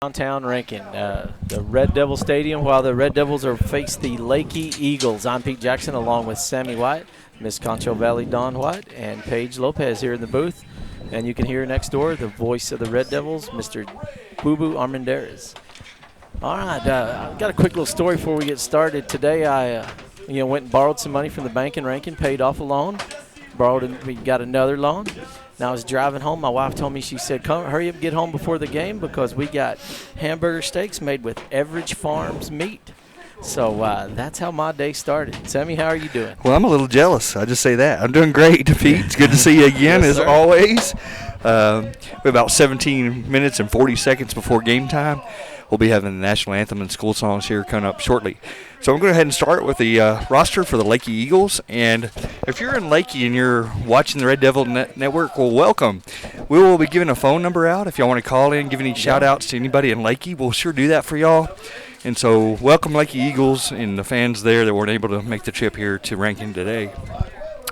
Downtown Rankin, the Red Devil Stadium, while the Red Devils are face the Leakey Eagles. I'm Pete Jackson along with Sammy White, Miss Concho Valley Don White, and Paige Lopez here in the booth. And you can hear next door the voice of the Red Devils, Mr. Boo Boo Armendariz. All right, I've got a quick little story before we get started. Today I went and borrowed some money from the bank in Rankin, paid off a loan, we got another loan. Now I was driving home. My wife told me, she said, "Come, hurry up, get home before the game because we got hamburger steaks made with Everidge Farms meat." So that's how my day started. Sammy, how are you doing? Well, I'm a little jealous. I just say that. I'm doing great, Pete. It's good to see you again, Yes, as sir. always. We're about 17 minutes and 40 seconds before game time. We'll be having the national anthem and school songs here coming up shortly. So I'm going to go ahead and start with the roster for the Leakey Eagles. And if you're in Leakey and you're watching the Red Devil Network, well, welcome. We will be giving a phone number out. If y'all want to call in, give any shout-outs to anybody in Leakey, we'll sure do that for y'all. And so welcome, Leakey Eagles, and the fans there that weren't able to make the trip here to Rankin today.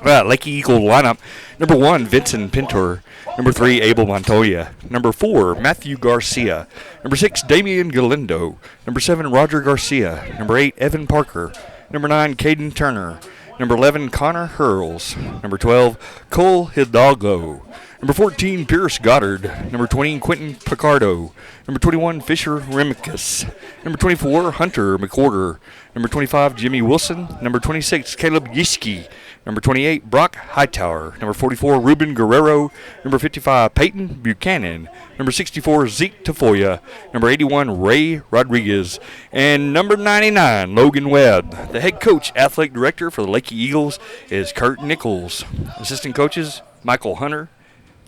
Leakey Eagle lineup. Number 1, Vincent Pintor. Number 3, Abel Montoya. Number 4, Matthew Garcia. Number 6, Damian Galindo. Number 7, Roger Garcia. Number 8, Evan Parker. Number 9, Caden Turner. Number 11, Connor Hurls. Number 12, Cole Hidalgo. Number 14, Pierce Goddard. Number 20, Quentin Picardo. Number 21, Fisher Remicus. Number 24, Hunter McWhorter. Number 25, Jimmy Wilson. Number 26, Caleb Yischke. Number 28, Brock Hightower. Number 44, Ruben Guerrero. Number 55, Peyton Buchanan. Number 64, Zeke Tafoya. Number 81, Ray Rodriguez. And number 99, Logan Webb. The head coach, athletic director for the Leakey Eagles is Kurt Nichols. Assistant coaches, Michael Hunter,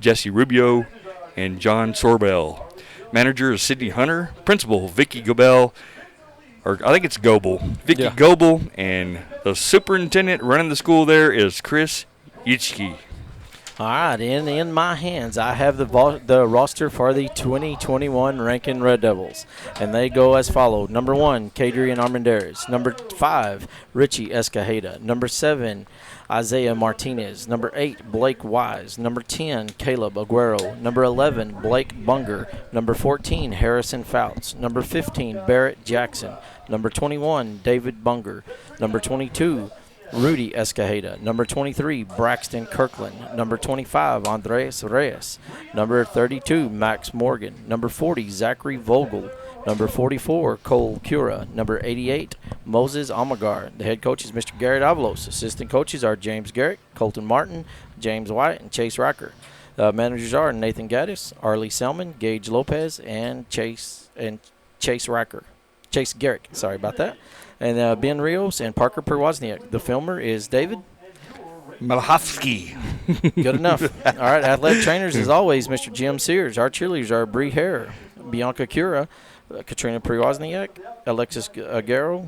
Jesse Rubio, and John Sorbell. Manager is Sidney Hunter. Principal, Vicky Gobel. Or I think it's Goebel. Vicky Goebel, and the superintendent running the school there is Chris Yitzke. All right, in my hands, I have the roster for the 2021 Rankin Red Devils, and they go as follows. Number 1, Kadrian Armendariz. Number 5, Richie Escajeda. Number 7, Isaiah Martinez. Number 8, Blake Wise. Number 10, Caleb Aguero. Number 11, Blake Bunger. Number 14, Harrison Fouts. Number 15, Barrett Jackson. Number 21, David Bunger. Number 22, Rudy Escajeda. Number 23, Braxton Kirkland. Number 25, Andres Reyes. Number 32, Max Morgan. Number 40, Zachary Vogel. Number 44, Cole Cura. Number 88, Moses Amagar. The head coach is Mr. Garrett Avalos. Assistant coaches are James Garrett, Colton Martin, James White, and Chase Racker. Managers are Nathan Gaddis, Arlie Selman, Gage Lopez, and Chase Racker. Chase Garrick, sorry about that. And Ben Rios and Parker Perwozniak. The filmer is David Malachowski. Good enough. All right, athletic trainers, as always, Mr. Jim Sears. Our cheerleaders are Bree Hare, Bianca Cura, Katrina Perwozniak, Alexis Aguero,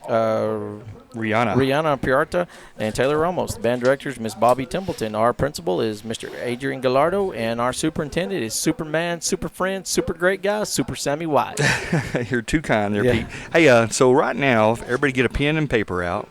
Rihanna Piarta, and Taylor Ramos. The band directors, Miss Bobby Templeton. Our principal is Mr. Adrian Gallardo, and our superintendent is Superman, super friend, super great guy, Super Sammy White. You're too kind there, Pete. Hey, so right now, everybody get a pen and paper out,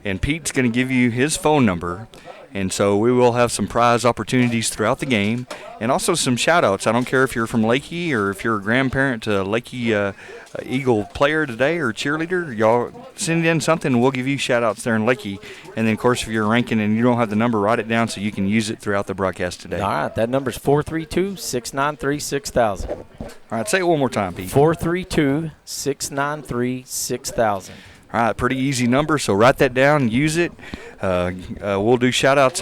and Pete's going to give you his phone number. And so we will have some prize opportunities throughout the game and also some shout-outs. I don't care if you're from Leakey or if you're a grandparent to a Leakey Eagle player today or cheerleader. Y'all send in something, and we'll give you shout-outs there in Leakey. And then, of course, if you're ranking and you don't have the number, write it down so you can use it throughout the broadcast today. All right, that number is 432-693-6000. All right, say it one more time, Pete. 432-693-6000. All right, pretty easy number, so write that down and use it. We'll do shout-outs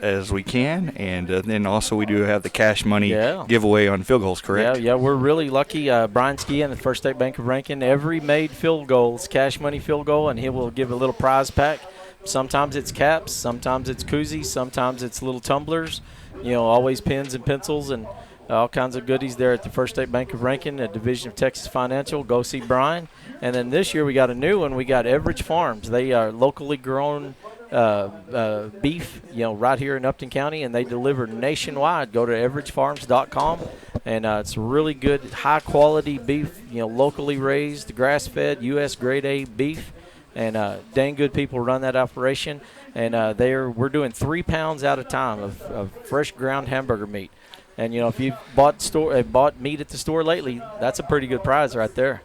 as we can, and then also we do have the cash money giveaway on field goals, correct? Yeah, we're really lucky. Brian Ski and the First State Bank of Rankin, every made field goal is cash money field goal, and he will give a little prize pack. Sometimes it's caps, sometimes it's koozies, sometimes it's little tumblers, always pens and pencils and all kinds of goodies there at the First State Bank of Rankin, a division of Texas Financial. Go see Brian. And then this year we got a new one. We got Everidge Farms. They are locally grown beef, right here in Upton County, and they deliver nationwide. Go to everidgefarms.com, and it's really good, high-quality beef, locally raised, grass-fed, U.S. grade A beef, and dang good people run that operation. And we're doing 3 pounds at a time of fresh ground hamburger meat. And if you've bought meat at the store lately, that's a pretty good prize right there.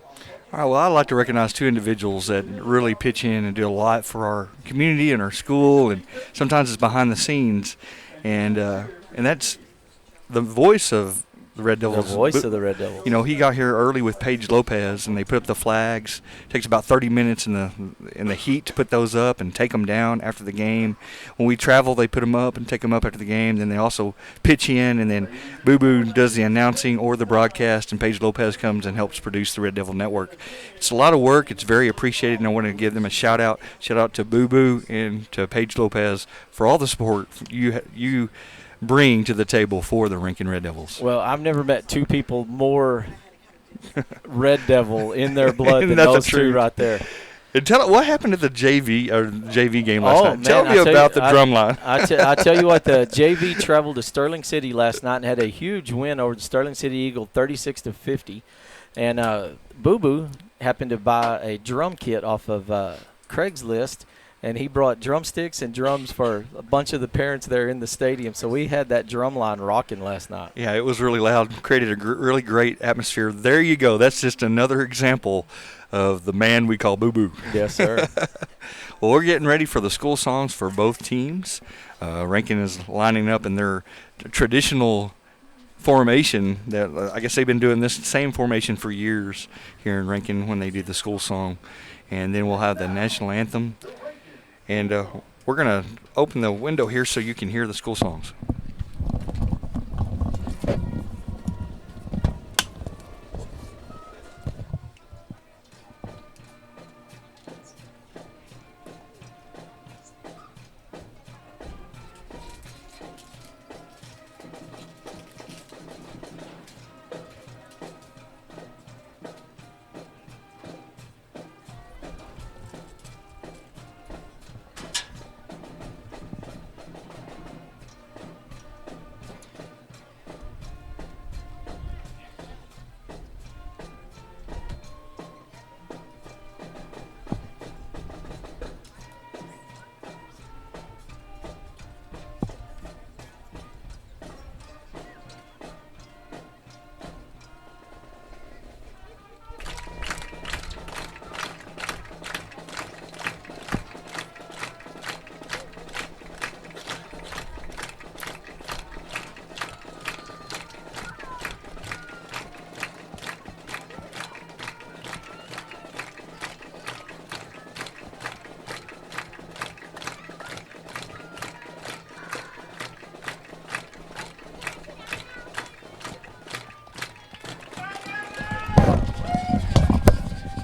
All right, well, I'd like to recognize two individuals that really pitch in and do a lot for our community and our school, and sometimes it's behind the scenes. And that's the voice of the Red The Devils. voice of the Red Devils. He got here early with Paige Lopez, and they put up the flags. It takes about 30 minutes in the heat to put those up and take them down after the game. When we travel, they put them up and take them up after the game. Then they also pitch in, and then Boo Boo does the announcing or the broadcast, and Paige Lopez comes and helps produce the Red Devil Network. It's a lot of work. It's very appreciated, and I want to give them a shout out. Shout out to Boo Boo and to Paige Lopez for all the support you bring to the table for the Rankin Red Devils. Well, I've never met two people more Red Devil in their blood than those two right there. And tell what happened at the JV game last night. Man, Tell me about the drum line. I tell you what, the JV traveled to Sterling City last night and had a huge win over the Sterling City Eagle, 36-50. And Boo Boo happened to buy a drum kit off of Craigslist, and he brought drumsticks and drums for a bunch of the parents there in the stadium. So we had that drum line rocking last night. Yeah, it was really loud, created a really great atmosphere. There you go. That's just another example of the man we call Boo Boo. Yes, sir. Well, we're getting ready for the school songs for both teams. Rankin is lining up in their traditional formation that I guess they've been doing this same formation for years here in Rankin when they do the school song. And then we'll have the national anthem. And we're going to open the window here so you can hear the school songs.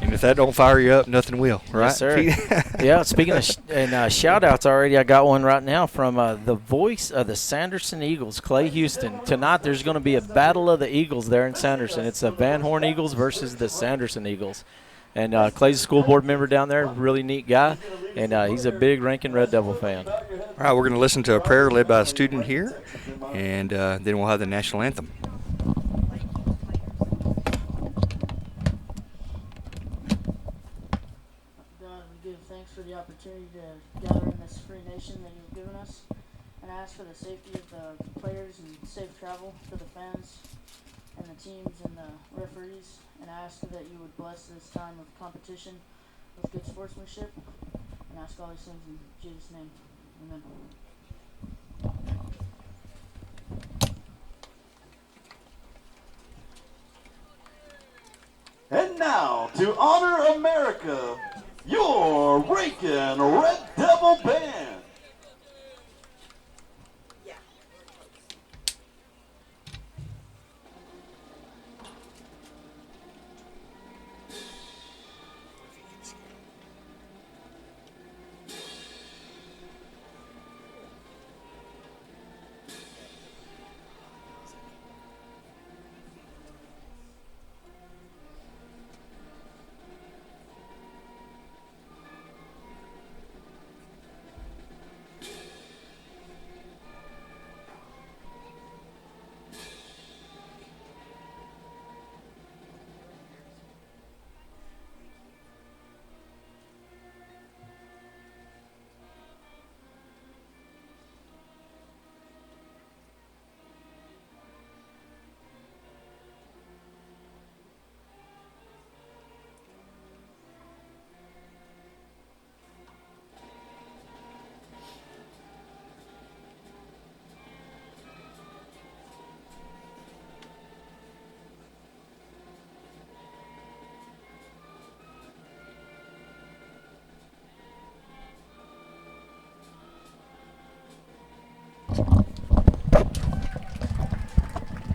If that don't fire you up, nothing will, right? Yes, sir. Yeah, speaking of shout-outs already, I got one right now from the voice of the Sanderson Eagles, Clay Houston. Tonight there's going to be a battle of the Eagles there in Sanderson. It's the Van Horn Eagles versus the Sanderson Eagles. And Clay's a school board member down there, really neat guy, and he's a big Rankin Red Devil fan. All right, we're going to listen to a prayer led by a student here, and then we'll have the national anthem. For the opportunity to gather in this free nation that you've given us, and I ask for the safety of the players and safe travel for the fans and the teams and the referees, and I ask that you would bless this time of competition with good sportsmanship, and ask all these things in Jesus' name. Amen. And now, to honor America, your Rankin Red Devil Band.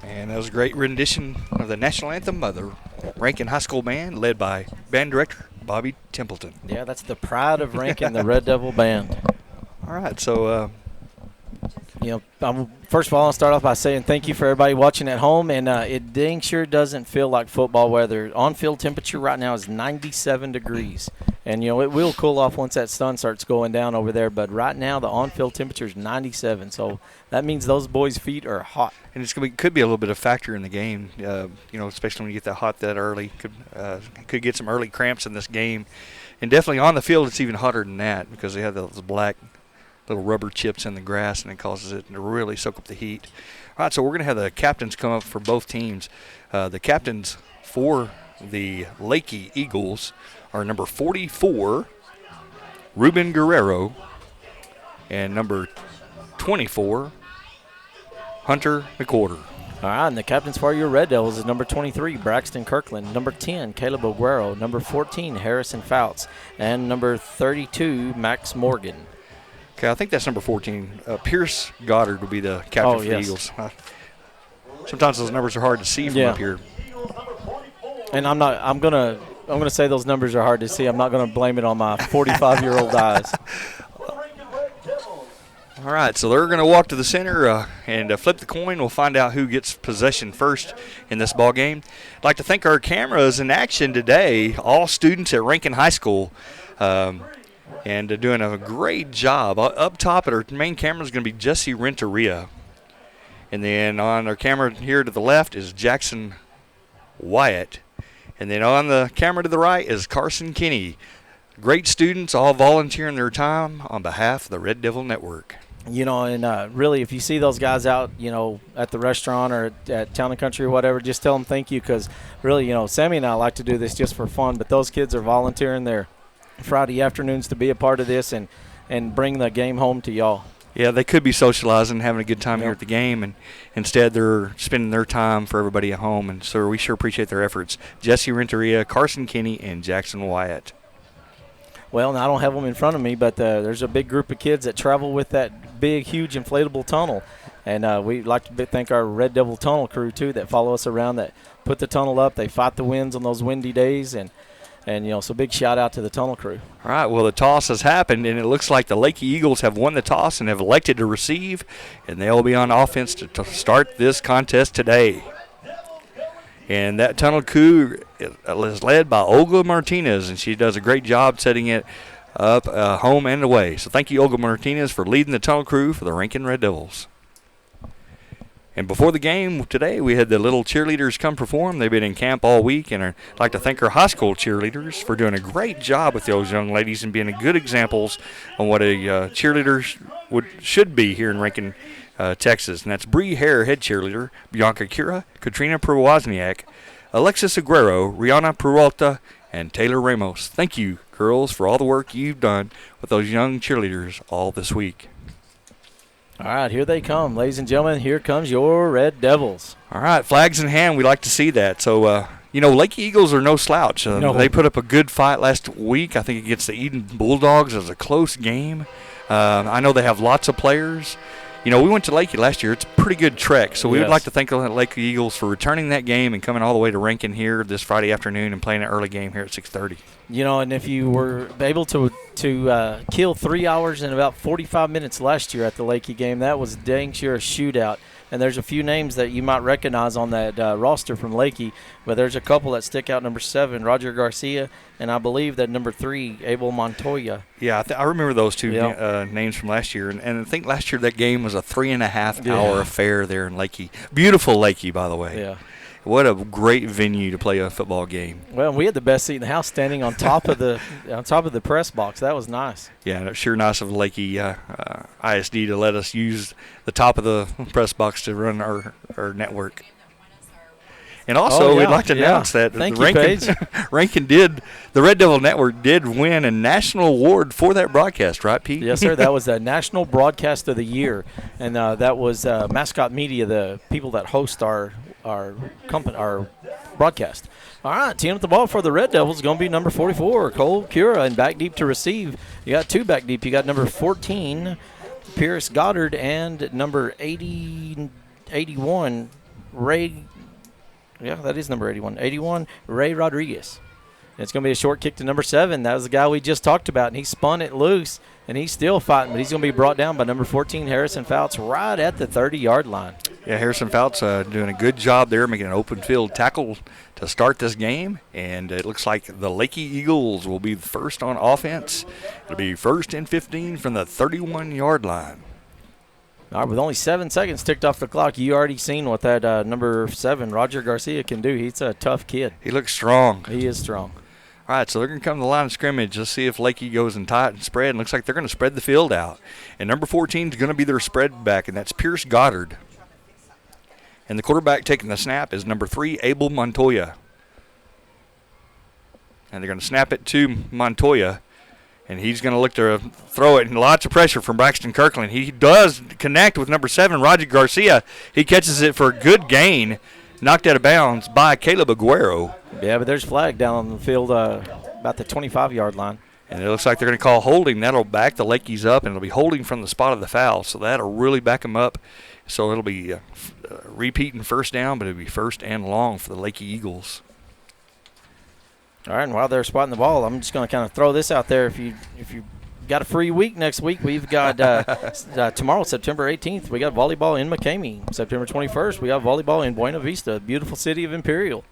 And that was a great rendition of the national anthem by the Rankin High School Band, led by band director Bobby Templeton. Yeah, that's the pride of Rankin, the Red Devil Band. All right, so First of all, I'll start off by saying thank you for everybody watching at home. And it dang sure doesn't feel like football weather. On-field temperature right now is 97 degrees. And, it will cool off once that sun starts going down over there. But right now, the on-field temperature is 97. So that means those boys' feet are hot. And it's could be a little bit of factor in the game, especially when you get that hot that early. Could get some early cramps in this game. And definitely on the field, it's even hotter than that because they have those black little rubber chips in the grass, and it causes it to really soak up the heat. All right, so we're going to have the captains come up for both teams. The captains for the Leakey Eagles are number 44, Ruben Guerrero, and number 24, Hunter McWhorter. All right, and the captains for your Red Devils is number 23, Braxton Kirkland, number 10, Caleb Aguero, number 14, Harrison Fouts, and number 32, Max Morgan. Okay, I think that's number 14. Pierce Goddard will be the captain for the Eagles. Sometimes those numbers are hard to see from up here. And I'm gonna say those numbers are hard to see. I'm not gonna blame it on my 45-year-old eyes. All right, so they're going to walk to the center and flip the coin. We'll find out who gets possession first in this ball game. I'd like to thank our cameras in action today, all students at Rankin High School, and doing a great job. Up top at our main camera is going to be Jesse Renteria. And then on our camera here to the left is Jackson Wyatt. And then on the camera to the right is Carson Kinney. Great students, all volunteering their time on behalf of the Red Devil Network. And really, if you see those guys out, at the restaurant or at Town and Country or whatever, just tell them thank you because really, Sammy and I like to do this just for fun, but those kids are volunteering their Friday afternoons to be a part of this and bring the game home to y'all. Yeah, they could be socializing, having a good time here at the game, and instead they're spending their time for everybody at home, and so we sure appreciate their efforts. Jesse Renteria, Carson Kinney, and Jackson Wyatt. Well, I don't have them in front of me, but there's a big group of kids that travel with that big, huge inflatable tunnel. And we'd like to thank our Red Devil Tunnel crew, too, that follow us around, that put the tunnel up. They fight the winds on those windy days. And so big shout-out to the tunnel crew. All right, well, the toss has happened, and it looks like the Leakey Eagles have won the toss and have elected to receive, and they'll be on offense to start this contest today. And that tunnel coup is led by Olga Martinez, and she does a great job setting it up home and away. So thank you, Olga Martinez, for leading the tunnel crew for the Rankin Red Devils. And before the game today, we had the little cheerleaders come perform. They've been in camp all week, and I'd like to thank our high school cheerleaders for doing a great job with those young ladies and being good examples on what a cheerleader should be here in Rankin, Texas. And that's Bree Hare, head cheerleader, Bianca Cura, Katrina Prowozniak, Alexis Aguero, Rihanna Peralta, and Taylor Ramos. Thank you, girls, for all the work you've done with those young cheerleaders all this week. All right, here they come. Ladies and gentlemen, here comes your Red Devils. All right, flags in hand, we like to see that. So, Leakey Eagles are no slouch. No. They put up a good fight last week, I think, against the Eden Bulldogs. It was a close game. I know they have lots of players. We went to Leakey last year. It's a pretty good trek. So we would like to thank the Leakey Eagles for returning that game and coming all the way to Rankin here this Friday afternoon and playing an early game here at 6:30. And if you were able to kill 3 hours and about 45 minutes last year at the Leakey game, that was dang sure a shootout. And there's a few names that you might recognize on that roster from Leakey, but there's a couple that stick out. Number 7, Roger Garcia, and I believe that number 3, Abel Montoya. Yeah, I remember those two names from last year. And I think last year that game was a 3.5-hour affair there in Leakey. Beautiful Leakey, by the way. Yeah. What a great venue to play a football game. Well, we had the best seat in the house, standing on top of the press box. That was nice. Yeah, it's sure nice of Leakey ISD to let us use the top of the press box to run our network. And also, we'd like to announce that the Red Devil Network did win a national award for that broadcast, right, Pete? Yes, sir. That was the National Broadcast of the Year, and that was Mascot Media, the people that host our broadcast. All right, team at the ball for the Red Devils is going to be number 44, Cole Cura, and back deep to receive. You got 2 back deep. You got number 14, Pierce Goddard and number 81, Ray. Yeah, that is number 81. 81, Ray Rodriguez. And it's going to be a short kick to number 7. That was the guy we just talked about, and he spun it loose, and he's still fighting, but he's going to be brought down by number 14, Harrison Fouts, right at the 30-yard line. Yeah, Harrison Fouts doing a good job there, making an open field tackle to start this game. And it looks like the Leakey Eagles will be first on offense. It'll be 1st and 15 from the 31-yard line. All right, with only 7 seconds ticked off the clock, you already seen what that number 7, Roger Garcia, can do. He's a tough kid. He looks strong. He is strong. All right, so they're going to come to the line of scrimmage. Let's see if Leakey goes in tight and spread. And looks like they're going to spread the field out. And number 14 is going to be their spread back, and that's Pierce Goddard. And the quarterback taking the snap is number 3, Abel Montoya. And they're going to snap it to Montoya. And he's going to look to throw it, and lots of pressure from Braxton Kirkland. He does connect with number 7, Roger Garcia. He catches it for a good gain, knocked out of bounds by Caleb Aguero. Yeah, but there's flag down on the field about the 25-yard line. And it looks like they're going to call holding. That'll back the Lakeys up, and it'll be holding from the spot of the foul. So that'll really back them up. So it'll be repeating first down, but it'll be first and long for the Leakey Eagles. All right, and while they're spotting the ball, I'm just going to kind of throw this out there. If you got a free week next week, we've got tomorrow, September 18th, we got volleyball in McCamey. September 21st, we got volleyball in Buena Vista, beautiful city of Imperial.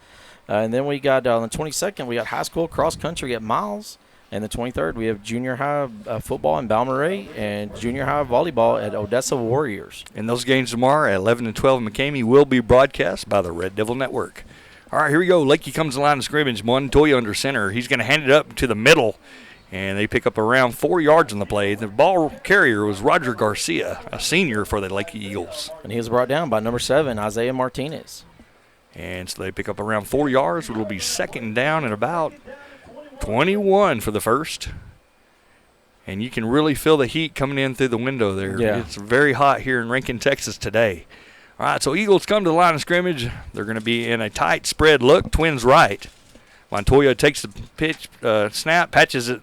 And then we got on the 22nd, we got high school cross country at Miles. And the 23rd, we have junior high football in Balmorhea and junior high volleyball at Odessa Warriors. And those games tomorrow at 11 and 12 in McCamey will be broadcast by the Red Devil Network. All right, here we go. Leakey comes to the line of scrimmage. Montoya under center. He's going to hand it up to the middle, and they pick up around 4 yards on the play. The ball carrier was Roger Garcia, a senior for the Leakey Eagles. And he was brought down by number 7, Isaiah Martinez. And so they pick up around 4 yards. It'll be second down and about 21 for the first. And you can really feel the heat coming in through the window there. Yeah. It's very hot here in Rankin, Texas today. All right, so Eagles come to the line of scrimmage. They're going to be in a tight spread look, twins right. Montoya takes the pitch, snap, pitches it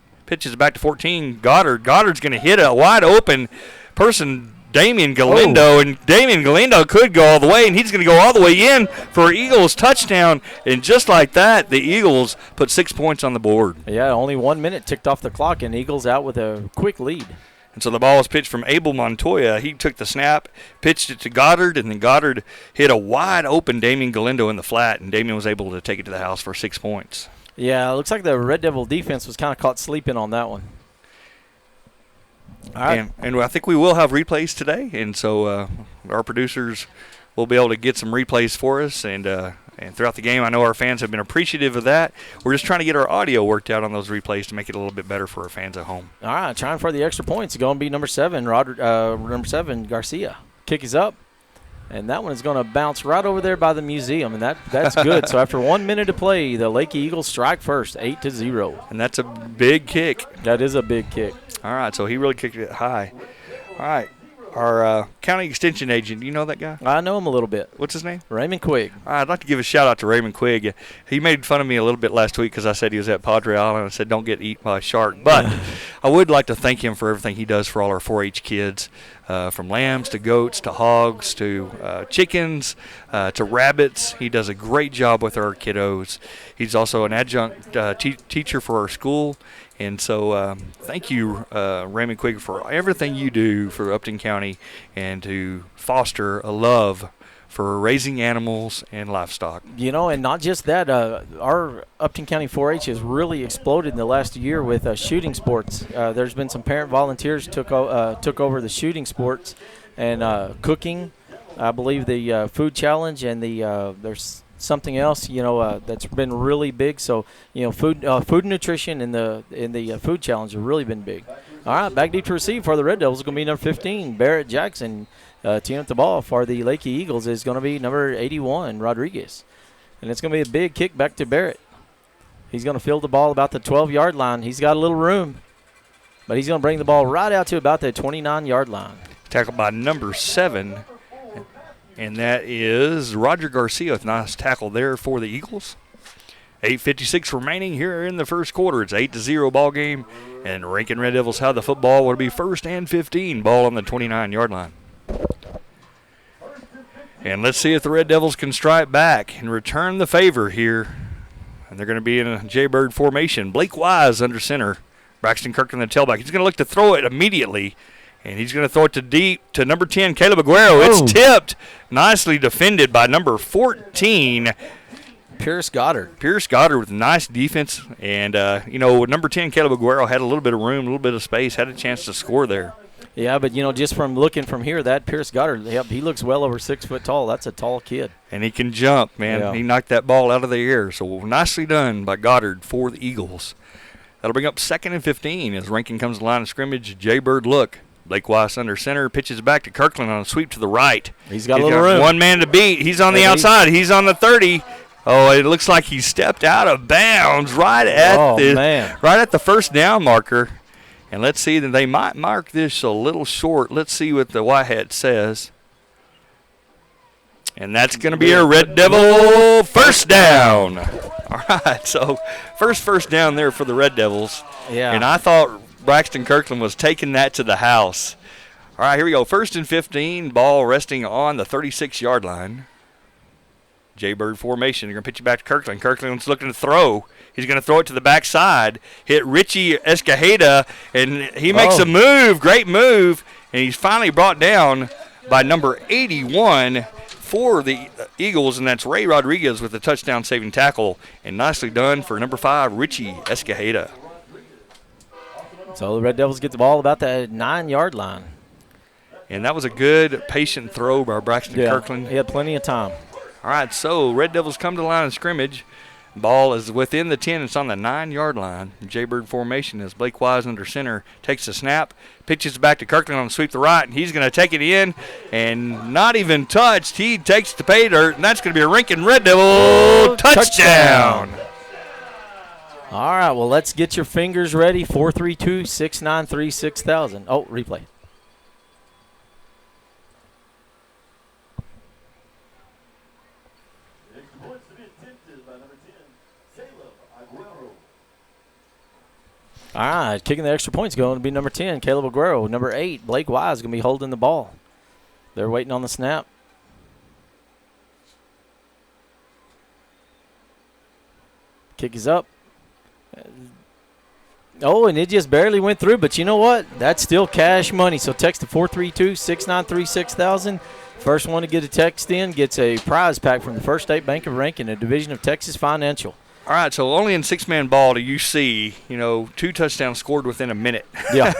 back to 14. Goddard's going to hit a wide open person, Damian Galindo, and Damian Galindo could go all the way, and he's going to go all the way in for Eagles touchdown. And just like that, the Eagles put 6 points on the board. Yeah, only 1 minute ticked off the clock, and Eagles out with a quick lead. And so the ball was pitched from Abel Montoya. He took the snap, pitched it to Goddard, and then Goddard hit a wide open Damian Galindo in the flat, and Damian was able to take it to the house for 6 points. Yeah, it looks like the Red Devil defense was kind of caught sleeping on that one. All right. And I think we will have replays today, and so our producers will be able to get some replays for us. And throughout the game, I know our fans have been appreciative of that. We're just trying to get our audio worked out on those replays to make it a little bit better for our fans at home. All right, trying for the extra points. It's going to be number 7, Garcia. Kick is up, and that one is going to bounce right over there by the museum, and that's good. So after 1 minute to play, the Leakey Eagles strike first, 8-0. And that's a big kick. That is a big kick. All right, so he really kicked it high. All right, our county extension agent, do you know that guy? I know him a little bit. What's his name? Raymond Quigg. All right, I'd like to give a shout-out to Raymond Quigg. He made fun of me a little bit last week because I said he was at Padre Island. I said, don't get eaten by a shark. But I would like to thank him for everything he does for all our 4-H kids, from lambs to goats to hogs to chickens to rabbits. He does a great job with our kiddos. He's also an adjunct teacher for our school. And so thank you, Raymond Quigg, for everything you do for Upton County and to foster a love for raising animals and livestock. You know, and not just that, our Upton County 4-H has really exploded in the last year with shooting sports. There's been some parent volunteers took over the shooting sports and cooking. I believe the food challenge and there's something else, that's been really big. So, food and nutrition in the food challenge have really been big. All right, back deep to receive for the Red Devils is going to be number 15, Barrett Jackson. Teeing up the ball for the Leakey Eagles is going to be number 81, Rodriguez. And it's going to be a big kick back to Barrett. He's going to field the ball about the 12-yard line. He's got a little room, but he's going to bring the ball right out to about the 29-yard line. Tackled by number 7. And that is Roger Garcia with a nice tackle there for the Eagles. 8:56 remaining here in the first quarter. It's 8-0 ball game, and Rankin Red Devils have the football. Will be 1st and 15. Ball on the 29-yard line. And let's see if the Red Devils can strike back and return the favor here. And they're going to be in a Jaybird formation. Blake Wise under center. Braxton Kirkland, the tailback. He's going to look to throw it immediately. And he's going to throw it to deep to number 10, Caleb Aguero. It's tipped. Nicely defended by number 14, Pierce Goddard. Pierce Goddard with nice defense. And, number 10, Caleb Aguero had a little bit of room, a little bit of space, had a chance to score there. Yeah, but, just from looking from here, that Pierce Goddard, he looks well over 6 foot tall. That's a tall kid. And he can jump, man. Yeah. He knocked that ball out of the air. So nicely done by Goddard for the Eagles. That'll bring up 2nd and 15 as Rankin comes to the line of scrimmage. Jaybird look. Blake Weiss under center, pitches back to Kirkland on a sweep to the right. He's got a little room. One man to beat. He's on the outside. He's on the 30. Oh, it looks like he stepped out of bounds right at the first down marker. And let's see that they might mark this a little short. Let's see what the white hat says. And that's going to be a Red Devil first down. All right, so first down there for the Red Devils. Yeah. And I thought Braxton Kirkland was taking that to the house. All right, here we go. 1st and 15, ball resting on the 36-yard line. Jaybird formation. They're going to pitch it back to Kirkland. Kirkland's looking to throw. He's going to throw it to the backside. Hit Richie Escajeda, and he makes a move. Great move. And he's finally brought down by number 81 for the Eagles, and that's Ray Rodriguez with the touchdown-saving tackle. And nicely done for number 5, Richie Escajeda. So the Red Devils get the ball about the 9-yard line. And that was a good, patient throw by Braxton Kirkland. He had plenty of time. All right, so Red Devils come to the line of scrimmage. Ball is within the 10. It's on the 9-yard line. Jaybird formation as Blake Wise under center takes the snap, pitches back to Kirkland on the sweep to the right, and he's going to take it in, and not even touched. He takes the pay dirt, and that's going to be a Rankin Red Devil touchdown. All right, well, let's get your fingers ready. 432-693-6000. Oh, replay. All right, kicking the extra points going to be number 10, Caleb Aguero. Number 8, Blake Wise, going to be holding the ball. They're waiting on the snap. Kick is up. Oh, and it just barely went through, but you know what? That's still cash money. So text to 432-693-6000. First one to get a text in gets a prize pack from the First State Bank of Rankin, a division of Texas Financial. All right, so only in 6-man ball do you see, 2 touchdowns scored within a minute. Yeah.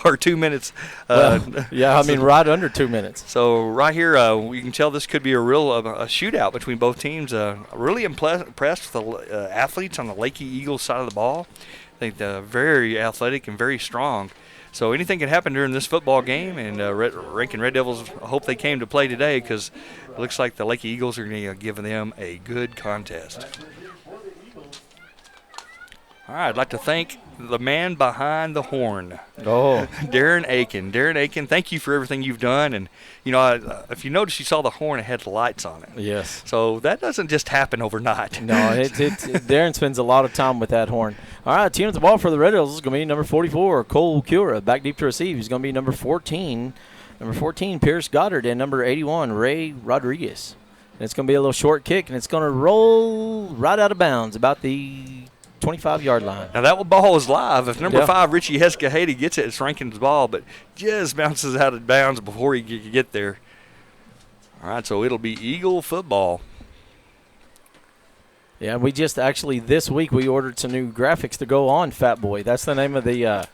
or 2 minutes. Right under 2 minutes. So right here, we can tell this could be a real a shootout between both teams. Really impressed with the athletes on the Leakey Eagles side of the ball. I think they're very athletic and very strong. So anything can happen during this football game, and Rankin Red Devils hope they came to play today because it looks like the Leakey Eagles are going to give them a good contest. All right, I'd like to thank the man behind the horn, Darren Aiken. Darren Aiken, thank you for everything you've done. And, if you notice, you saw the horn, it had lights on it. Yes. So that doesn't just happen overnight. No, Darren spends a lot of time with that horn. All right, team at the ball for the Red Devils is going to be number 44, Cole Cura. Back deep to receive. He's going to be number 14, Pierce Goddard, and number 81, Ray Rodriguez. And it's going to be a little short kick, and it's going to roll right out of bounds about the 25-yard line. Now, that ball is live. If number 5, Richie Heskahady, gets it, it's Rankin's ball, but just bounces out of bounds before he can get there. All right, so it'll be Eagle football. Yeah, we just actually this week we ordered some new graphics to go on Fat Boy. That's the name of the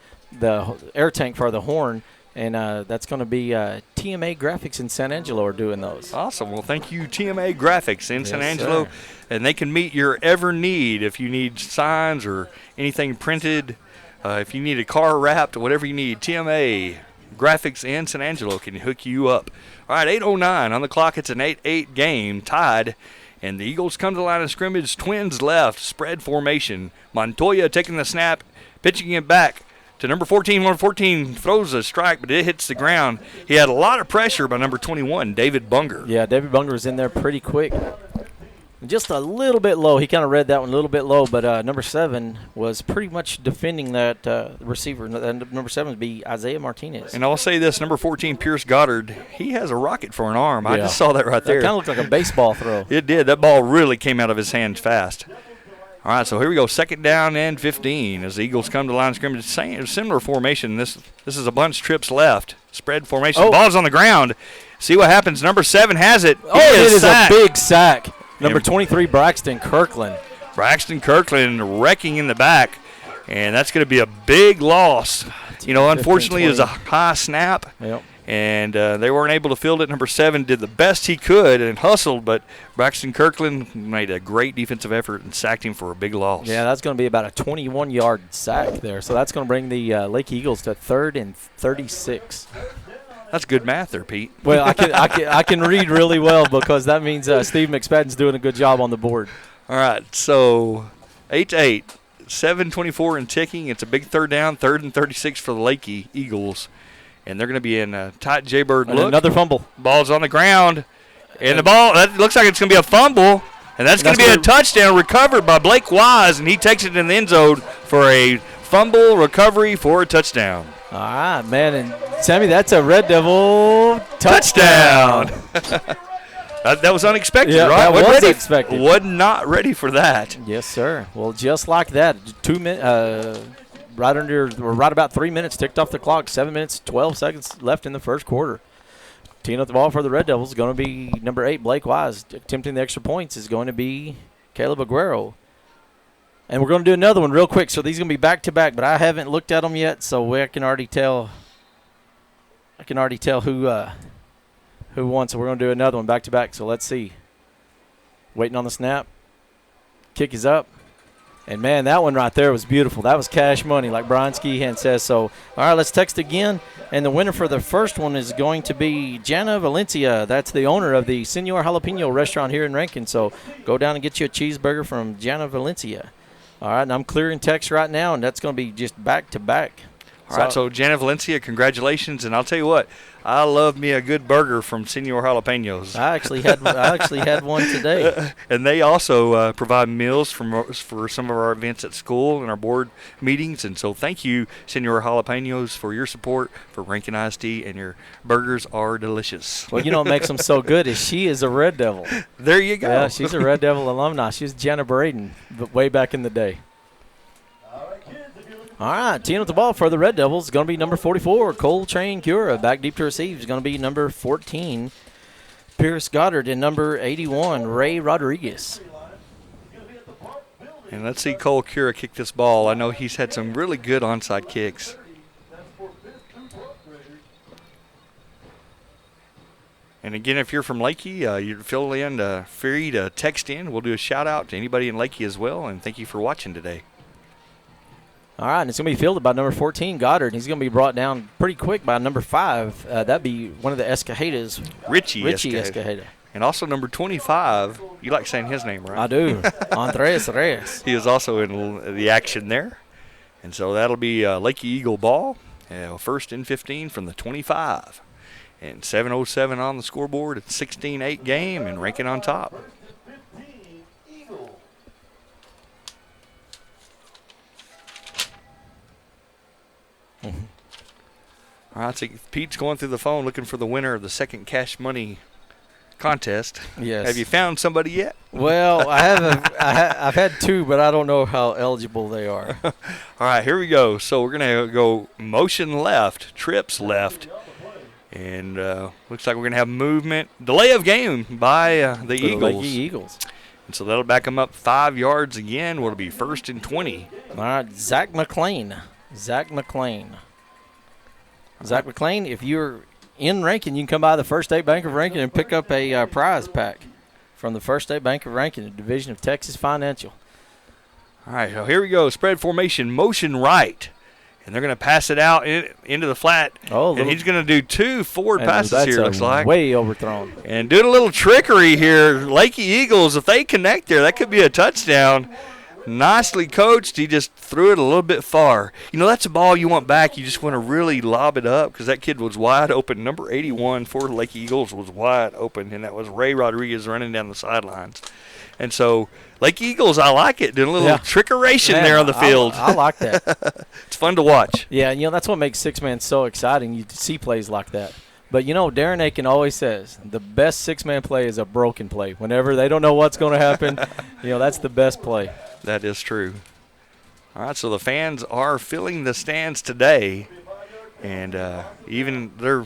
air tank for the horn, and that's going to be TMA Graphics in San Angelo are doing those. Awesome. Well, thank you, TMA Graphics in San Angelo. Sir. And they can meet your ever need if you need signs or anything printed, if you need a car wrapped, whatever you need. TMA Graphics in San Angelo can hook you up. All right, 8:09 on the clock. It's an 8-8 game, tied. And the Eagles come to the line of scrimmage. Twins left, spread formation. Montoya taking the snap, pitching it back to number 14. Number 14 throws a strike, but it hits the ground. He had a lot of pressure by number 21, David Bunger. Yeah, David Bunger was in there pretty quick. Just a little bit low. He kind of read that one a little bit low, but number 7 was pretty much defending that receiver. Number 7 would be Isaiah Martinez. And I'll say this, number 14, Pierce Goddard, he has a rocket for an arm. I just saw that right there. That kind of looked like a baseball throw. It did. That ball really came out of his hands fast. All right, so here we go. 2nd down and 15 as the Eagles come to line of scrimmage. Similar formation. This is a bunch trips left. Spread formation. Oh. Ball's on the ground. See what happens. Number 7 has it. Oh, it is a big sack. Number 23, Braxton Kirkland. Braxton Kirkland wrecking in the back, and that's going to be a big loss. You know, unfortunately, it was a high snap, and they weren't able to field it. Number 7 did the best he could and hustled, but Braxton Kirkland made a great defensive effort and sacked him for a big loss. Yeah, that's going to be about a 21-yard sack there. So that's going to bring the Leakey Eagles to 3rd and 36. That's good math there, Pete. Well, I can read really well because that means Steve McSpadden's doing a good job on the board. All right, so 8-8, 7:24 and ticking. It's a big 3rd down, 3rd and 36 for the Leakey Eagles, and they're going to be in a tight jaybird look. Another fumble. Ball's on the ground, and the ball that looks like it's going to be a fumble, and that's going to be a touchdown recovered by Blake Wise, and he takes it in the end zone for a fumble recovery for a touchdown. All right, man, and Sammy, that's a Red Devil touchdown. That was unexpected, yeah, right? That was unexpected. Was not ready for that. Yes, sir. Well, just like that, 2 minutes, right about 3 minutes ticked off the clock. 7 minutes, 12 seconds left in the first quarter. Teeing up the ball for the Red Devils is going to be number 8, Blake Wise. Attempting the extra points is going to be Caleb Aguero. And we're going to do another one real quick. So these are going to be back-to-back, but I haven't looked at them yet, so I can already tell who won. So we're going to do another one back-to-back. So let's see. Waiting on the snap. Kick is up. And, man, that one right there was beautiful. That was cash money, like Brian Skehan says. So, all right, let's text again. And the winner for the first one is going to be Jana Valencia. That's the owner of the Senor Jalapeno restaurant here in Rankin. So go down and get you a cheeseburger from Jana Valencia. All right, and I'm clearing text right now, and that's going to be just back-to-back. All right, so Jana Valencia, congratulations. And I'll tell you what, I love me a good burger from Senor Jalapenos. I actually had one today. And they also provide meals for some of our events at school and our board meetings. And so thank you, Senor Jalapenos, for your support for Rankin ISD, and your burgers are delicious. Well, you know what makes them so good is she is a Red Devil. There you go. Yeah, she's a Red Devil alumni. She was Jana Braden, but way back in the day. All right, teeing up the ball for the Red Devils is going to be number 44, Coltrane Cura. Back deep to receive is going to be number 14, Pierce Goddard, and number 81, Ray Rodriguez. And let's see Cole Cura kick this ball. I know he's had some really good onside kicks. And again, if you're from Leakey, you're filling in free to text in. We'll do a shout out to anybody in Leakey as well. And thank you for watching today. All right, and it's going to be fielded by number 14, Goddard. He's going to be brought down pretty quick by number 5. That'd be one of the Escajedas. Richie Escajeda. And also number 25. You like saying his name, right? I do. Andres Reyes. He is also in the action there. And so that'll be Leakey Eagle ball. 1st and 15 from the 25. And 7:07 on the scoreboard. It's 16-8 game and Rankin on top. All right, so Pete's going through the phone looking for the winner of the second cash money contest. Yes. Have you found somebody yet? Well, I haven't. I've had 2, but I don't know how eligible they are. All right, here we go. So we're going to go motion left, trips left. And looks like we're going to have movement. Delay of game by the Eagles. Leakey Eagles. And so that'll back them up 5 yards again. Will be 1st and 20. All right, Zach McLean. Zach McLean, if you're in Rankin, you can come by the First State Bank of Rankin and pick up a prize pack from the First State Bank of Rankin, a division of Texas Financial. All right, so here we go. Spread formation, motion right. And they're going to pass it out into the flat. Oh, and he's going to do 2 forward passes here, looks like. Way overthrown. And doing a little trickery here. Leakey Eagles, if they connect there, that could be a touchdown. Nicely coached. He just threw it a little bit far. You know, that's a ball you want back. You just want to really lob it up because that kid was wide open. Number 81 for the Leakey Eagles was wide open, and that was Ray Rodriguez running down the sidelines. And so Lake Eagles, I like it, doing a little trickeration there on the field. I like that. It's fun to watch. Yeah, and that's what makes six-man so exciting. You see plays like that. But, Darren Aiken always says the best six-man play is a broken play. Whenever they don't know what's going to happen, that's the best play. That is true. All right, so the fans are filling the stands today, and even they're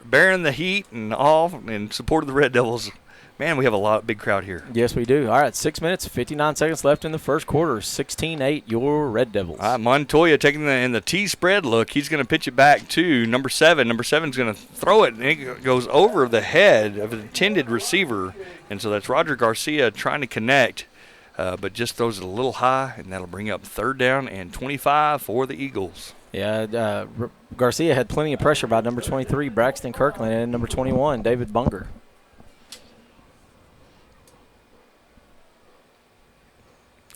bearing the heat and all in support of the Red Devils. Man, we have a big crowd here. Yes, we do. All right, 6 minutes, 59 seconds left in the first quarter. 16-8, your Red Devils. All right, Montoya taking in the T-spread look. He's going to pitch it back to number 7. Number 7's going to throw it, and it goes over the head of an intended receiver. And so that's Roger Garcia trying to connect, but just throws it a little high, and that'll bring up 3rd down and 25 for the Eagles. Yeah, Garcia had plenty of pressure by number 23, Braxton Kirkland, and number 21, David Bunger.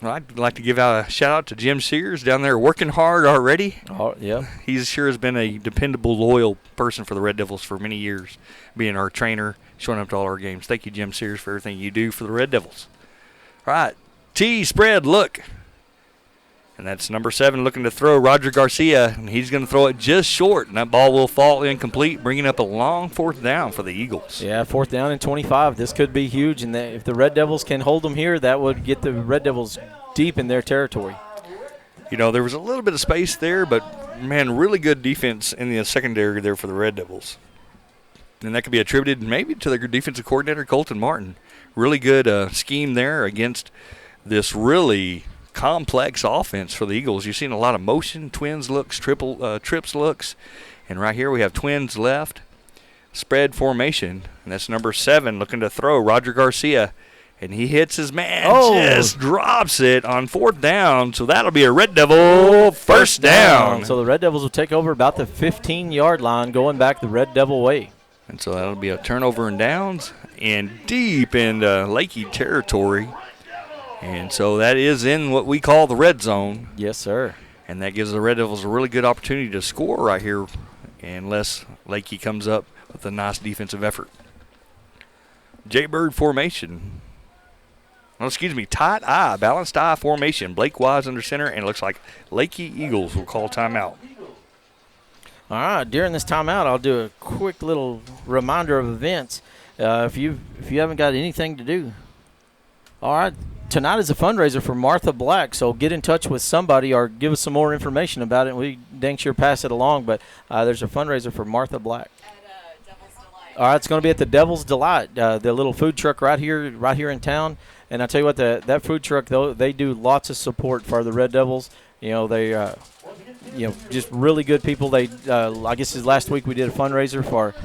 Well, I'd like to give out a shout-out to Jim Sears down there working hard already. Oh, yeah. He sure has been a dependable, loyal person for the Red Devils for many years, being our trainer, showing up to all our games. Thank you, Jim Sears, for everything you do for the Red Devils. All right, T-spread look. And that's number 7 looking to throw, Roger Garcia, and he's going to throw it just short, and that ball will fall incomplete, bringing up a long 4th down for the Eagles. Yeah, 4th down and 25. This could be huge, and if the Red Devils can hold them here, that would get the Red Devils deep in their territory. There was a little bit of space there, but, man, really good defense in the secondary there for the Red Devils. And that could be attributed maybe to their defensive coordinator, Colton Martin. Really good scheme there against this really complex offense for the Eagles. You've seen a lot of motion, twins looks, trips looks, and right here we have twins left, spread formation, and that's number 7 looking to throw, Roger Garcia, and he hits his man, just drops it on 4th down, so that'll be a Red Devil first down. So the Red Devils will take over about the 15-yard line, going back the Red Devil way. And so that'll be a turnover and downs, and deep in Leakey territory. And so that is in what we call the red zone. Yes, sir. And that gives the Red Devils a really good opportunity to score right here unless Leakey comes up with a nice defensive effort. Jaybird formation. Oh, excuse me, tight eye, balanced eye formation. Blake Wise under center, and it looks like Leakey Eagles will call timeout. All right, during this timeout, I'll do a quick little reminder of events. If you haven't got anything to do. All right. Tonight is a fundraiser for Martha Black, so get in touch with somebody or give us some more information about it. We dang sure pass it along, but there's a fundraiser for Martha Black. At Devil's Delight. All right, it's going to be at the Devil's Delight, the little food truck right here in town. And I tell you what, that food truck, though, they do lots of support for the Red Devils. They just really good people. They I guess last week we did a fundraiser for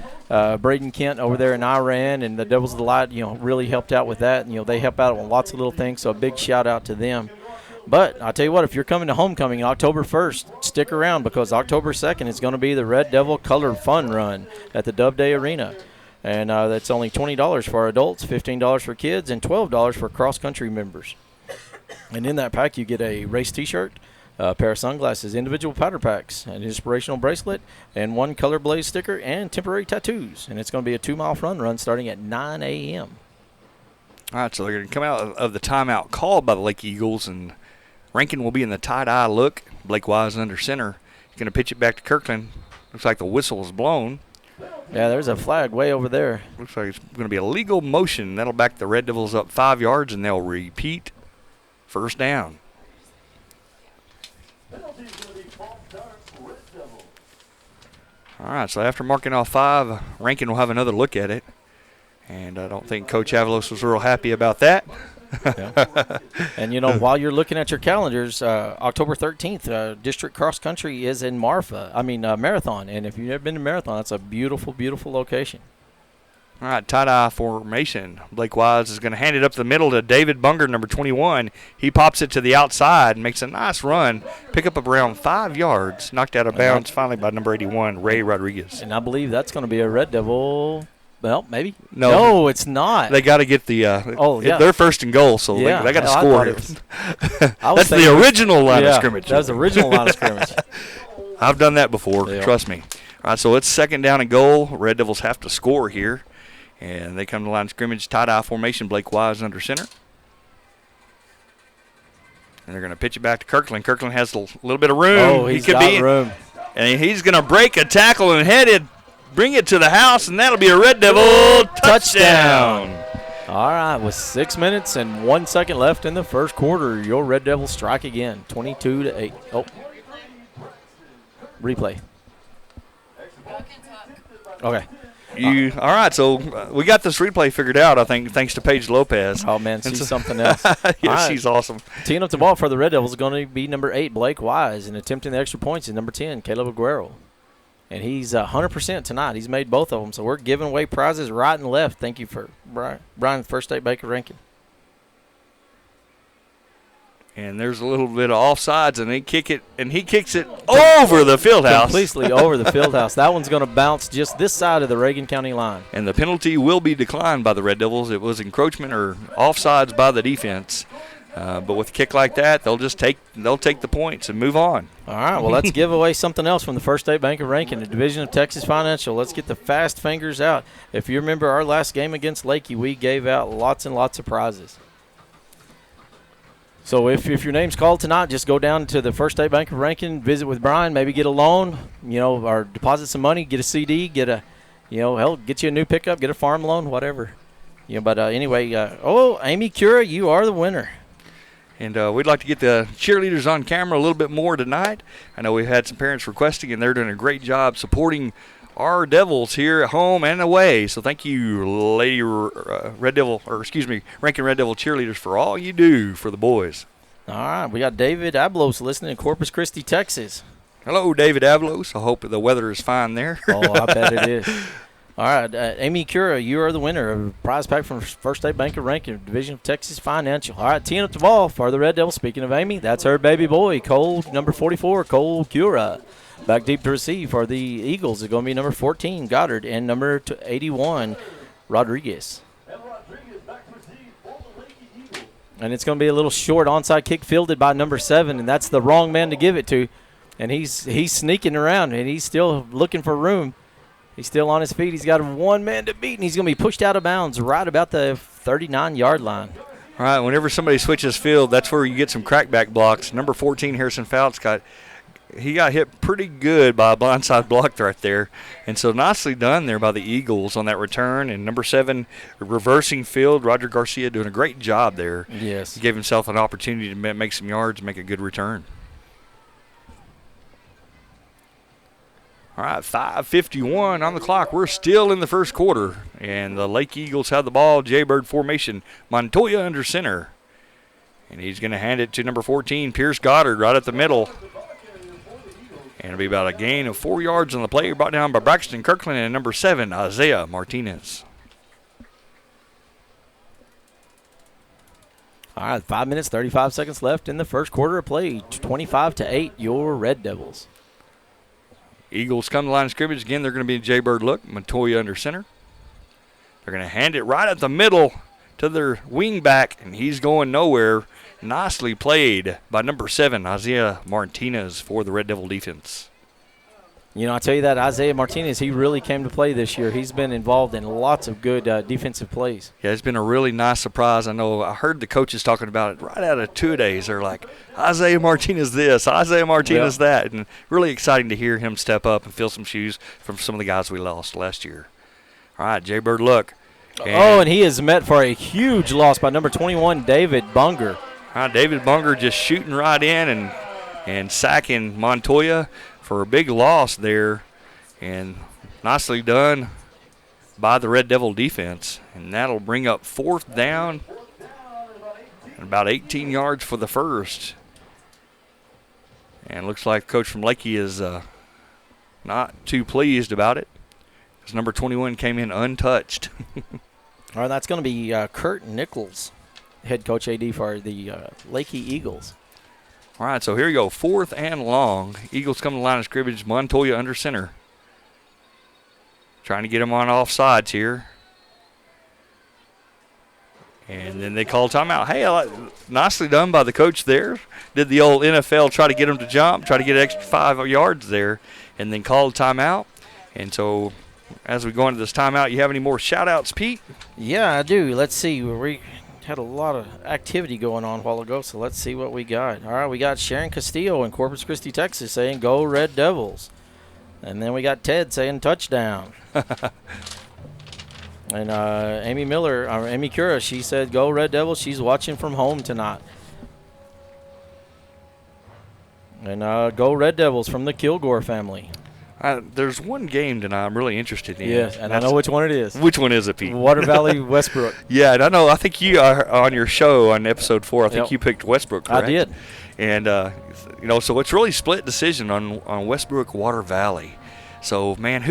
Braden Kent over there in Iran, and the Devil's Delight, really helped out with that. They help out on lots of little things, so a big shout out to them. But I'll tell you what, if you're coming to homecoming October 1st, stick around because October 2nd is going to be the Red Devil Color Fun Run at the Doveday Arena. And that's only $20 for adults, $15 for kids, and $12 for cross-country members. And in that pack, you get a race T-shirt, a pair of sunglasses, individual powder packs, an inspirational bracelet, and 1 Color Blaze sticker, and temporary tattoos. And it's going to be a 2-mile fun run starting at 9 a.m. All right, so they're going to come out of the timeout called by the Lake Eagles, and Rankin will be in the tight-eye look. Blake Wise under center. He's going to pitch it back to Kirkland. Looks like the whistle is blown. Yeah, there's a flag way over there. Looks like it's going to be a legal motion. That'll back the Red Devils up 5 yards, and they'll repeat first down. All right, so after marking off 5, Rankin will have another look at it. And I don't think Coach Avalos was real happy about that. Yeah. And, while you're looking at your calendars, October 13th, District Cross Country is in Marathon. And if you've never been to Marathon, that's a beautiful, beautiful location. All right, tight-eye formation. Blake Wise is going to hand it up the middle to David Bunger, number 21. He pops it to the outside and makes a nice run, pick up around 5 yards, knocked out of bounds finally by number 81, Ray Rodriguez. And I believe that's going to be a Red Devil. Well, maybe. No, it's not. They got to get the they're first and goal, so they got to score it. That's the original line of scrimmage. That's the original line of scrimmage. I've done that before, trust me. All right, so it's second down and goal. Red Devils have to score here. And they come to the line of scrimmage, tight-eye formation, Blake Wise under center. And they're going to pitch it back to Kirkland. Kirkland has a little bit of room. Oh, he's got room. And he's going to break a tackle and bring it to the house, and that'll be a Red Devil touchdown. All right, with 6 minutes and 1 second left in the first quarter, your Red Devils strike again, 22-8. Oh, replay. Okay. All right, so we got this replay figured out, I think, thanks to Paige Lopez. Oh, man, she's something else. Yeah, right. She's awesome. Teeing up the ball for the Red Devils is going to be number 8, Blake Wise, and attempting the extra points is number 10, Caleb Aguero. And he's 100% tonight. He's made both of them, so we're giving away prizes right and left. Thank you for Brian, First State Baker ranking. And there's a little bit of offsides, and he kicks it over the field house. Completely over the field house. That one's going to bounce just this side of the Reagan County line. And the penalty will be declined by the Red Devils. It was encroachment or offsides by the defense. But with a kick like that, they'll take the points and move on. All right, well, let's give away something else from the First State Bank of Rankin, the Division of Texas Financial. Let's get the fast fingers out. If you remember our last game against Leakey, we gave out lots and lots of prizes. So if your name's called tonight, just go down to the First State Bank of Rankin, visit with Brian, maybe get a loan, or deposit some money, get a CD, get you a new pickup, get a farm loan, whatever. But anyway, Amy Cura, you are the winner. And we'd like to get the cheerleaders on camera a little bit more tonight. I know we've had some parents requesting, and they're doing a great job supporting our Devils here at home and away. So thank you, Rankin Red Devil cheerleaders, for all you do for the boys. All right, we got David Ablos listening in Corpus Christi, Texas. Hello, David Ablos. I hope the weather is fine there. Oh, I bet it is. All right, Amy Cura, you are the winner of a prize pack from First State Bank of Rankin, Division of Texas Financial. All right, teeing up the ball for the Red Devils. Speaking of Amy, that's her baby boy, number 44, Cole Cura. Back deep to receive for the Eagles is going to be number 14, Goddard, and number 81, Rodriguez. And it's going to be a little short onside kick fielded by number 7, and that's the wrong man to give it to. And he's sneaking around, and he's still looking for room. He's still on his feet. He's got one man to beat, and he's going to be pushed out of bounds right about the 39-yard line. All right, whenever somebody switches field, that's where you get some crackback blocks. Number 14, Harrison Fouts, got hit pretty good by a blindside block right there. And so nicely done there by the Eagles on that return. And number 7, reversing field, Roger Garcia doing a great job there. Yes. He gave himself an opportunity to make some yards and make a good return. All right, 5:51 on the clock. We're still in the first quarter, and the Lake Eagles have the ball. Jaybird formation. Montoya under center. And he's going to hand it to number 14, Pierce Goddard, right at the middle. And it'll be about a gain of 4 yards on the play, brought down by Braxton Kirkland and number 7, Isaiah Martinez. All right, 5 minutes, 35 seconds left in the first quarter of play. 25-8, your Red Devils. Eagles come to the line of scrimmage. Again, they're going to be a Jaybird look. Montoya under center. They're going to hand it right at the middle to their wing back, and he's going nowhere. Nicely played by number 7, Isaiah Martinez, for the Red Devil defense. I tell you that Isaiah Martinez, he really came to play this year. He's been involved in lots of good defensive plays. Yeah, it's been a really nice surprise. I know I heard the coaches talking about it right out of 2 days. They're like, Isaiah Martinez this, Isaiah Martinez that. And really exciting to hear him step up and fill some shoes from some of the guys we lost last year. All right, Jaybird look. And he is met for a huge loss by number 21, David Bunger. All right, David Bunger just shooting right in and sacking Montoya for a big loss there, and nicely done by the Red Devil defense. And that'll bring up 4th down and about 18 yards for the first. And looks like Coach from Leakey is not too pleased about it, because number 21 came in untouched. All right, that's going to be Kurt Nichols, head coach AD for the Leakey Eagles. All right, so here you go, 4th and long. Eagles come to the line of scrimmage. Montoya under center. Trying to get him on offsides here. And then they call timeout. Hey, nicely done by the coach there. Did the old NFL try to get him to jump, try to get an extra 5 yards there, and then called timeout. And so as we go into this timeout, you have any more shout-outs, Pete? Yeah, I do. Let's see. We had a lot of activity going on a while ago, so let's see what we got. All right, we got Sharon Castillo in Corpus Christi, Texas, saying go Red Devils. And then we got Ted saying touchdown. And Amy Cura, she said go Red Devils. She's watching from home tonight. And go Red Devils from the Kilgore family. There's one game tonight I'm really interested in. Yes, and I know which one it is. Which one is it, Pete? Water Valley, Westbrook. Yeah, and I know. I think you are on your show on episode 4. I think you picked Westbrook, correct? I did. And, so it's really split decision on Westbrook, Water Valley. So, man,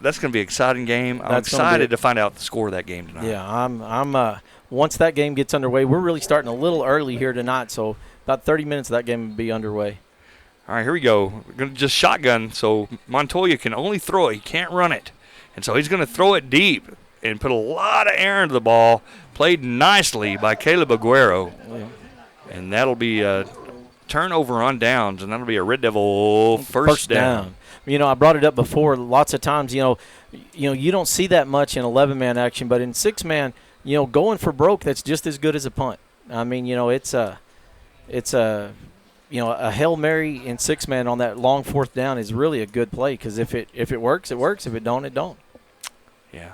that's going to be an exciting game. I'm excited to find out the score of that game tonight. Yeah, I'm once that game gets underway, we're really starting a little early here tonight, so about 30 minutes of that game will be underway. All right, here we go. We're going to just shotgun, so Montoya can only throw it. He can't run it. And so he's going to throw it deep and put a lot of air into the ball. Played nicely by Caleb Aguero. Yeah. And that'll be a turnover on downs, and that'll be a Red Devil first down. I brought it up before. Lots of times, you don't see that much in 11-man action, but in 6-man, going for broke, that's just as good as a punt. I mean, it's a Hail Mary in 6-man on that long fourth down is really a good play because if it works, it works. If it don't, it don't. Yeah.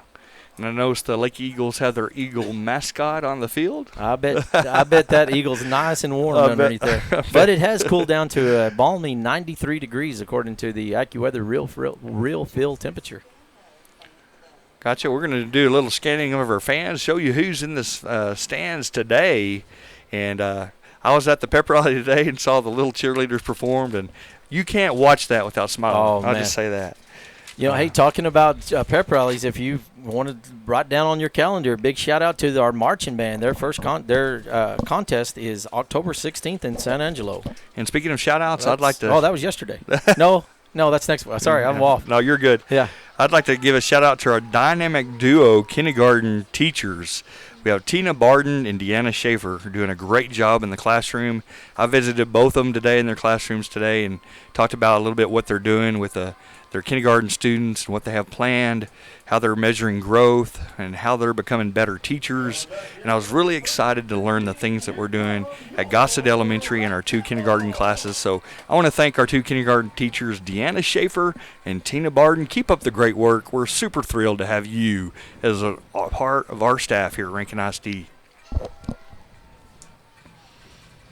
And I noticed the Lake Eagles have their Eagle mascot on the field. I bet that Eagle's nice and warm underneath there. But it has cooled down to a balmy 93 degrees according to the AccuWeather real field temperature. Gotcha. We're going to do a little scanning of our fans, show you who's in the stands today. And I was at the pep rally today and saw the little cheerleaders performed, and you can't watch that without smiling. I'll just say that. Hey, talking about pep rallies, if you want to write down on your calendar, big shout out to our marching band. Their first contest is October 16th in San Angelo. And speaking of shout outs, I'd like to. Oh, that was yesterday. No, that's next one. Sorry, I'm off. No, you're good. Yeah. I'd like to give a shout out to our dynamic duo kindergarten teachers. We have Tina Barden and Deanna Schaefer who are doing a great job in the classroom. I visited both of them today in their classrooms today and talked about a little bit what they're doing with their kindergarten students and what they have planned, how they're measuring growth, and how they're becoming better teachers. And I was really excited to learn the things that we're doing at Gossett Elementary in our 2 kindergarten classes. So I want to thank our 2 kindergarten teachers, Deanna Schaefer and Tina Barden. Keep up the great work. We're super thrilled to have you as a part of our staff here at Rankin ISD.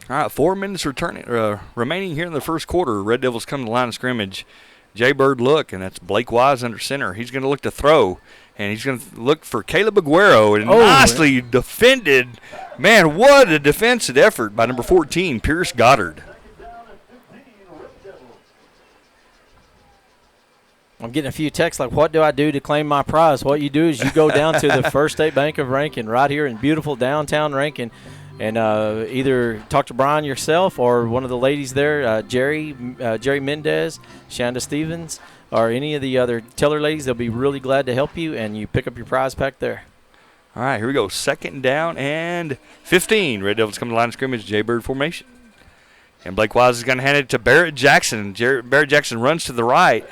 All right, 4 minutes remaining here in the first quarter. Red Devils come to the line of scrimmage. Jaybird look, and that's Blake Wise under center. He's going to look to throw, and he's going to look for Caleb Aguero. And nicely defended. Man, what a defensive effort by number 14, Pierce Goddard. I'm getting a few texts like, what do I do to claim my prize? What you do is you go down to the First State Bank of Rankin right here in beautiful downtown Rankin, and either talk to Brian yourself or one of the ladies there, Jerry Mendez, Shanda Stevens, or any of the other teller ladies. They'll be really glad to help you, and you pick up your prize pack there. All right, here we go. 2nd down and 15. Red Devils come to the line of scrimmage, Jaybird formation. And Blake Wise is going to hand it to Barrett Jackson. Barrett Jackson runs to the right.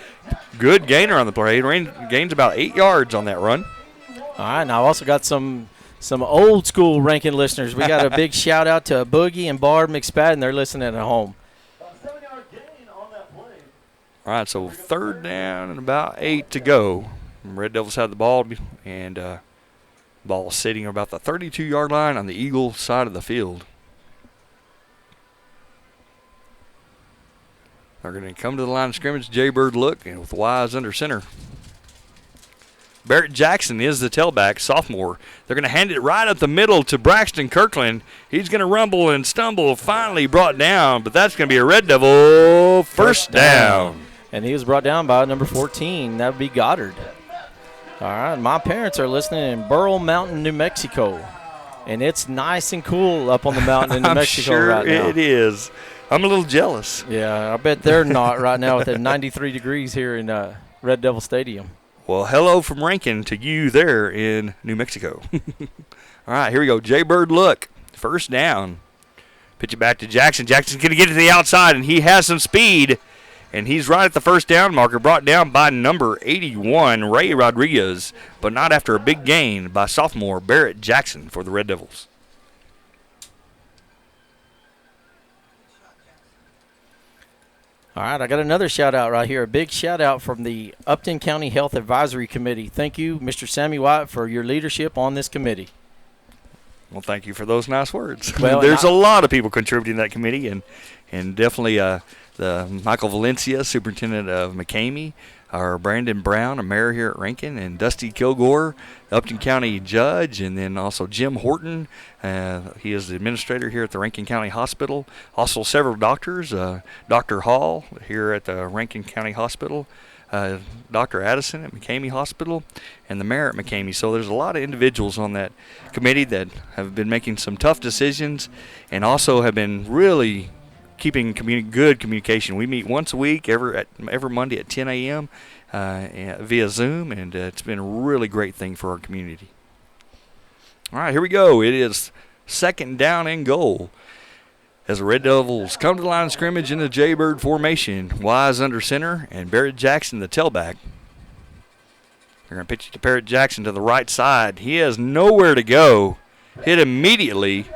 Good gainer on the play. Gains about 8 yards on that run. All right, now I've also got some old school Rankin listeners. We got a big shout out to Boogie and Barb McSpadden. They're listening at home. All right, so 3rd down and about 8 to go. Red Devils have the ball, and ball sitting about the 32-yard line on the Eagle side of the field. They're going to come to the line of scrimmage. Jaybird look, and with Wise under center. Barrett Jackson is the tailback, sophomore. They're going to hand it right up the middle to Braxton Kirkland. He's going to rumble and stumble, finally brought down, but that's going to be a Red Devil first down. And he was brought down by number 14. That would be Goddard. All right, my parents are listening in Burl Mountain, New Mexico. And it's nice and cool up on the mountain in New Mexico right now. I'm sure it is. I'm a little jealous. Yeah, I bet they're not right now with the 93 degrees here in Red Devil Stadium. Well, hello from Rankin to you there in New Mexico. All right, here we go. Jaybird look. First down. Pitch it back to Jackson. Jackson's going to get to the outside, and he has some speed. And he's right at the first down marker, brought down by number 81, Ray Rodriguez, but not after a big gain by sophomore Barrett Jackson for the Red Devils. All right, I got another shout-out right here. A big shout-out from the Upton County Health Advisory Committee. Thank you, Mr. Sammy White, for your leadership on this committee. Well, thank you for those nice words. Well, There's a lot of people contributing to that committee, and definitely the Michael Valencia, superintendent of McCamey, our Brandon Brown, a mayor here at Rankin, and Dusty Kilgore, the Upton County judge, and then also Jim Horton. He is the administrator here at the Rankin County Hospital. Also several doctors, Dr. Hall here at the Rankin County Hospital, Dr. Addison at McCamey Hospital, and the mayor at McCamey. So there's a lot of individuals on that committee that have been making some tough decisions and also have been really keeping good communication. We meet once a week, every Monday at 10 a.m. Via Zoom, and it's been a really great thing for our community. All right, here we go. It is 2nd down and goal as the Red Devils come to the line of scrimmage in the Jaybird formation. Wise under center, and Barrett Jackson, the tailback. They're going to pitch it to Barrett Jackson to the right side. He has nowhere to go. Hit immediately.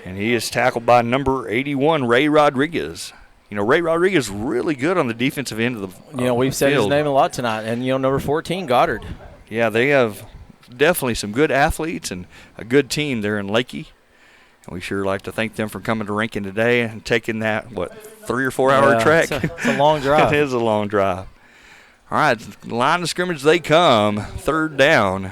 And he is tackled by number 81, Ray Rodriguez. You know, Ray Rodriguez really good on the defensive end of the we've said his name a lot tonight. And, number 14, Goddard. Yeah, they have definitely some good athletes and a good team there in Leakey. And we sure like to thank them for coming to Rankin today and taking that, 3 or 4 hour trek? It's a long drive. It is a long drive. All right, line of scrimmage they come, 3rd down.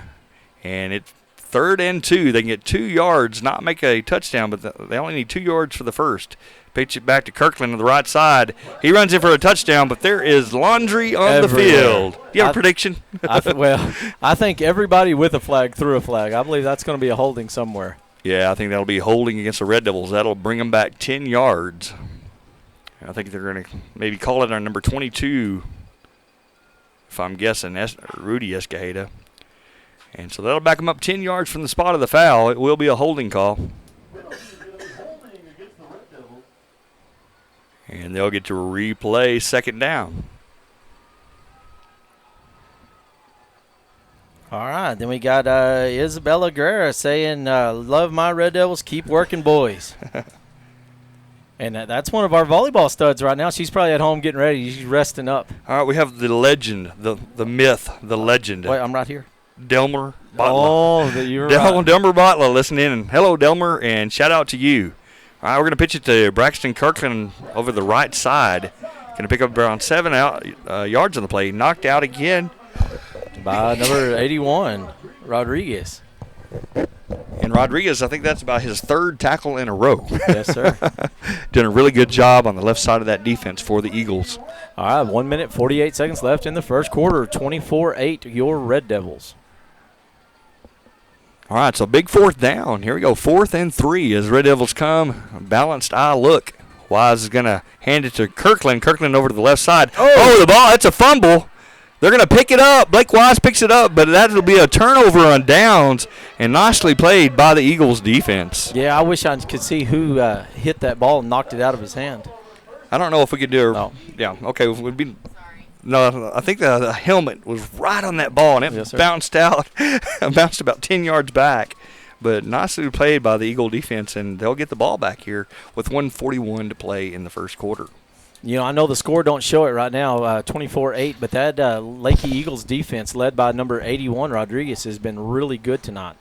And it's 3rd and 2. They can get 2 yards, not make a touchdown, but they only need 2 yards for the first. Pitch it back to Kirkland on the right side. He runs in for a touchdown, but there is laundry on the field. Do you have a prediction? I think everybody with a flag threw a flag. I believe that's going to be a holding somewhere. Yeah, I think that'll be holding against the Red Devils. That'll bring them back 10 yards. I think they're going to maybe call it our number 22, if I'm guessing, Rudy Escajeda. And so that'll back them up 10 yards from the spot of the foul. It will be a holding call. And they'll get to replay 2nd down. All right, then we got Isabella Guerra saying, love my Red Devils, keep working, boys. And that's one of our volleyball studs right now. She's probably at home getting ready. She's resting up. All right, we have the legend, the myth, the legend. Wait, I'm right here. Delmer Butler. Oh, you're right. Delmer Butler listening in. Hello, Delmer, and shout out to you. All right, we're going to pitch it to Braxton Kirkland over the right side. Going to pick up around 7 yards on the play. Knocked out again by number 81, Rodriguez. And Rodriguez, I think that's about his 3rd tackle in a row. Yes, sir. Doing a really good job on the left side of that defense for the Eagles. All right, 1 minute, 48 seconds left in the first quarter. 24-8, your Red Devils. All right, so big 4th down. Here we go, 4th and 3 as Red Devils come. Balanced eye look. Wise is going to hand it to Kirkland. Kirkland over to the left side. Oh, the ball, that's a fumble. They're going to pick it up. Blake Wise picks it up, but that'll be a turnover on downs and nicely played by the Eagles defense. Yeah, I wish I could see who hit that ball and knocked it out of his hand. I don't know if we could do it. No. Yeah, okay. Would be. No, I think the helmet was right on that ball, and it bounced out, bounced about 10 yards back. But nicely played by the Eagle defense, and they'll get the ball back here with 1:41 to play in the first quarter. I know the score don't show it right now, 24-8, but that Leakey Eagles defense led by number 81, Rodriguez, has been really good tonight.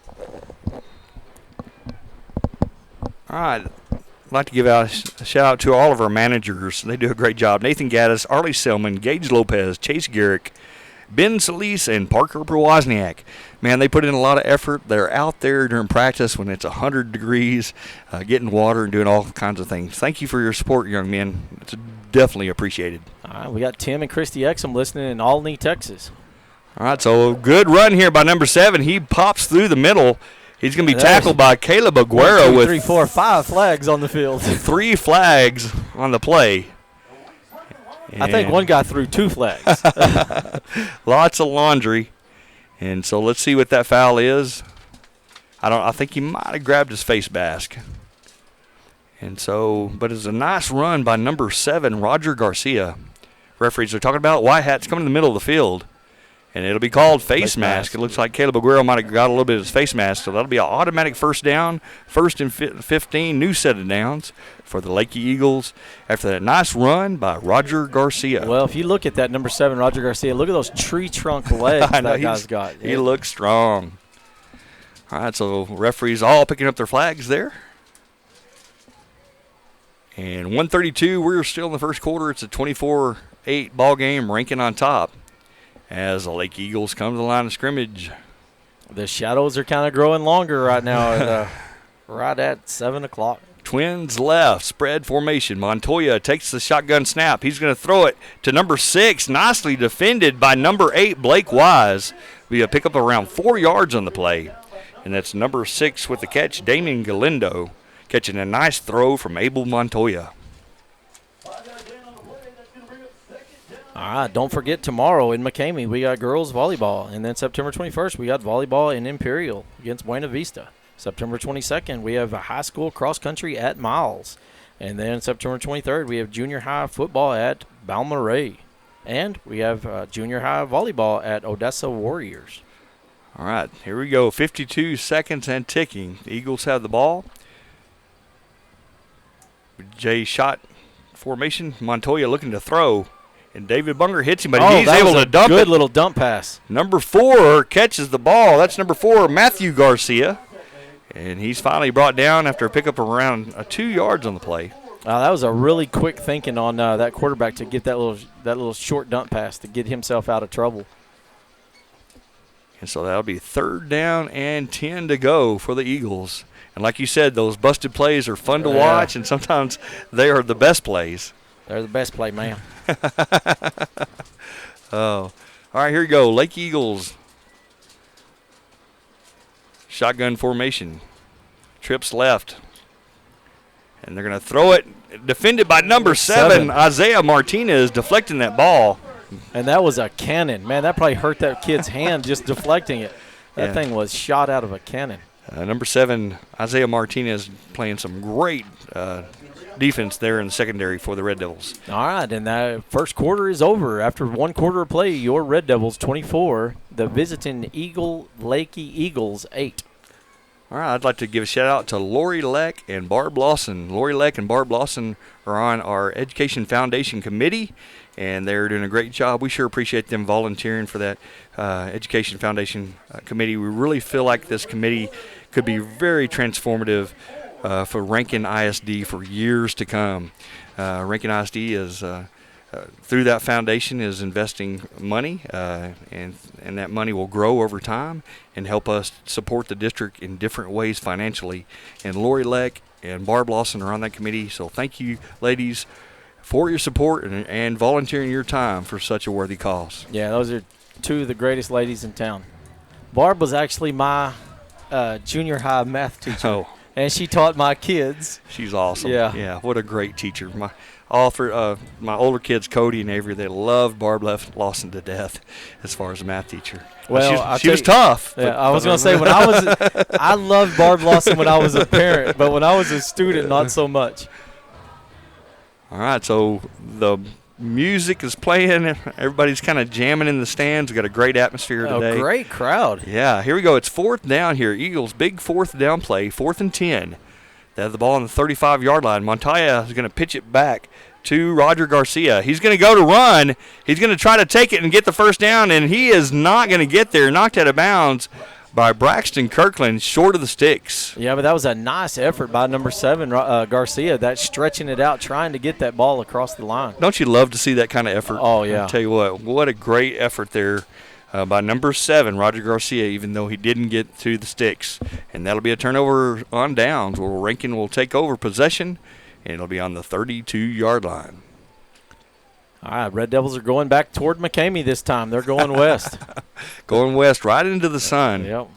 All right. I'd like to give out a shout-out to all of our managers. They do a great job. Nathan Gaddis, Arlie Selman, Gage Lopez, Chase Garrick, Ben Solis, and Parker Wozniak. Man, they put in a lot of effort. They're out there during practice when it's 100 degrees, getting water and doing all kinds of things. Thank you for your support, young men. It's definitely appreciated. All right, we got Tim and Christy Exum listening in Albany, Texas. All right, so good run here by number 7. He pops through the middle. He's going to be tackled by Caleb Aguero with 3, 4, 5 flags on the field. 3 flags on the play. And I think one guy threw 2 flags. Lots of laundry. And so let's see what that foul is. I think he might have grabbed his face mask. And so, but it's a nice run by number 7, Roger Garcia. Referees are talking about white hats coming in the middle of the field. And it'll be called face Face mask. mask. It looks like Caleb Aguero might have got a little bit of his face mask, so that'll be an automatic first down, 1st and 15, new set of downs for the Leakey Eagles after that nice run by Roger Garcia. Well, if you look at that number 7, Roger Garcia, look at those tree trunk legs I know, that guy's got. He looks strong. All right, so referees all picking up their flags there. And 132, we're still in the first quarter. It's a 24-8 ball game, Rankin on top as the Lake Eagles come to the line of scrimmage. The shadows are kind of growing longer right now, right at 7 o'clock. Twins left, spread formation. Montoya takes the shotgun snap. He's going to throw it to number 6, nicely defended by number 8, Blake Wise. Be a pickup around 4 yards on the play. And that's number 6 with the catch, Damien Galindo, catching a nice throw from Abel Montoya. All right, don't forget tomorrow in McCamey we got girls volleyball. And then September 21st we got volleyball in Imperial against Buena Vista. September 22nd we have a high school cross country at Miles. And then September 23rd we have junior high football at Balmorhea. And we have junior high volleyball at Odessa Warriors. All right, here we go. 52 seconds and ticking. The Eagles have the ball. J shot formation. Montoya looking to throw. And David Bunger hits him, but he's able to dump it. Good little dump pass. Number 4 catches the ball. That's number 4, Matthew Garcia. And he's finally brought down after a pickup around 2 yards on the play. That was a really quick thinking on that quarterback to get that little short dump pass to get himself out of trouble. And so that'll be 3rd down and 10 to go for the Eagles. And like you said, those busted plays are fun to watch, and sometimes they are the best plays. They're the best play, man. Oh, all right, here you go. Lake Eagles. Shotgun formation. Trips left. And they're going to throw it. Defended by number 7, Isaiah Martinez, deflecting that ball. And that was a cannon. Man, that probably hurt that kid's hand just deflecting it. That thing was shot out of a cannon. Number 7, Isaiah Martinez, playing some great defense there in the secondary for the Red Devils. All right, and that first quarter is over. After 1 quarter of play, your Red Devils 24, the visiting Leakey Eagles 8. All right, I'd like to give a shout-out to Lori Leck and Barb Lawson. Lori Leck and Barb Lawson are on our Education Foundation Committee, and they're doing a great job. We sure appreciate them volunteering for that Education Foundation Committee. We really feel like this committee could be very transformative for Rankin ISD for years to come. Rankin ISD is, through that foundation, is investing money, and that money will grow over time and help us support the district in different ways financially. And Lori Leck and Barb Lawson are on that committee, so thank you, ladies, for your support and volunteering your time for such a worthy cause. Yeah, those are 2 of the greatest ladies in town. Barb was actually my junior high math teacher. Oh. And she taught my kids. She's awesome. Yeah. What a great teacher. My older kids, Cody and Avery, they loved Barb Lawson to death as far as a math teacher. Well, she was tough. Yeah, I was going to say, I loved Barb Lawson when I was a parent, but when I was a student, not so much. All right, so the music is playing. Everybody's kind of jamming in the stands. We've got a great atmosphere today. A great crowd. Yeah, here we go. It's 4th down here. Eagles, big 4th down play, 4th and 10. They have the ball on the 35-yard line. Montoya is going to pitch it back to Roger Garcia. He's going to go to run. He's going to try to take it and get the first down, and he is not going to get there. Knocked out of bounds by Braxton Kirkland, short of the sticks. Yeah, but that was a nice effort by number 7, Garcia, that stretching it out, trying to get that ball across the line. Don't you love to see that kind of effort? Oh, yeah. I'll tell you what a great effort there by number 7, Roger Garcia, even though he didn't get to the sticks. And that'll be a turnover on downs where Rankin will take over possession, and it'll be on the 32-yard line. All right, Red Devils are going back toward McCamey this time. They're going west. Going west, right into the sun. Yep.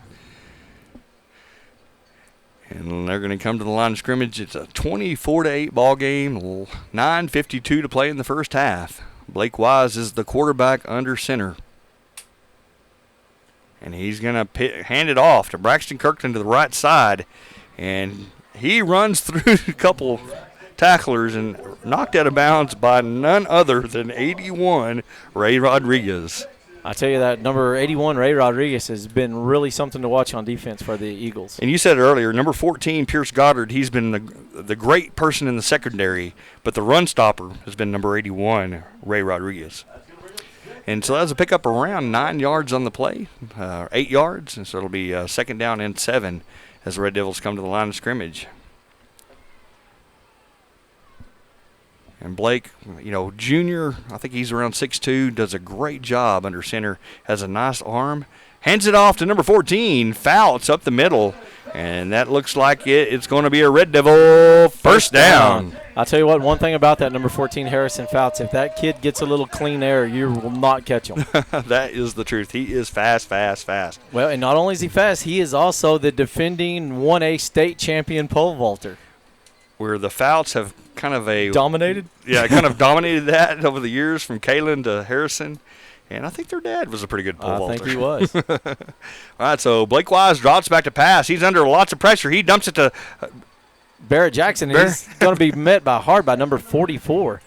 And they're going to come to the line of scrimmage. It's a 24-8 ball game, 9:52 to play in the first half. Blake Wise is the quarterback under center. And he's going to hand it off to Braxton Kirkland to the right side. And he runs through a couple tacklers and knocked out of bounds by none other than 81, Ray Rodriguez. I tell you that number 81, Ray Rodriguez, has been really something to watch on defense for the Eagles. And you said earlier, number 14, Pierce Goddard, he's been the great person in the secondary, but the run stopper has been number 81, Ray Rodriguez. And so that was a pickup around 9 yards on the play, 8 yards, and so it'll be second down and 7 as the Red Devils come to the line of scrimmage. And Blake, junior, I think he's around 6'2", does a great job under center, has a nice arm. Hands it off to number 14, Fouts up the middle, and that looks like it's going to be a Red Devil first down. I'll tell you what, one thing about that number 14, Harrison Fouts, if that kid gets a little clean air, you will not catch him. That is the truth. He is fast. Well, and not only is he fast, he is also the defending 1A state champion pole vaulter. Where the Fouts have kind of dominated? Yeah, kind of dominated that over the years from Kalen to Harrison. And I think their dad was a pretty good pole vaulter. I think he was. All right, so Blake Wise drops back to pass. He's under lots of pressure. He dumps it to Barrett Jackson. He's going to be met hard by number 44.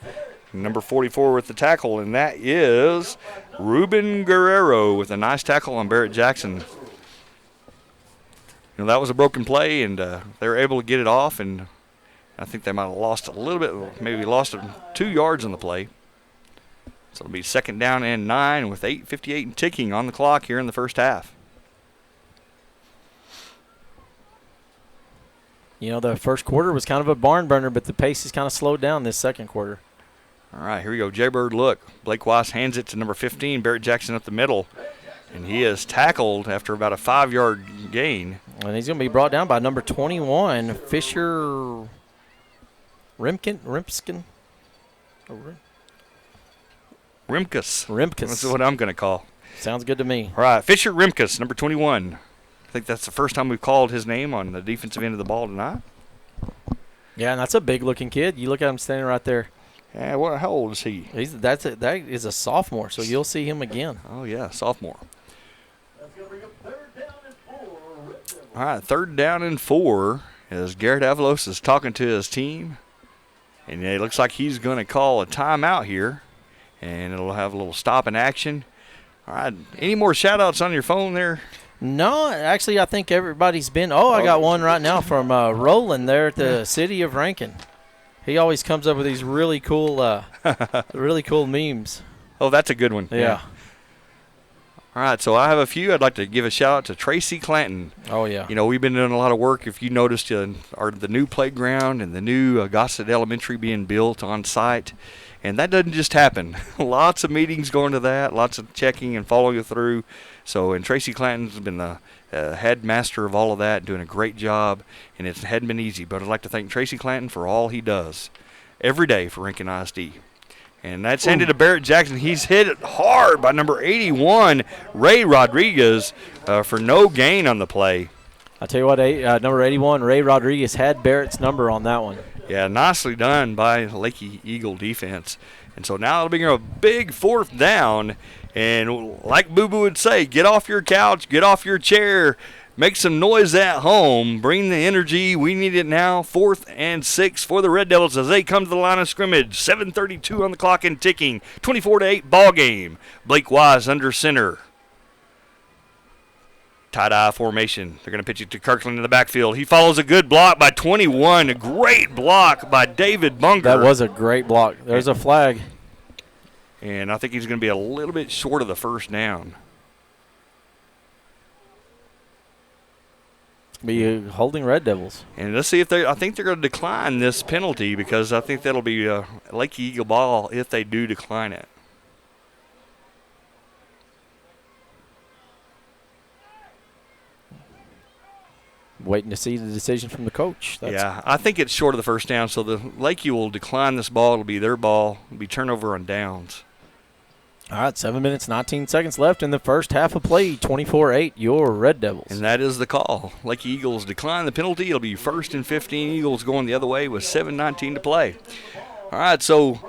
Number 44 with the tackle, and that is Ruben Guerrero with a nice tackle on Barrett Jackson. That was a broken play, and they were able to get it off, and I think they might have lost a little bit, maybe lost 2 yards on the play. So it'll be second down and 9 with 8:58 and ticking on the clock here in the first half. The first quarter was kind of a barn burner, but the pace has kind of slowed down this second quarter. All right, here we go. Jaybird look. Blake Weiss hands it to number 15, Barrett Jackson up the middle. And he is tackled after about a 5-yard gain. And he's going to be brought down by number 21, Fisher Rimkus. That's what I'm going to call. Sounds good to me. All right, Fisher Rimkus, number 21. I think that's the first time we've called his name on the defensive end of the ball tonight. Yeah, and that's a big-looking kid. You look at him standing right there. Yeah, how old is he? That is a sophomore, so you'll see him again. Oh, yeah, sophomore. All right, third down and 4 as Garrett Avalos is talking to his team. And it looks like he's going to call a timeout here. And it'll have a little stop in action. All right, any more shout-outs on your phone there? No, actually, I think everybody's been. I got one right now from Roland there at the city of Rankin. He always comes up with these really cool memes. Oh, that's a good one. Yeah. All right, so I have a few. I'd like to give a shout-out to Tracy Clanton. Oh, yeah. We've been doing a lot of work. If you noticed, the new playground and the new Gossett Elementary being built on site. And that doesn't just happen. Lots of meetings going to that, lots of checking and following through. And Tracy Clanton's been the headmaster of all of that, doing a great job. And it hadn't been easy. But I'd like to thank Tracy Clanton for all he does every day for Rankin ISD. And that's handed to Barrett Jackson. He's hit hard by number 81, Ray Rodriguez, for no gain on the play. I tell you what, number 81, Ray Rodriguez, had Barrett's number on that one. Yeah, nicely done by Leakey Eagle defense. And so now it'll be a big fourth down. And like Boo Boo would say, get off your couch, get off your chair, make some noise at home, bring the energy. We need it now. 4th and 6 for the Red Devils as they come to the line of scrimmage. 7:32 on the clock and ticking. 24-8 ball game. Blake Wise under center. Tie-dye formation. They're going to pitch it to Kirkland in the backfield. He follows a good block by 21. A great block by David Bunger. That was a great block. There's a flag. And I think he's going to be a little bit short of the first down. Be holding Red Devils. And let's see if I think they're going to decline this penalty because I think that'll be a Leakey Eagle ball if they do decline it. Waiting to see the decision from the coach. Yeah, I think it's short of the first down, so the Leakey will decline this ball. It'll be their ball. It'll be turnover on downs. All right, 7 minutes, 19 seconds left in the first half of play. 24-8, your Red Devils. And that is the call. Leakey Eagles decline the penalty. It'll be 1st and 15. Eagles going the other way with 7:19 to play. All right, so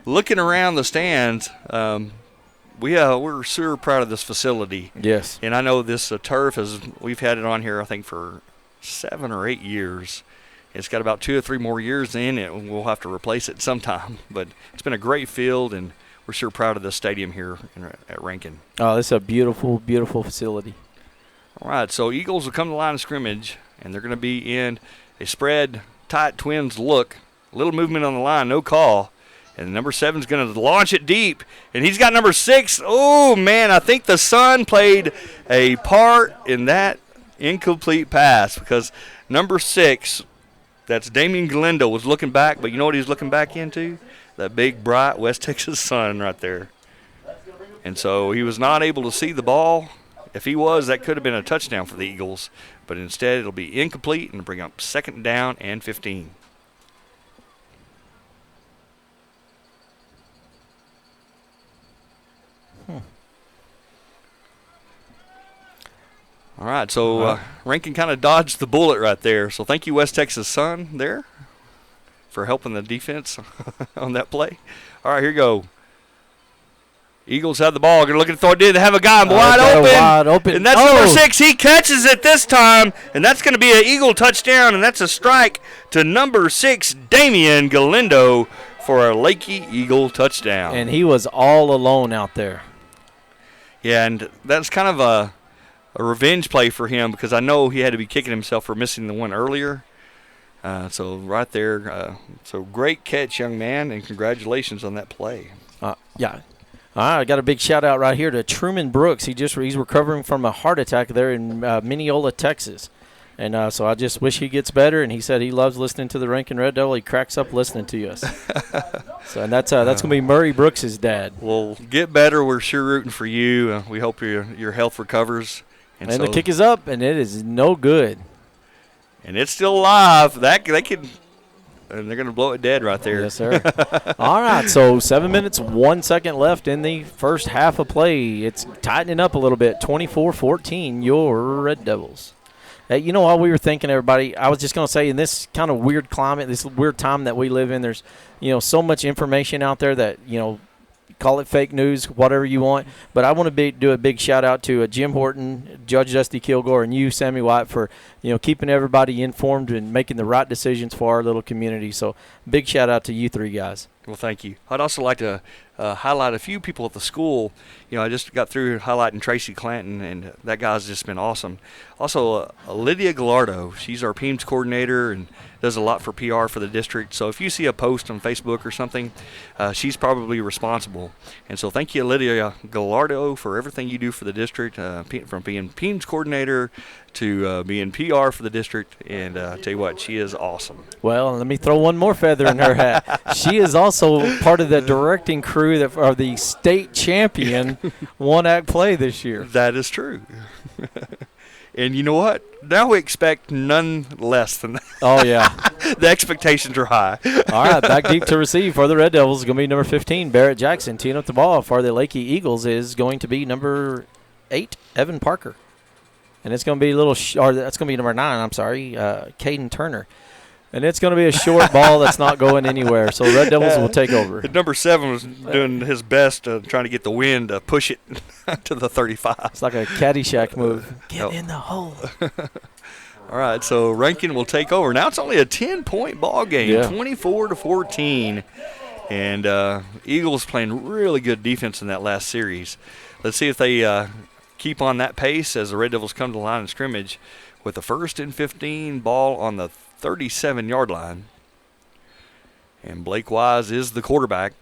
looking around the stands, we're super proud of this facility. Yes. And I know this turf we've had it on here, I think, for 7 or 8 years. It's got about 2 or 3 more years in it, and we'll have to replace it sometime. But it's been a great field, and we're sure proud of the stadium here at Rankin. Oh, this is a beautiful, beautiful facility. All right, so Eagles will come to the line of scrimmage, and they're going to be in a spread, tight twins look. A little movement on the line, no call. And number 7 is going to launch it deep. And he's got number 6. Oh, man, I think the sun played a part in that incomplete pass because number 6, that's Damian Galindo, was looking back. But you know what he's looking back into? That big, bright West Texas sun right there. And so he was not able to see the ball. If he was, that could have been a touchdown for the Eagles. But instead, it'll be incomplete and bring up 2nd down and 15. All right, so Rankin kind of dodged the bullet right there. So thank you, West Texas Sun, there for helping the defense on that play. All right, here you go. Eagles have the ball. Going to look at the throw. Did they have a guy wide open? And that's number 6. He catches it this time, and that's going to be an Eagle touchdown, and that's a strike to number 6, Damian Galindo, for a Leakey Eagle touchdown. And he was all alone out there. Yeah, and that's kind of a revenge play for him because I know he had to be kicking himself for missing the one earlier. So right there, so great catch, young man, and congratulations on that play. Yeah. All right, I got a big shout-out right here to Truman Brooks. He's recovering from a heart attack there in Mineola, Texas. And so I just wish he gets better. And he said he loves listening to the Rankin Red Devil. He cracks up listening to us. So and that's going to be Murray Brooks' dad. Well, get better. We're sure rooting for you. We hope your health recovers. And so the kick is up, and it is no good. And it's still alive. And they're going to blow it dead right there. Yes, sir. All right, so 7 minutes, 1 second left in the first half of play. It's tightening up a little bit, 24-14, your Red Devils. Hey, you know what we were thinking, everybody? I was just going to say, in this kind of weird climate, this weird time that we live in, there's, so much information out there that, call it fake news, whatever you want. But I want to do a big shout-out to Jim Horton, Judge Dusty Kilgore, and you, Sammy White, for keeping everybody informed and making the right decisions for our little community. So big shout-out to you three guys. Well, thank you. I'd also like to highlight a few people at the school. I just got through highlighting Tracy Clanton, and that guy's just been awesome. Also, Lydia Gallardo, she's our PEAMS coordinator and does a lot for PR for the district. So if you see a post on Facebook or something, she's probably responsible. And so thank you, Lydia Gallardo, for everything you do for the district, from being PEAMS coordinator to being PR for the district. And tell you what, she is awesome. Well, let me throw one more feather in her hat. She is also part of the directing crew that are the state champion one-act play this year. That is true. And you know what? Now we expect none less than that. Oh, yeah. The expectations are high. All right, back deep to receive for the Red Devils is going to be number 15, Barrett Jackson. Teeing up the ball for the Leakey Eagles is going to be number 8, Evan Parker. And it's going to be that's going to be number 9, I'm sorry, Caden Turner. And it's going to be a short ball that's not going anywhere. So Red Devils will take over. Number 7 was doing his best trying to get the wind to push it to the 35. It's like a Caddyshack move. Get in the hole. All right, so Rankin will take over. Now it's only a 10-point ball game, 24-14. And Eagles playing really good defense in that last series. Let's see if they keep on that pace as the Red Devils come to the line of scrimmage with the 1st and 15 ball on the 37-yard line. And Blake Wise is the quarterback.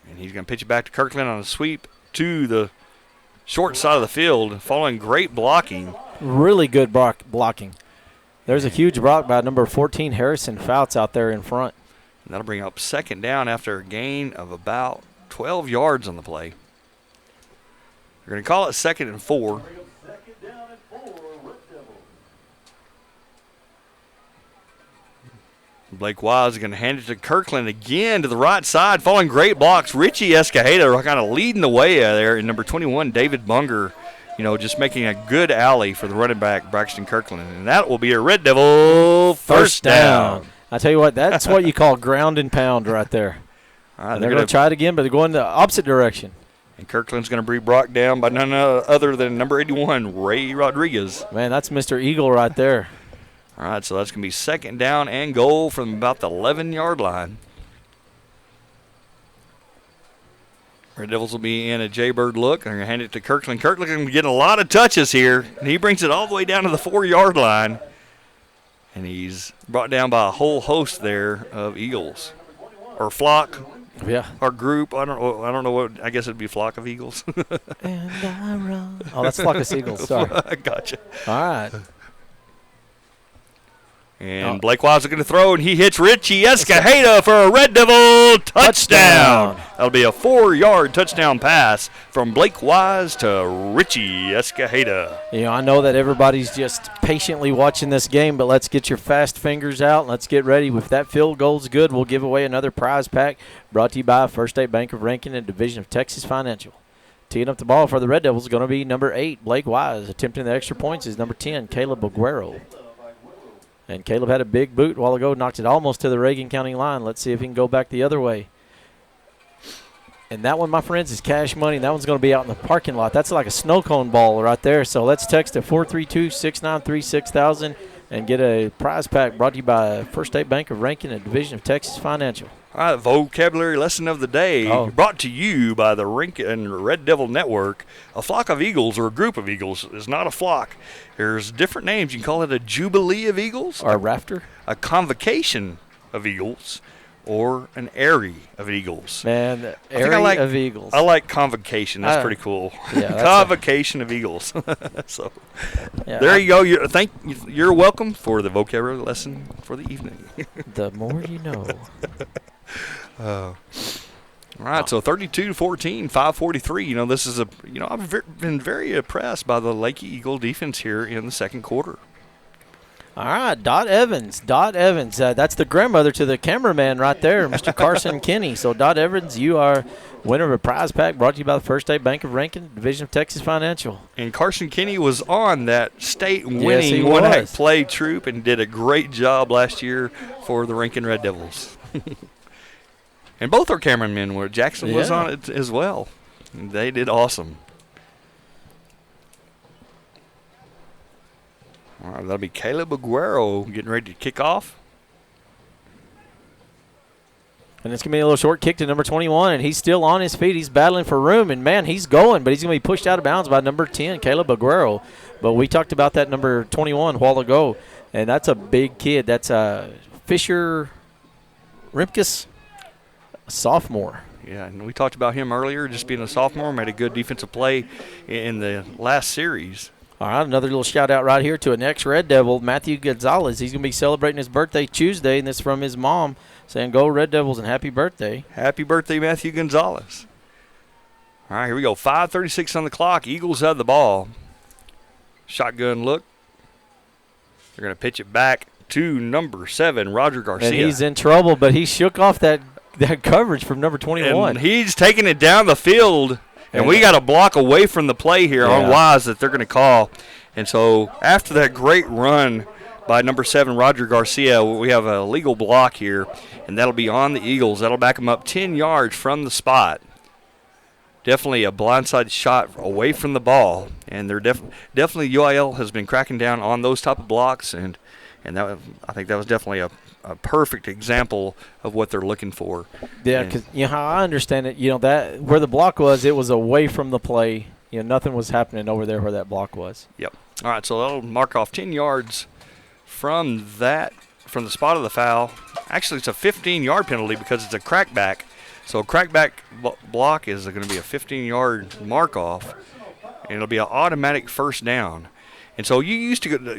And he's going to pitch it back to Kirkland on a sweep to the short side of the field, following great blocking. Really good blocking. There's a huge block by number 14, Harrison Fouts, out there in front. And that'll bring up 2nd down after a gain of about 12 yards on the play. They're going to call it 2nd and 4. Blake Wise is going to hand it to Kirkland again to the right side, following great blocks. Richie Escajeda kind of leading the way there, and number 21, David Bunger, just making a good alley for the running back, Braxton Kirkland. And that will be a Red Devil first down. I tell you what, that's what you call ground and pound right there. All right, they're going to try it again, but they're going the opposite direction. And Kirkland's going to be brought down by none other than number 81, Ray Rodriguez. Man, that's Mr. Eagle right there. All right, so that's going to be 2nd down and goal from about the 11-yard line. Red Devils will be in a Jaybird look. They're going to hand it to Kirkland. Kirkland getting a lot of touches here. And he brings it all the way down to the 4-yard line. And he's brought down by a whole host there of Eagles. Or flock. Yeah. Or group. I don't know what. I guess it'd be a flock of Eagles. And I run. Oh, that's flock of seagulls. Sorry. Gotcha. All right. And Blake Wise is going to throw, and he hits Richie Escajeda for a Red Devil touchdown. That'll be a 4-yard touchdown pass from Blake Wise to Richie Escajeda. You know, I know that everybody's just patiently watching this game, but let's get your fast fingers out. Let's get ready. If that field goal's good, we'll give away another prize pack brought to you by First State Bank of Rankin and Division of Texas Financial. Teeing up the ball for the Red Devils is going to be number 8, Blake Wise. Attempting the extra points is number 10, Caleb Aguero. And Caleb had a big boot a while ago, knocked it almost to the Reagan County line. Let's see if he can go back the other way. And that one, my friends, is cash money. That one's going to be out in the parking lot. That's like a snow cone ball right there. So let's text at 432-693-6000 and get a prize pack brought to you by First State Bank of Rankin and Division of Texas Financial. All right, vocabulary lesson of the day brought to you by the Rankin Red Devil Network. A flock of eagles or a group of eagles is not a flock. There's different names. You can call it a jubilee of eagles. Or a rafter. A convocation of eagles. Or an airy of eagles. Man, the airy of eagles. I like convocation. That's pretty cool. Yeah, convocation of eagles. So yeah, there you go. You're welcome for the vocabulary lesson for the evening. The more you know. All right, so 32-14, 5:43. You know, this is I've been very impressed by the Leakey Eagle defense here in the second quarter. All right, Dot Evans. That's the grandmother to the cameraman right there, Mr. Carson Kinney. So, Dot Evans, you are winner of a prize pack brought to you by the First State Bank of Rankin, Division of Texas Financial. And Carson Kinney was on that state-winning one-act play troop and did a great job last year for the Rankin Red Devils. And both our cameramen were. Jackson was on it as well. And they did awesome. All right, that'll be Caleb Aguero getting ready to kick off. And it's going to be a little short kick to number 21, and he's still on his feet. He's battling for room, and, man, he's going, but he's going to be pushed out of bounds by number 10, Caleb Aguero. But we talked about that number 21 a while ago, and that's a big kid. That's Fisher Rimkus, a sophomore. Yeah, and we talked about him earlier, just being a sophomore, made a good defensive play in the last series. All right, another little shout-out right here to an ex-Red Devil, Matthew Gonzalez. He's going to be celebrating his birthday Tuesday, and this is from his mom saying, "Go Red Devils and happy birthday." Happy birthday, Matthew Gonzalez. All right, here we go. 5:36 on the clock. Eagles have the ball. Shotgun look. They're going to pitch it back to number 7, Roger Garcia. And he's in trouble, but he shook off that coverage from number 21. And he's taking it down the field. And we got a block away from the play here on Wise that they're going to call. And so after that great run by number 7, Roger Garcia, we have a legal block here, and that'll be on the Eagles. That'll back them up 10 yards from the spot. Definitely a blindside shot away from the ball. And they're definitely UIL has been cracking down on those type of blocks, and that, I think that was definitely a perfect example of what they're looking for. Yeah, because how I understand it, that where the block was, it was away from the play. Nothing was happening over there where that block was. Yep. All right, so that'll mark off 10 yards from the spot of the foul. Actually, it's a 15-yard penalty because it's a crackback. So a crackback block is going to be a 15-yard mark off, and it'll be an automatic first down. And so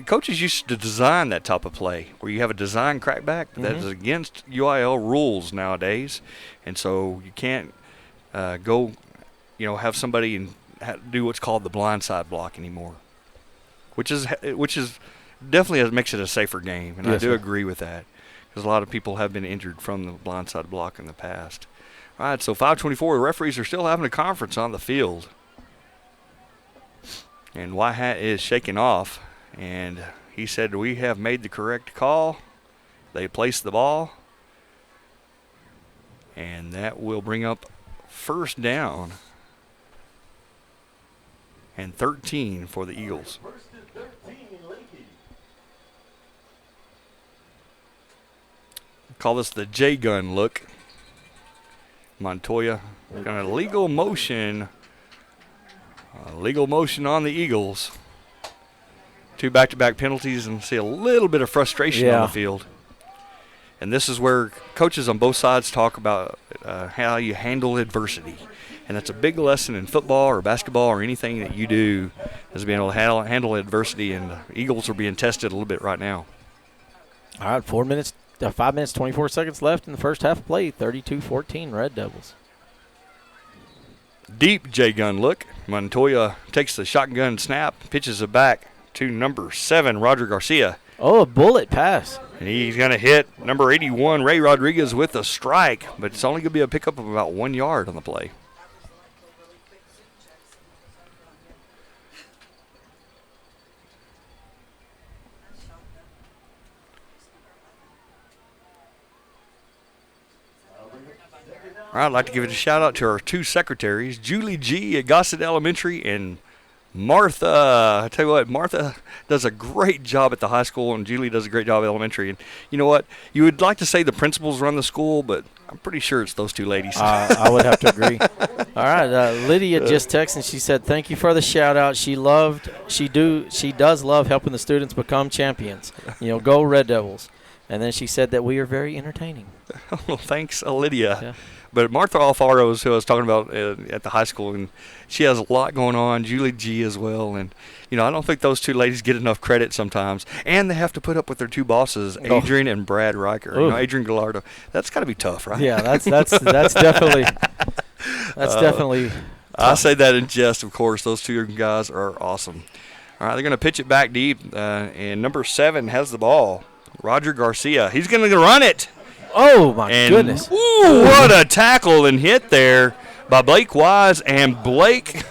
coaches used to design that type of play where you have a design crackback. That is against UIL rules nowadays. And so you can't go, have somebody and do what's called the blindside block anymore, which is definitely makes it a safer game. And yes, I do agree with that because a lot of people have been injured from the blindside block in the past. All right, so 5:24, the referees are still having a conference on the field. And White Hat is shaking off, and he said, "We have made the correct call." They placed the ball, and that will bring up first down and 13 for the Eagles. First and 13, Leakey. Call this the J-gun look. Montoya going to legal motion. Legal motion on the Eagles. 2 back-to-back penalties, and see a little bit of frustration on the field. And this is where coaches on both sides talk about how you handle adversity. And that's a big lesson in football or basketball or anything that you do, is being able to handle adversity, and the Eagles are being tested a little bit right now. All right, 5 minutes, 24 seconds left in the first half of play, 32-14 Red Devils. Deep J-gun look. Montoya takes the shotgun snap, pitches it back to number 7, Roger Garcia. Oh, a bullet pass. And he's going to hit number 81, Ray Rodriguez, with a strike, but it's only going to be a pickup of about 1 yard on the play. All right, I'd like to give it a shout-out to our 2 secretaries, Julie G. at Gossett Elementary and Martha. I tell you what, Martha does a great job at the high school, and Julie does a great job at elementary. And you know what? You would like to say the principals run the school, but I'm pretty sure it's those 2 ladies. I would have to agree. All right, Lydia just texted, and she said, "Thank you for the shout-out. She does love helping the students become champions. Go Red Devils." And then she said that we are very entertaining. Well, thanks, Lydia. Yeah. But Martha Alfaro is who I was talking about at the high school, and she has a lot going on. Julie G as well, and I don't think those 2 ladies get enough credit sometimes. And they have to put up with their 2 bosses, Adrian and Brad Riker. Adrian Gallardo. That's got to be tough, right? Yeah, that's definitely definitely. I say that in jest, of course. Those 2 guys are awesome. All right, they're going to pitch it back deep, and number 7 has the ball. Roger Garcia. He's going to run it. Oh, my goodness. Ooh, what a tackle and hit there by Blake Wise and Blake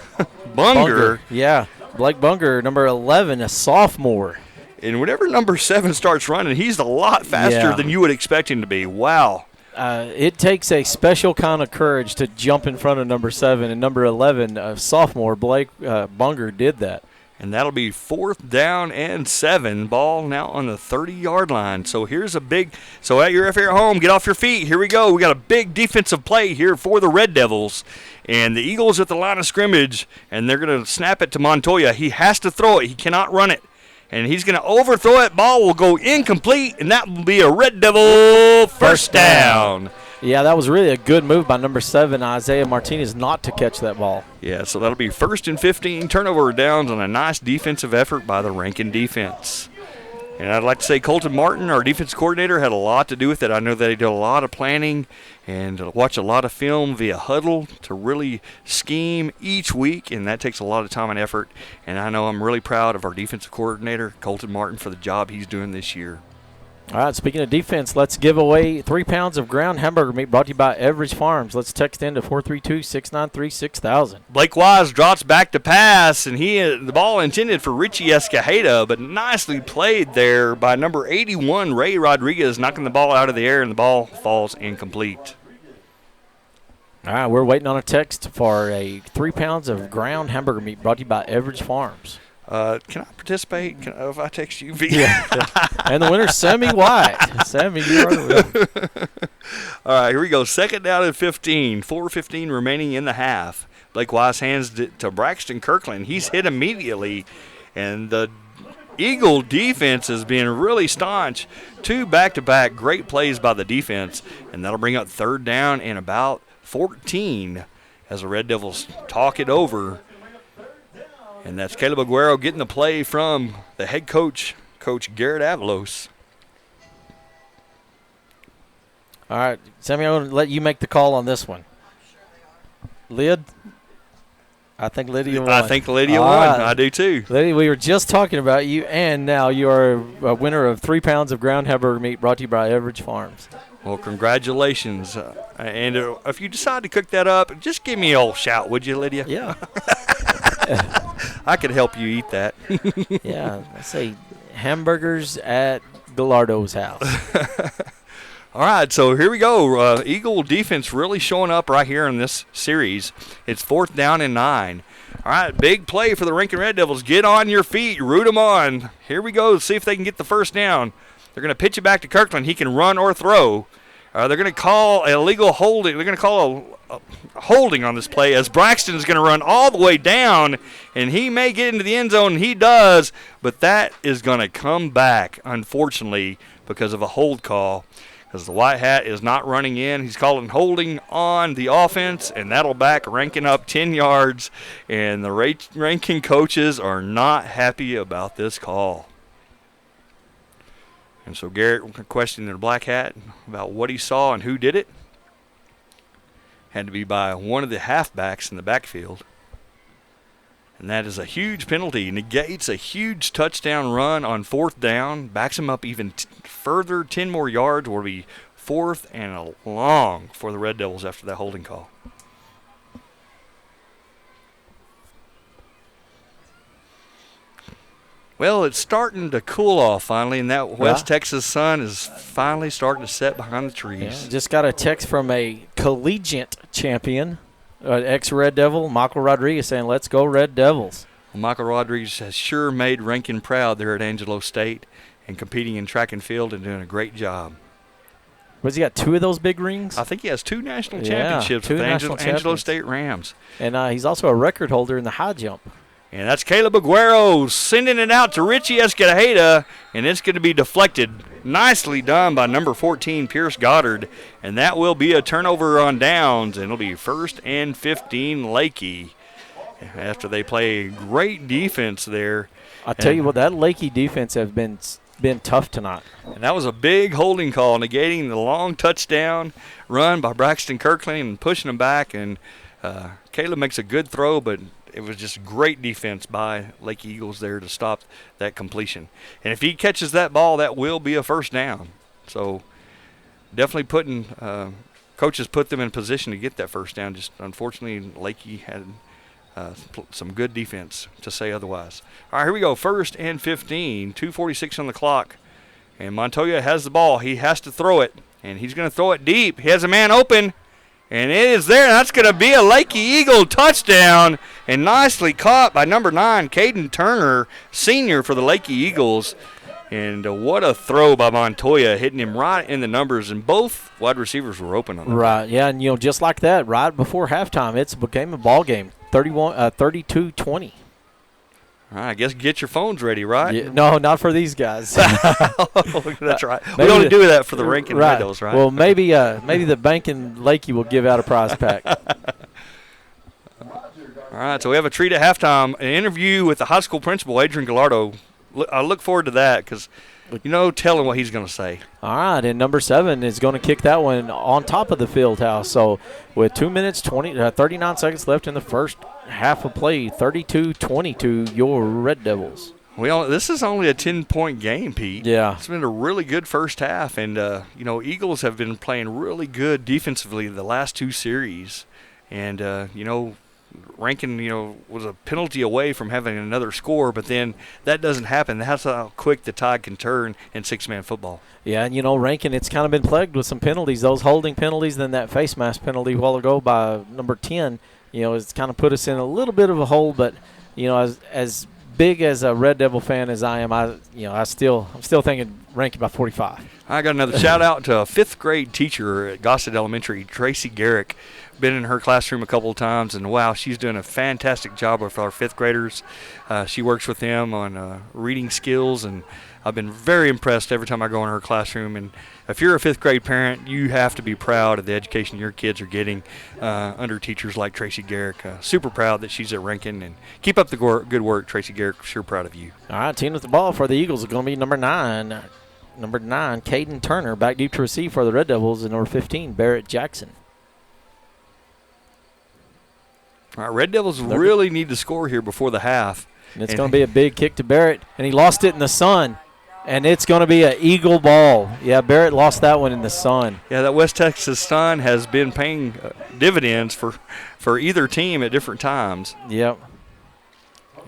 Bunger. Yeah, Blake Bunger, number 11, a sophomore. And whenever number 7 starts running, he's a lot faster than you would expect him to be. Wow. It takes a special kind of courage to jump in front of number 7, and number 11, a sophomore, Blake Bunger, did that. And that'll be 4th down and 7. Ball now on the 30-yard line. So here's a big – so if you're at home, get off your feet. Here we go. We got a big defensive play here for the Red Devils. And the Eagles at the line of scrimmage, and they're going to snap it to Montoya. He has to throw it. He cannot run it. And he's going to overthrow it. Ball will go incomplete, and that will be a Red Devil first down. Yeah, that was really a good move by number 7, Isaiah Martinez, not to catch that ball. Yeah, so that'll be 1st and 15, turnover downs on a nice defensive effort by the Rankin defense. And I'd like to say Colton Martin, our defense coordinator, had a lot to do with it. I know that he did a lot of planning and watch a lot of film via Huddle to really scheme each week, and that takes a lot of time and effort. And I know I'm really proud of our defensive coordinator, Colton Martin, for the job he's doing this year. All right, speaking of defense, let's give away 3 pounds of ground hamburger meat brought to you by Everidge Farms. Let's text in to 432-693-6000. Blake Wise drops back to pass, and the ball intended for Richie Escajeda, but nicely played there by number 81, Ray Rodriguez, knocking the ball out of the air, and the ball falls incomplete. All right, we're waiting on a text for a 3 pounds of ground hamburger meat brought to you by Everidge Farms. Can I participate if I text you? Yeah. And the winner's Sammy White. Sammy, you are the winner. All right, here we go. 2nd down and 15. 4:15 remaining in the half. Blake Wise hands it to Braxton Kirkland. He's hit immediately, and the Eagle defense has been really staunch. 2 back-to-back great plays by the defense, and that'll bring up 3rd down and about 14 as the Red Devils talk it over. And that's Caleb Aguero getting the play from the head coach, Coach Garrett Avalos. All right, Sammy, I'm going to let you make the call on this one. Lyd? I think Lydia won. I think Lydia won. I do too. Lydia, we were just talking about you, and now you are a winner of 3 pounds of ground hamburger meat brought to you by Everidge Farms. Well, congratulations. And if you decide to cook that up, just give me an old shout, would you, Lydia? Yeah. I could help you eat that. Yeah, I say hamburgers at Gallardo's house. All right, so here we go. Eagle defense really showing up right here in this series. It's 4th down and 9. All right, big play for the Rankin Red Devils. Get on your feet. Root them on. Here we go. See if they can get the first down. They're going to pitch it back to Kirkland. He can run or throw. They're going to call illegal holding. They're going to call a holding on this play as Braxton is going to run all the way down, and he may get into the end zone, and he does, but that is going to come back, unfortunately, because of a hold call. Because the white hat is not running in. He's calling holding on the offense, and that'll back Rankin up 10 yards. And the Rankin coaches are not happy about this call. And so Garrett questioning the black hat about what he saw and who did it. Had to be by one of the halfbacks in the backfield. And that is a huge penalty. Negates a huge touchdown run on 4th down. Backs him up even further, 10 more yards. Will be 4th and a long for the Red Devils after that holding call. Well, it's starting to cool off finally, and that West Texas sun is finally starting to set behind the trees. Yeah, just got a text from a collegiate champion, ex-Red Devil, Michael Rodriguez, saying, "Let's go Red Devils." Well, Michael Rodriguez has sure made Rankin proud there at Angelo State and competing in track and field and doing a great job. Was he got 2 of those big rings? I think he has 2 national championships with the Angelo State Rams. And he's also a record holder in the high jump. And that's Caleb Aguero sending it out to Richie Escalajeda, and it's going to be deflected. Nicely done by number 14, Pierce Goddard. And that will be a turnover on downs, and it'll be 1st and 15 Leakey after they play great defense there. I'll tell you what, that Leakey defense have been tough tonight. And that was a big holding call, negating the long touchdown run by Braxton Kirkland and pushing him back. And Caleb makes a good throw, but it was just great defense by Lake Eagles there to stop that completion. And if he catches that ball, that will be a 1st down. So definitely coaches put them in position to get that 1st down. Just unfortunately, Leakey had some good defense, to say otherwise. All right, here we go. 1st and 15, 2:46 on the clock. And Montoya has the ball. He has to throw it, and he's going to throw it deep. He has a man open. And it is there. That's going to be a Leakey Eagle touchdown. And nicely caught by number 9, Caden Turner, senior for the Leakey Eagles. And what a throw by Montoya, hitting him right in the numbers. And both wide receivers were open on that. Right, yeah, and just like that, right before halftime, it became a ball game, 32-20. All right, I guess get your phones ready, right? Yeah, no, not for these guys. That's right. We only do that for the Rankin Red Devils, right? Well, maybe the bank in Leakey will give out a prize pack. All right, so we have a treat at halftime, an interview with the high school principal, Adrian Gallardo. I look forward to that because, telling what he's going to say. All right, and number 7 is going to kick that one on top of the field house. So with 2 minutes, 39 seconds left in the first half of play, 32-22, your Red Devils. This is only a 10-point game, Pete. Yeah. It's been a really good first half, and, Eagles have been playing really good defensively the last 2 series. And, Rankin, was a penalty away from having another score, but then that doesn't happen. That's how quick the tide can turn in 6-man football. Yeah, and, Rankin, it's kind of been plagued with some penalties, those holding penalties, then that face mask penalty a while ago by number 10. It's kind of put us in a little bit of a hole, but, as big as a Red Devil fan as I am, I'm still thinking Rankin by 45. I got another shout out to a 5th grade teacher at Gossett Elementary, Tracy Garrick. Been in her classroom a couple of times, and wow, she's doing a fantastic job with our 5th graders. She works with them on reading skills, and I've been very impressed every time I go in her classroom. And if you're a 5th grade parent, you have to be proud of the education your kids are getting under teachers like Tracy Garrick. Super proud that she's at Rankin, and keep up the good work, Tracy Garrick. Sure proud of you. All right, team with the ball for the Eagles is going to be number 9. Number 9, Caden Turner, back deep to receive for the Red Devils, and number 15, Barrett Jackson. All right, Red Devils really need to score here before the half. And it's going to be a big kick to Barrett, and he lost it in the sun. And it's going to be an Eagle ball. Yeah, Barrett lost that one in the sun. Yeah, that West Texas sun has been paying dividends for either team at different times. Yep.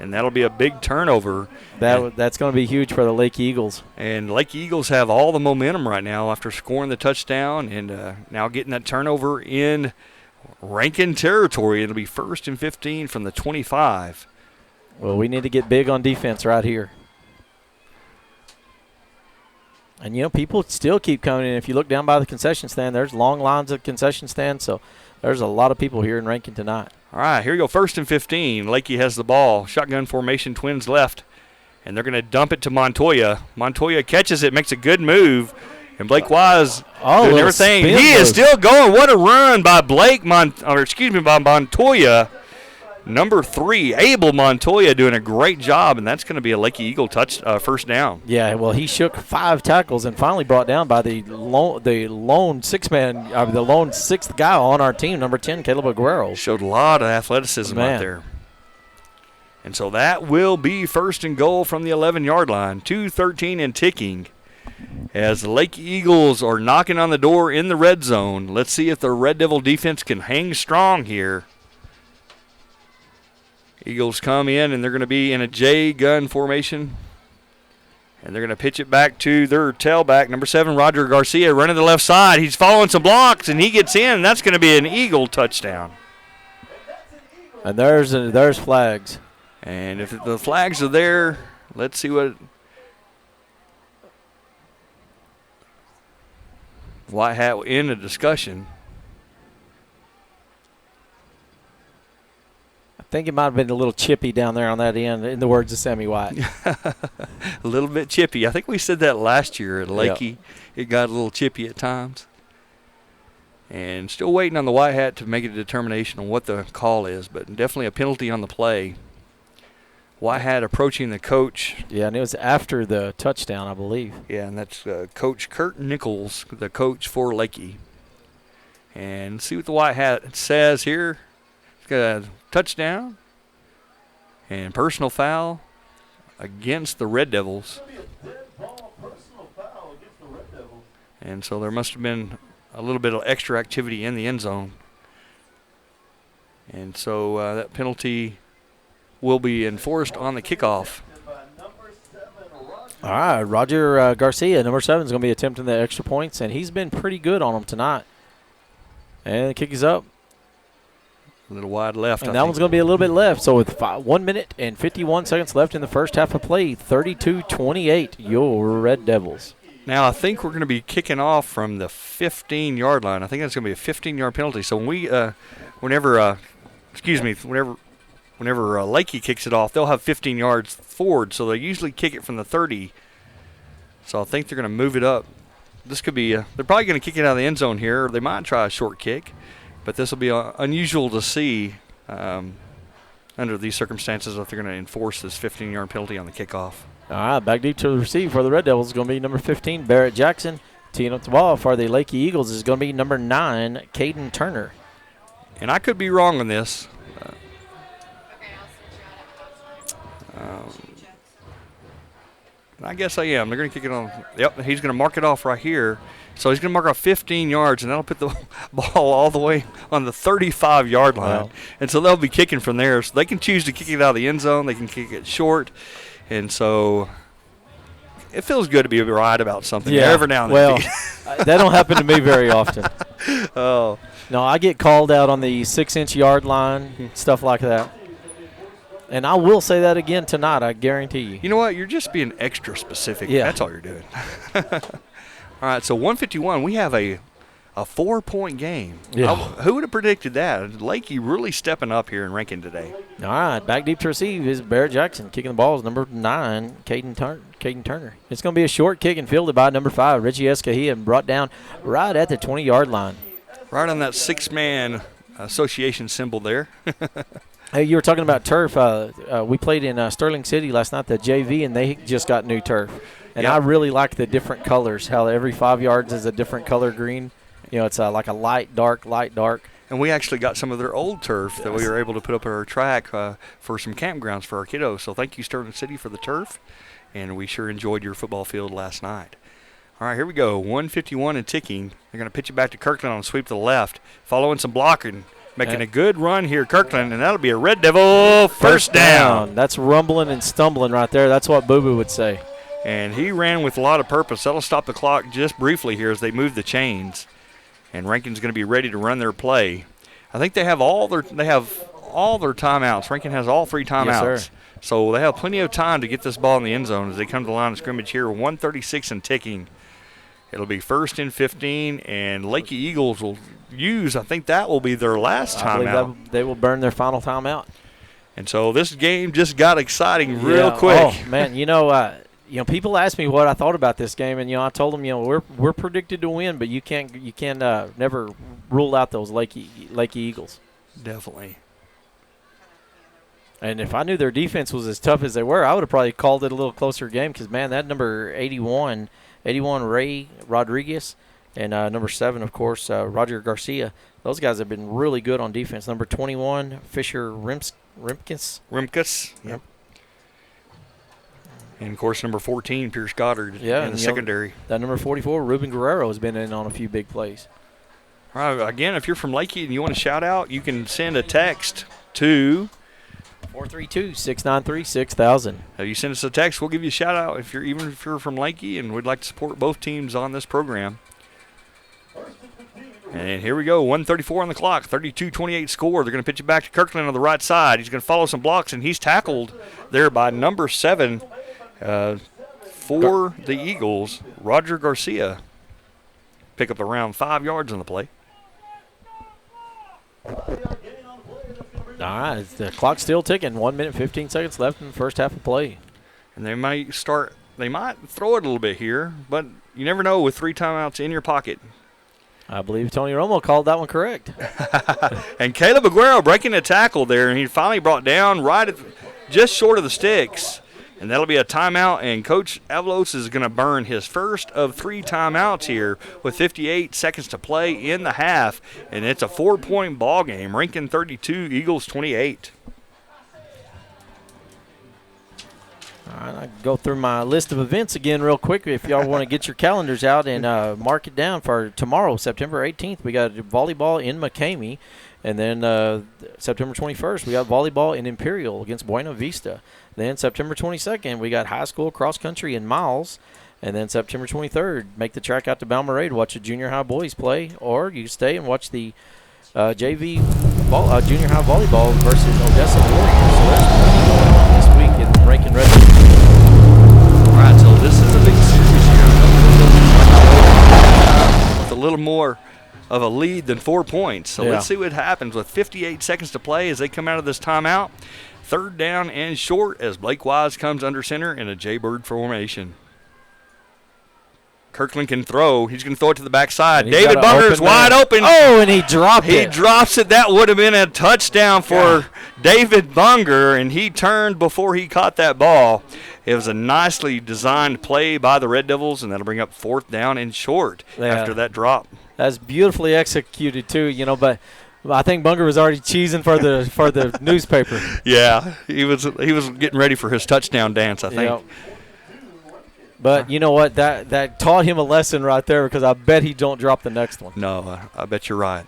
And that'll be a big turnover. That's going to be huge for the Lake Eagles. And Lake Eagles have all the momentum right now after scoring the touchdown and now getting that turnover in Rankin territory. It'll be 1st and 15 from the 25. Well, we need to get big on defense right here. And, people still keep coming in. If you look down by the concession stand, there's long lines of concession stands. So there's a lot of people here in Rankin tonight. All right, here we go. 1st and 15. Leakey has the ball. Shotgun formation, Twins left. And they're going to dump it to Montoya. Montoya catches it, makes a good move. And Blake Wise doing everything. He is still going. What a run by by Montoya. Number 3, Abel Montoya, doing a great job, and that's going to be a Leakey Eagle first down. Yeah, well, he shook 5 tackles and finally brought down by the lone sixth guy on our team, number 10, Caleb Aguero. Showed a lot of athleticism out there. And so that will be 1st and goal from the 11-yard line, 2:13 and ticking. As the Leakey Eagles are knocking on the door in the red zone. Let's see if the Red Devil defense can hang strong here. Eagles come in, and they're going to be in a J-gun formation. And they're going to pitch it back to their tailback, number 7, Roger Garcia, running the left side. He's following some blocks, and he gets in. That's going to be an Eagle touchdown. And there's flags. And if the flags are there, let's see what White Hat in a discussion. I think it might have been a little chippy down there on that end, in the words of Sammy White. A little bit chippy. I think we said that last year at Leakey. Yep. It got a little chippy at times. And still waiting on the White Hat to make a determination on what the call is, but definitely a penalty on the play. White Hat approaching the coach. Yeah, and it was after the touchdown, I believe. Yeah, and that's Coach Kurt Nichols, the coach for Leakey. And see what the White Hat says here. It's got a touchdown and personal foul against the Red Devils. And so there must have been a little bit of extra activity in the end zone. And so that penalty will be enforced on the kickoff. All right, Roger Garcia, number 7, is going to be attempting the extra points, and he's been pretty good on them tonight. And the kick is up. A little wide left. And that one's going to be a little bit left. So with 1 minute and 51 seconds left in the first half of play, 32-28, your Red Devils. Now I think we're going to be kicking off from the 15-yard line. I think that's going to be a 15-yard penalty. So when whenever Leakey kicks it off, they'll have 15 yards forward. So they usually kick it from the 30. So I think they're going to move it up. This could be they're probably going to kick it out of the end zone here, or they might try a short kick. But this will be unusual to see under these circumstances if they're going to enforce this 15-yard penalty on the kickoff. All right, back deep to the receive for the Red Devils is going to be number 15, Barrett Jackson. Teeing up the ball for the Leakey Eagles is going to be number 9, Caden Turner. And I could be wrong on this. I guess I am. They're going to kick it on. Yep, he's going to mark it off right here. So he's going to mark off 15 yards, and that'll put the ball all the way on the 35-yard line. Wow. And so they'll be kicking from there. So they can choose to kick it out of the end zone. They can kick it short. And so it feels good to be right about something every now and then. Well, that don't happen to me very often. Oh. No, I get called out on the 6-inch yard line, stuff like that. And I will say that again tonight, I guarantee you. You know what? You're just being extra specific. Yeah. That's all you're doing. All right, so 151, we have a 4-point game. Yeah. Who would have predicted that? Leakey really stepping up here in Rankin today. All right, back deep to receive is Barrett Jackson. Kicking the ball is number 9, Caden Turner. It's going to be a short kick and fielded by number 5, Richie Escahilla, and brought down right at the 20-yard line. Right on that 6-man association symbol there. Hey, you were talking about turf. We played in Sterling City last night, the JV, and they just got new turf. And I really like the different colors, how every 5 yards is a different color green. You know, it's like a light, dark, light, dark. And we actually got some of their old turf that we were able to put up at our track for some campgrounds for our kiddos. So thank you, Sterling City, for the turf. And we sure enjoyed your football field last night. All right, here we go. 151 and ticking. They're going to pitch it back to Kirkland on a sweep to the left. Following some blocking. Making a good run here, Kirkland, and that'll be a Red Devil first down. That's rumbling and stumbling right there. That's what Boo Boo would say. And he ran with a lot of purpose. That'll stop the clock just briefly here as they move the chains. And Rankin's going to be ready to run their play. I think they have all their timeouts. Rankin has all 3 timeouts. Yes, sir. So they have plenty of time to get this ball in the end zone as they come to the line of scrimmage here. 136 and ticking. It'll be 1st and 15, and Leakey Eagles will use, I think that will be their last I believe timeout. they will burn their final timeout. And so this game just got exciting real quick. Oh, man, people ask me what I thought about this game, and I told them, we're predicted to win, but you can't never rule out those Leakey Eagles. Definitely. And if I knew their defense was as tough as they were, I would have probably called it a little closer game because, man, that number 81 Ray Rodriguez, and number 7, of course, Roger Garcia, those guys have been really good on defense. Number 21, Fisher Rimkus. Yep. And, of course, number 14, Pierce Goddard in the secondary. That number 44, Ruben Guerrero, has been in on a few big plays. All right, again, if you're from Leakey and you want to shout out, you can send a text to 432-693-6000. If you send us a text, we'll give you a shout out if you're from Leakey and would like to support both teams on this program. And here we go, 1:34 on the clock, 32-28 score. They're going to pitch it back to Kirkland on the right side. He's going to follow some blocks, and he's tackled there by number 7 for the Eagles, Roger Garcia. Pick up around 5 yards on the play. All right, the clock's still ticking. 1 minute, 15 seconds left in the first half of play. And they might throw it a little bit here, but you never know with 3 timeouts in your pocket. I believe Tony Romo called that one correct. And Caleb Aguero breaking a tackle there, and he finally brought down just short of the sticks. And that'll be a timeout, and Coach Avalos is going to burn his first of 3 timeouts here with 58 seconds to play in the half. And it's a 4-point ball game. Rankin 32, Eagles 28. All right, I go through my list of events again real quick. If y'all want to get your calendars out and mark it down for tomorrow, September 18th, we got volleyball in McCamey. And then September 21st, we got volleyball in Imperial against Buena Vista. Then September 22nd, we got high school cross country in Miles. And then September 23rd, make the trek out to Balmorhea to watch the junior high boys play. Or you stay and watch the JV junior high volleyball versus Odessa Warriors. So that's what's going on this week in Rankin Red. All right, so this is a big series here. With a little more of a lead than 4 points. So let's see what happens with 58 seconds to play as they come out of this timeout. 3rd down and short as Blake Wise comes under center in a Jaybird formation. Kirkland can throw. He's going to throw it to the backside. David Bunger's wide open. Oh, and he dropped it. He drops it. That would have been a touchdown for David Bunger, and he turned before he caught that ball. It was a nicely designed play by the Red Devils, and that'll bring up 4th down and short after that drop. That's beautifully executed too, but I think Bunger was already cheesing for the newspaper. Yeah, he was getting ready for his touchdown dance, I think. Yep. But you know what? That taught him a lesson right there because I bet he don't drop the next one. No, I bet you're right.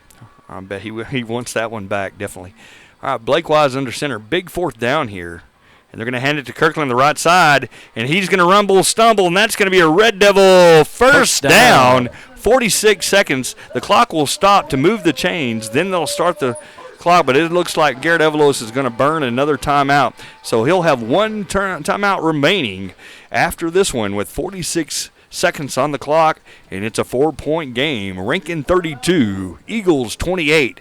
I bet he wants that one back, definitely. All right, Blake Wise under center. Big 4th down here. And they're going to hand it to Kirkland on the right side. And he's going to stumble, and that's going to be a Red Devil first down. 46 seconds. The clock will stop to move the chains. Then they'll start the clock, but it looks like Garrett Evelos is going to burn another timeout. So he'll have one timeout remaining after this one with 46 seconds on the clock, and it's a 4-point game. Rankin 32, Eagles 28,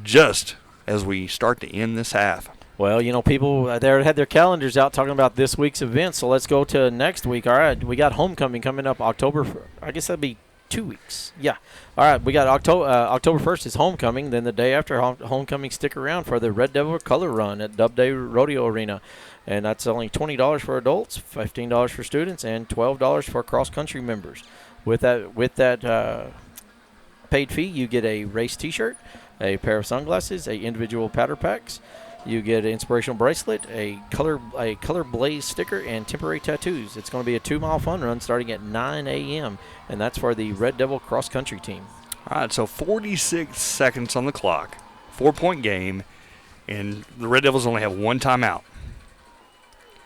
just as we start to end this half. Well, people there had their calendars out talking about this week's events, so let's go to next week. All right, we got homecoming coming up October. I guess that'd be 2 weeks. Yeah. All right, we got October 1st is homecoming. Then the day after homecoming, stick around for the Red Devil Color Run at Dub Day Rodeo Arena. And that's only $20 for adults, $15 for students, and $12 for cross-country members. With that paid fee, you get a race T-shirt, a pair of sunglasses, a individual powder packs. You get an inspirational bracelet, a color blaze sticker, and temporary tattoos. It's going to be a 2-mile fun run starting at 9 a.m., and that's for the Red Devil cross-country team. All right, so 46 seconds on the clock, 4-point game, and the Red Devils only have one timeout.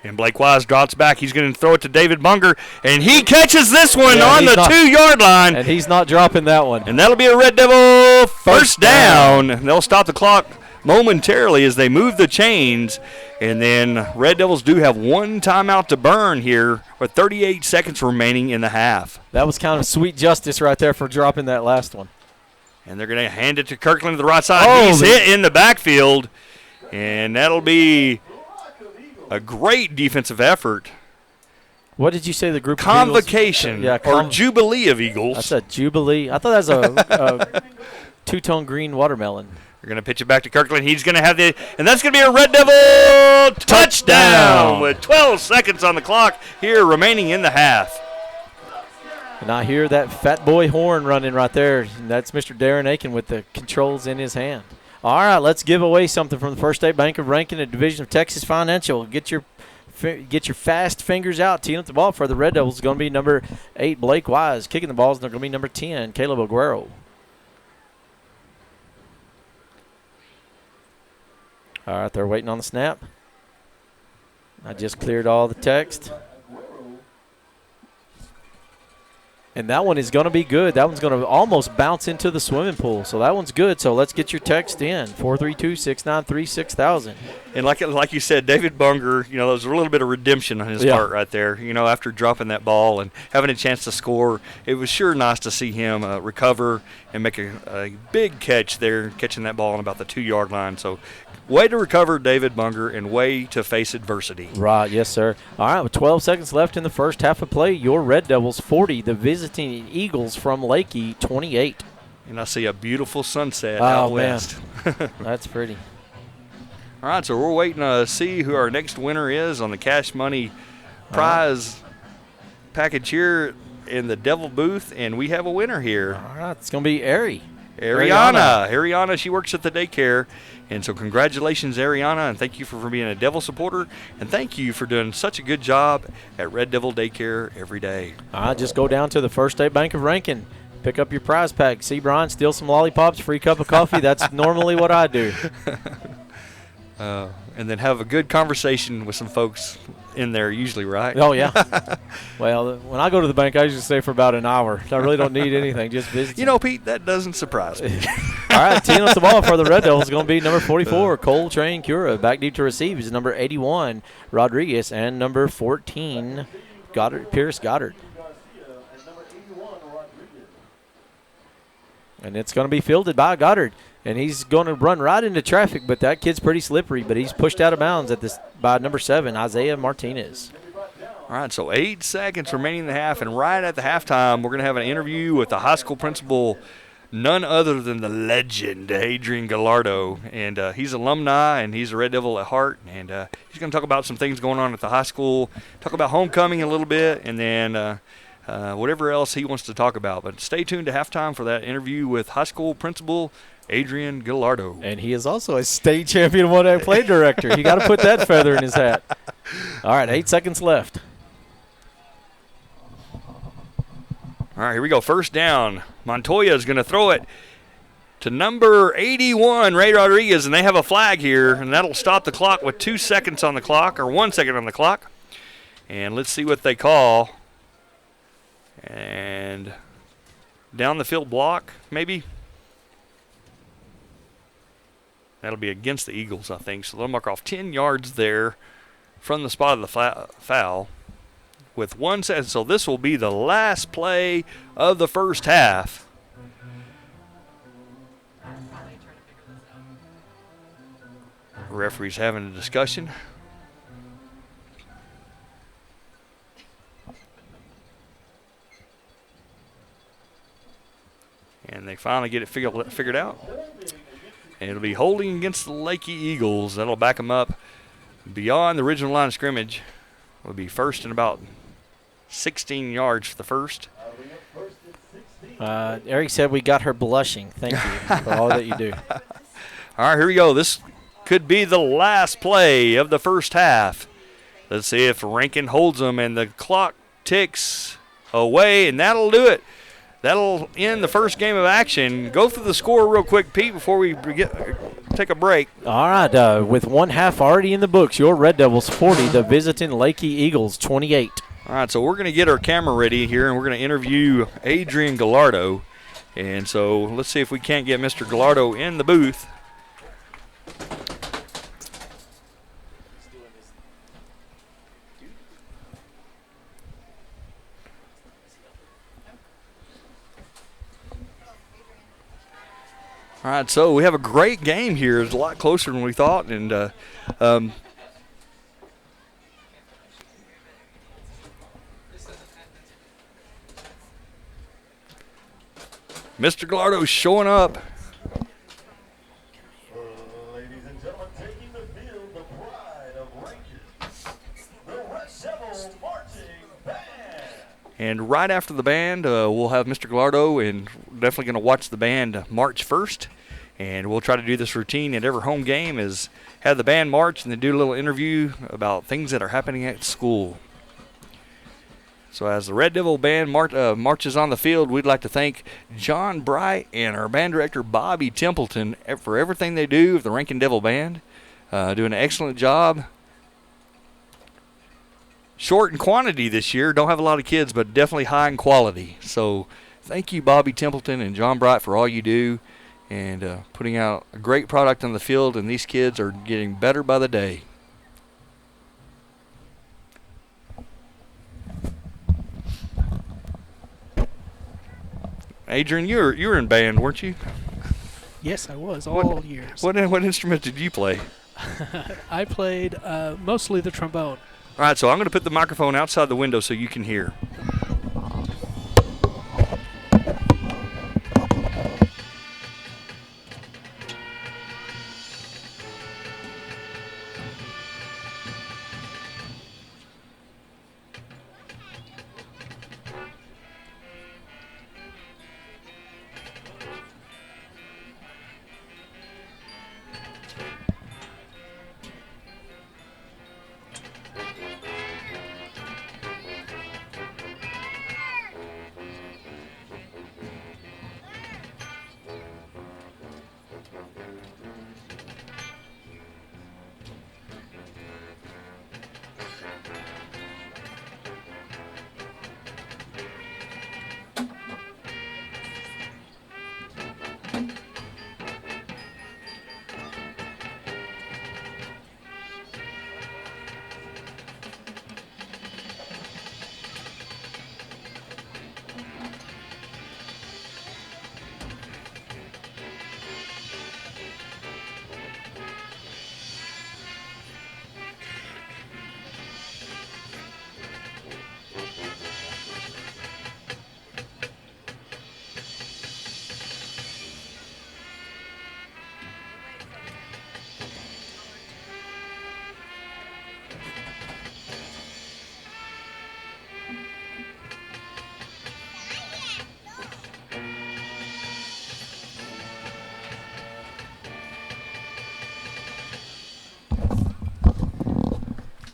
And Blake Wise drops back. He's going to throw it to David Bunger, and he catches this one on the 2-yard line. And he's not dropping that one. And that'll be a Red Devil first down. They'll stop the clock momentarily as they move the chains. And then Red Devils do have one timeout to burn here with 38 seconds remaining in the half. That was kind of sweet justice right there for dropping that last one. And they're going to hand it to Kirkland to the right side. Oh, He's hit in the backfield. And that'll be a great defensive effort. What did you say the group of Convocation Eagles? or Jubilee of Eagles. That's a Jubilee. I thought that was a two-tone green watermelon. They're going to pitch it back to Kirkland. He's going to have and that's going to be a Red Devil touchdown with 12 seconds on the clock here remaining in the half. And I hear that fat boy horn running right there. And that's Mr. Darren Aiken with the controls in his hand. All right, let's give away something from the First State Bank of Rankin, a division of Texas Financial. Get your fast fingers out, teeing up the ball for the Red Devils. It's going to be number 8, Blake Wise. Kicking the balls, they're going to be number 10, Caleb Aguero. All right, they're waiting on the snap. I just cleared all the text. And that one is going to be good. That one's going to almost bounce into the swimming pool. So that one's good. So let's get your text in, 432-693-6000. And like you said, David Bunger, there was a little bit of redemption on his part right there. After dropping that ball and having a chance to score, it was sure nice to see him recover and make a big catch there, catching that ball on about the 2-yard line. So way to recover, David Bunger, and way to face adversity. Right, yes, sir. All right, with 12 seconds left in the first half of play, your Red Devils 40, the visiting Eagles from Leakey 28. And I see a beautiful sunset out west. That's pretty. All right, so we're waiting to see who our next winner is on the cash money prize package here in the Devil booth, and we have a winner here. All right, it's going to be Ariana. Ariana, she works at the daycare. And so congratulations, Ariana, and thank you for being a Devil supporter, and thank you for doing such a good job at Red Devil Daycare every day. Just go down to the First State Bank of Rankin, pick up your prize pack. See Brian, steal some lollipops, free cup of coffee. That's normally what I do. And then have a good conversation with some folks in there usually, right? Oh, yeah. Well, when I go to the bank, I usually stay for about an hour. I really don't need anything, just visit. Pete, that doesn't surprise me. All right, teeing up the ball for the Red Devils is going to be number 44, Coltrane Cura. Back deep to receive is number 81, Rodriguez, and number 14, Pierce Goddard. And it's going to be fielded by Goddard. And he's going to run right into traffic, but that kid's pretty slippery. But he's pushed out of bounds by number 7, Isaiah Martinez. All right, so 8 seconds remaining in the half. And right at the halftime, we're going to have an interview with the high school principal, none other than the legend, Adrian Gallardo. And he's alumni, and he's a Red Devil at heart. And he's going to talk about some things going on at the high school, talk about homecoming a little bit, and then whatever else he wants to talk about. But stay tuned to halftime for that interview with high school principal Adrian Gallardo. And he is also a state champion 1A play director. You got to put that feather in his hat. All right, 8 seconds left. All right, here we go. First down. Montoya is going to throw it to number 81, Ray Rodriguez, and they have a flag here, and that'll stop the clock with 2 seconds on the clock, or 1 second on the clock. And let's see what they call. And down the field block, maybe. That'll be against the Eagles, I think. So they'll mark off 10 yards there from the spot of the foul with 1 second. So this will be the last play of the first half. Referee's having a discussion. And they finally get it figured out. And it'll be holding against the Leakey Eagles. That'll back them up beyond the original line of scrimmage. Will be first and about 16 yards for the first. Eric said we got her blushing. Thank you for all that you do. All right, here we go. This could be the last play of the first half. Let's see if Rankin holds them, and the clock ticks away, and that'll do it. That'll end the first game of action. Go through the score real quick, Pete, before we take a break. All right, with 1 half already in the books, your Red Devils 40, the visiting Leakey Eagles 28. All right, so we're going to get our camera ready here, and we're going to interview Adrian Gallardo. And so let's see if we can't get Mr. Gallardo in the booth. right, so we have a great game here. It's a lot closer than we thought, and Mr. Gallardo's showing up. Ladies and gentlemen, taking the field, the pride of Rankin, the Red Devil Marching Band. And right after the band, we'll have Mr. Gallardo, and definitely going to watch the band march first. And we'll try to do this routine at every home game is have the band march and then do a little interview about things that are happening at school. So as the Red Devil Band marches on the field, we'd like to thank John Bright and our band director, Bobby Templeton, for everything they do with the Rankin Devil Band. Doing an excellent job. Short in quantity this year. Don't have a lot of kids, but definitely high in quality. So thank you, Bobby Templeton and John Bright, for all you do and putting out a great product on the field, and these kids are getting better by the day. Adrian, you were in band, weren't you? Yes, I was all years. What instrument did you play? I played mostly the trombone. All right, so I'm going to put the microphone outside the window so you can hear.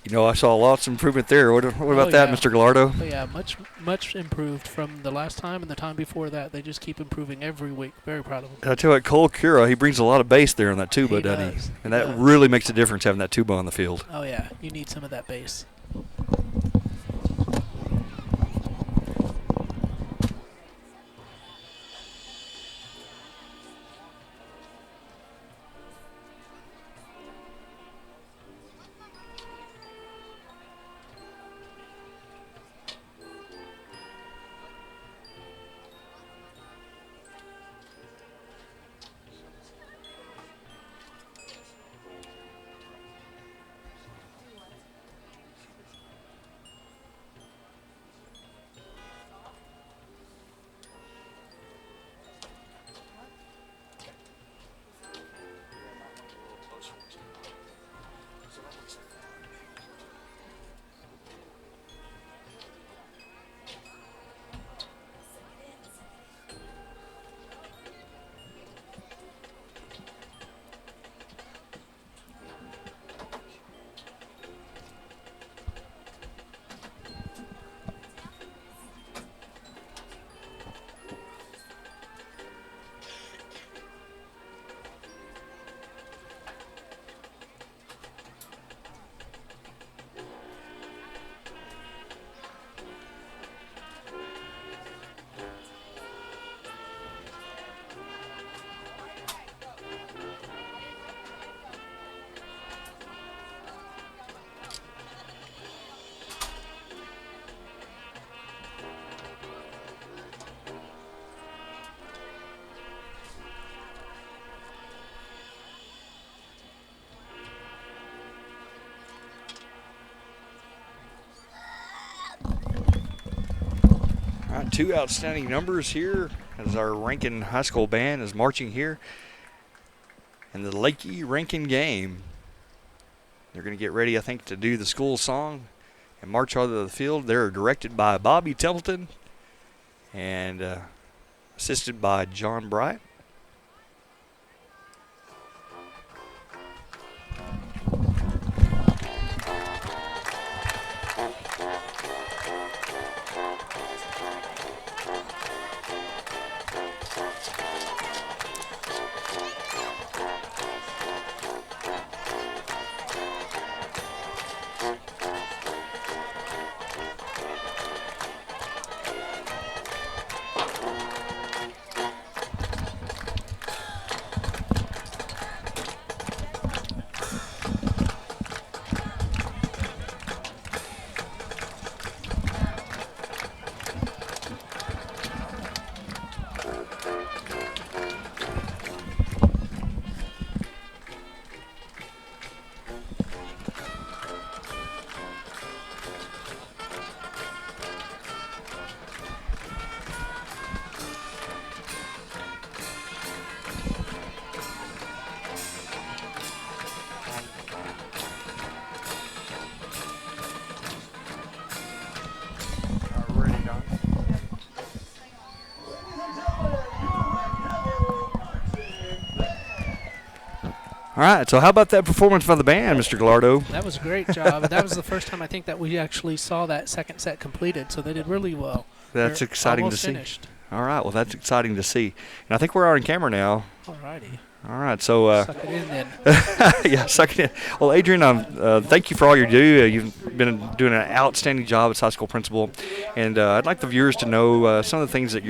You know, I saw lots of improvement there. What about that, yeah. Mr. Gallardo? Oh, yeah, much improved from the last time and the time before that. They just keep improving every week. Very proud of them. I tell you what, Cole Cura, he brings a lot of bass there on that tuba, He doesn't he? does. And He that does. really makes a difference having that tuba on the field. Oh, yeah. You need some of that bass. Two outstanding numbers here as our Rankin High School band is marching here in the Leakey Rankin game. They're going to get ready, I think, to do the school song and march onto the field. They're directed by Bobby Templeton and assisted by John Bright. All right, so how about that performance by the band, Mr. Gallardo? That was a great job. That was the first time I think that we actually saw that second set completed, so they did really well. That's They're exciting to almost see. Finished. All right, well, that's exciting to see. And I think we're on camera now. All righty. All right, so Suck it in then. yeah, suck it in. Well, Adrian, thank you for all you do. You've been doing an outstanding job as high school principal, and I'd like the viewers to know some of the things that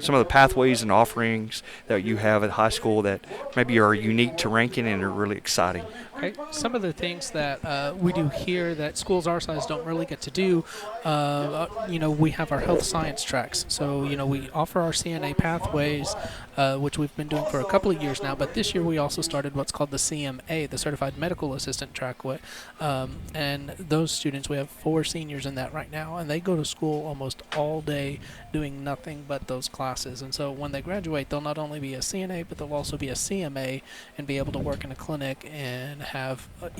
some of the pathways and offerings that you have at high school that maybe are unique to Rankin and are really exciting. Okay. Some of the things that we do here that schools our size don't really get to do, we have our health science tracks. So, we offer our CNA pathways, which we've been doing for a couple of years now, but this year we also started what's called the CMA, the Certified Medical Assistant Trackway. And those students, we have 4 seniors in that right now, and they go to school almost all day doing nothing but those classes. And so when they graduate, they'll not only be a CNA, but they'll also be a CMA and be able to work in a clinic and have an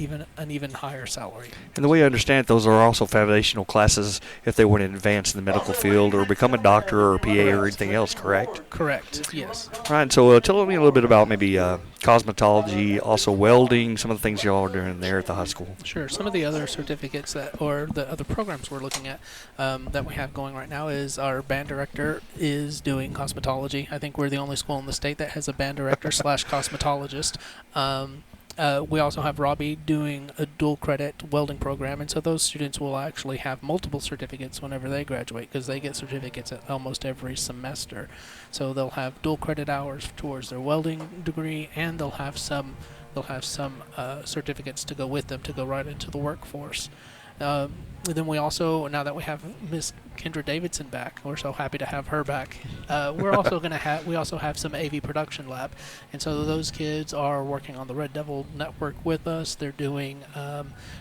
even higher salary. And the way I understand it, those are also foundational classes if they want to advance in the medical field or become a doctor or a PA or anything else, correct? Correct, yes. All right, so tell me a little bit about maybe cosmetology, also welding, some of the things y'all are doing there at the high school. Sure. Some of the other certificates or the other programs we're looking at that we have going right now is our band director is doing cosmetology. I think we're the only school in the state that has a band director / cosmetologist. We also have Robbie doing a dual credit welding program, and so those students will actually have multiple certificates whenever they graduate because they get certificates at almost every semester. So they'll have dual credit hours towards their welding degree, and they'll have some certificates to go with them to go right into the workforce. Then we also, now that we have Miss Kendra Davidson back, we're so happy to have her back. We're also we also have some AV production lab, and so those kids are working on the Red Devil network with us. They're doing,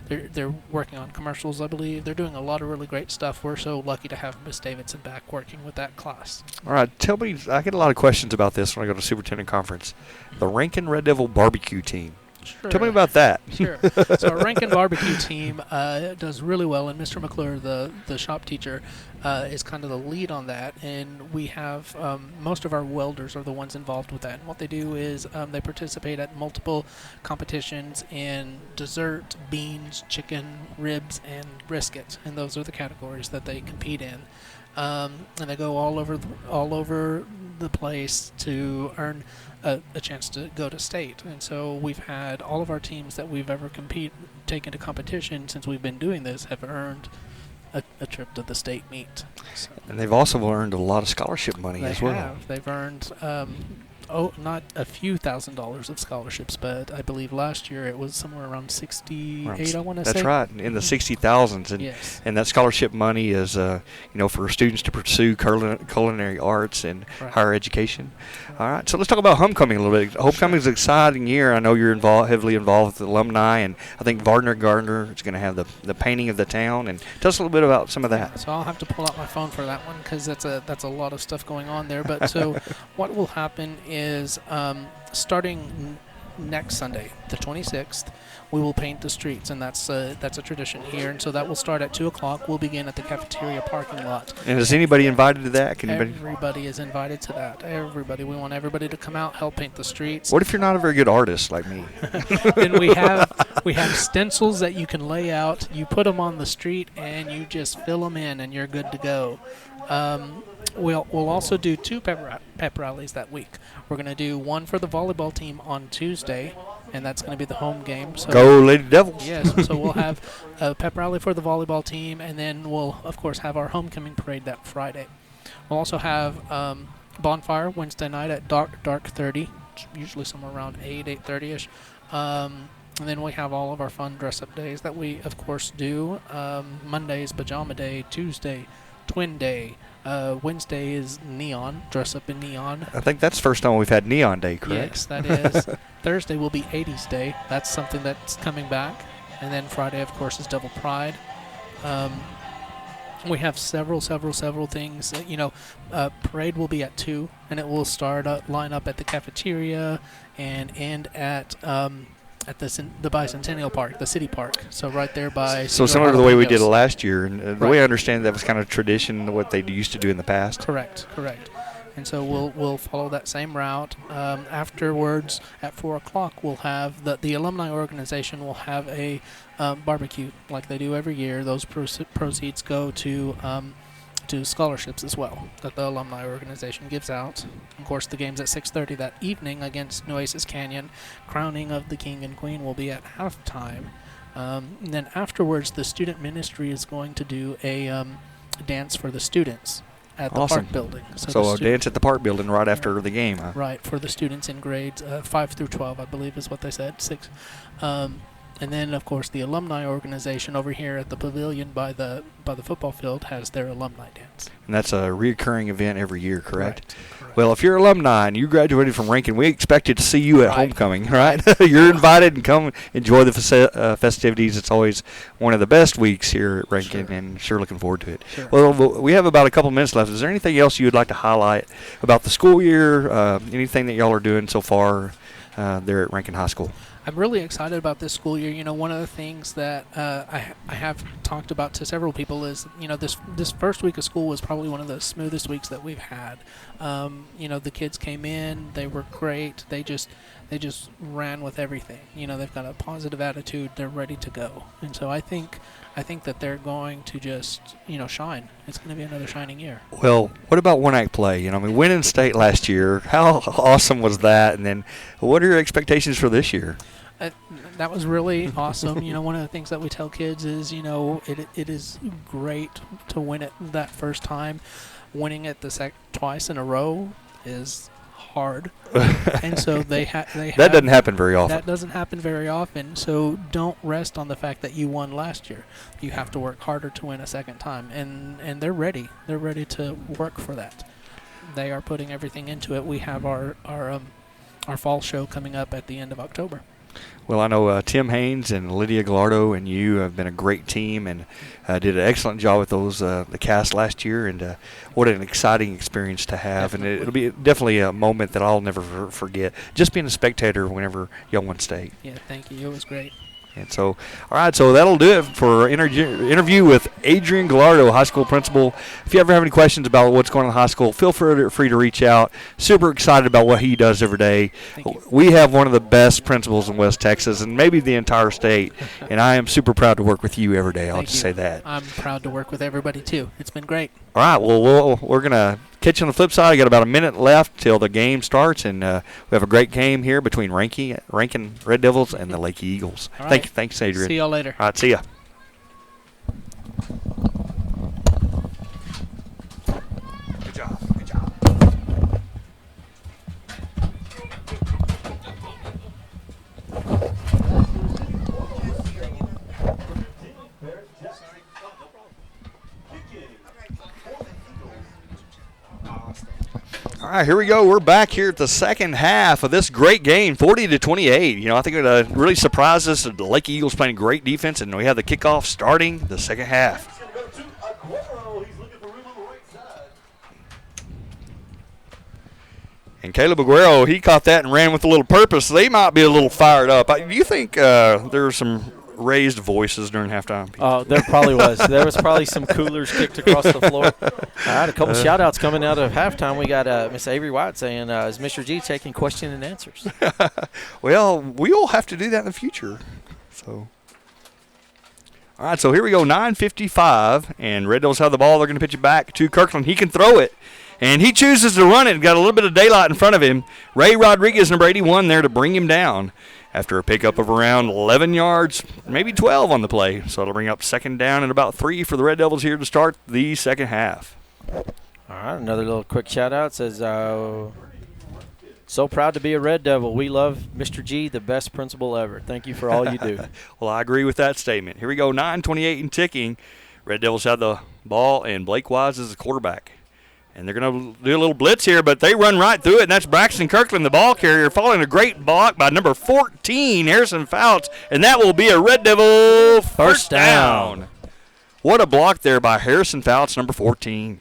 they're working on commercials, I believe. They're doing a lot of really great stuff. We're so lucky to have Miss Davidson back working with that class. All right, tell me, I get a lot of questions about this when I go to superintendent conference. The Rankin Red Devil barbecue team. Sure. Tell me about that. Sure. So our Rankin barbecue team does really well, and Mr. McClure, the shop teacher, is kind of the lead on that. And we have most of our welders are the ones involved with that. And what they do is they participate at multiple competitions in dessert, beans, chicken, ribs, and brisket. And those are the categories that they compete in. And they go all over the place to earn a chance to go to state. And so we've had all of our teams that we've ever taken to competition since we've been doing this have earned a trip to the state meet. So And they've also earned a lot of scholarship money as well. They've earned not a few $1,000s of scholarships, but I believe last year it was somewhere around 68. I want to say. That's right, in the 60,000s, and Yes. and that scholarship money is for students to pursue culinary arts and Right. higher education. All right, so let's talk about homecoming a little bit. Homecoming is an exciting year. I know you're heavily involved with the alumni, and I think Gardner is going to have the painting of the town. And tell us a little bit about some of that. So I'll have to pull out my phone for that one because that's a lot of stuff going on there. But so what will happen is starting next Sunday, the 26th, we will paint the streets, and that's a tradition here. And so that will start at 2 o'clock. We'll begin at the cafeteria parking lot. And is anybody invited to that? Everybody is invited to that. Everybody. We want everybody to come out, help paint the streets. What if you're not a very good artist like me? Then we have stencils that you can lay out. You put them on the street, and you just fill them in, and you're good to go. We'll also do 2 pep rallies that week. We're going to do one for the volleyball team on Tuesday, and that's going to be the home game. So Go Lady Devils. Yes, so we'll have a pep rally for the volleyball team, and then we'll, of course, have our homecoming parade that Friday. We'll also have bonfire Wednesday night at dark 30, usually somewhere around 8:30ish. And then we have all of our fun dress-up days that we, of course, do. Monday's pajama day, Tuesday, twin day. Wednesday is neon, dress up in neon. I think that's the first time we've had Neon Day, correct? Yes, that is. Thursday will be 80s Day. That's something that's coming back. And then Friday, of course, is Double Pride. We have several things. Parade will be at 2, and it will line up at the cafeteria and end at the Bicentennial Park, the city park. So right there by. So similar to the way we did it last year, and the way I understand that was kind of tradition, what they used to do in the past. Correct. And so we'll follow that same route. Afterwards, at 4 o'clock, we'll have the alumni organization will have a barbecue like they do every year. Those proceeds go to scholarships as well that the alumni organization gives out. Of course, the game's at 6:30 that evening against Nueces Canyon. Crowning of the king and queen will be at halftime. And then afterwards, the student ministry is going to do a dance for the students at the Awesome. park building. So a dance at the park building right after the game, huh? Right, for the students in grades 5 through 12, I believe is what they said, 6. And then, of course, the alumni organization over here at the pavilion by the football field has their alumni dance. And that's a recurring event every year, correct? Correct. Well, if you're alumni and you graduated from Rankin, we expected to see you at homecoming, right? You're invited and come enjoy the festivities. It's always one of the best weeks here at Rankin, and sure looking forward to it. Sure. Well, we have about a couple minutes left. Is there anything else you would like to highlight about the school year, anything that y'all are doing so far there at Rankin High School? I'm really excited about this school year. One of the things that I have talked about to several people is, this first week of school was probably one of the smoothest weeks that we've had. The kids came in, they were great. They just ran with everything. They've got a positive attitude. They're ready to go. And so I think that they're going to just, shine. It's going to be another shining year. Well, what about one-act play? Winning state last year, how awesome was that? And then what are your expectations for this year? That was really awesome. One of the things that we tell kids is, it is great to win it that first time. Winning it twice in a row is hard, and so that doesn't happen very often. That doesn't happen very often. So don't rest on the fact that you won last year. You have to work harder to win a second time, and they're ready. They're ready to work for that. They are putting everything into it. We have our fall show coming up at the end of October. Well, I know Tim Haynes and Lydia Gallardo and you have been a great team and did an excellent job with those the cast last year, and what an exciting experience to have. Definitely. And it'll be definitely a moment that I'll never forget, just being a spectator whenever y'all won state. Yeah, thank you. It was great. And so, all right, so that'll do it for our interview with Adrian Gallardo, high school principal. If you ever have any questions about what's going on in the high school, feel free to reach out. Super excited about what he does every day. We have one of the best principals in West Texas and maybe the entire state, and I am super proud to work with you every day. I'll just say that. I'm proud to work with everybody, too. It's been great. All right, well, we're going to catch you on the flip side. I got about a minute left till the game starts, and we have a great game here between Rankin Red Devils and the Leakey Eagles. All right. Thanks, Adrian. See y'all later. All right, see ya. Good job. right, here we go. We're back here at the second half of this great game, 40-28. You know, I think it really surprised us. The Leakey Eagles playing great defense, and we have the kickoff starting the second half. He's going to go to Aguero. He's looking for room on the right side. And Caleb Aguero, he caught that and ran with a little purpose. They might be a little fired up. Do you think there were some raised voices during halftime? Oh, there probably was. There was probably some coolers kicked across the floor. All right, a couple shout-outs coming out of halftime. We got Miss Avery White saying, is Mr. G taking question and answers? Well, we will have to do that in the future. So, all right, so here we go, 9:55, and Red Devils have the ball. They're going to pitch it back to Kirkland. He can throw it, and he chooses to run it. Got a little bit of daylight in front of him. Ray Rodriguez, number 81, there to bring him down after a pickup of around 11 yards, maybe 12 on the play. So it'll bring up second down and about 3 for the Red Devils here to start the second half. All right, another little quick shout-out says, so proud to be a Red Devil. We love Mr. G, the best principal ever. Thank you for all you do. Well, I agree with that statement. Here we go, 9:28 and ticking. Red Devils have the ball, and Blake Wise is the quarterback. And they're going to do a little blitz here, but they run right through it, and that's Braxton Kirkland, the ball carrier, following a great block by number 14, Harrison Fouts, and that will be a Red Devil first down. What a block there by Harrison Fouts, number 14.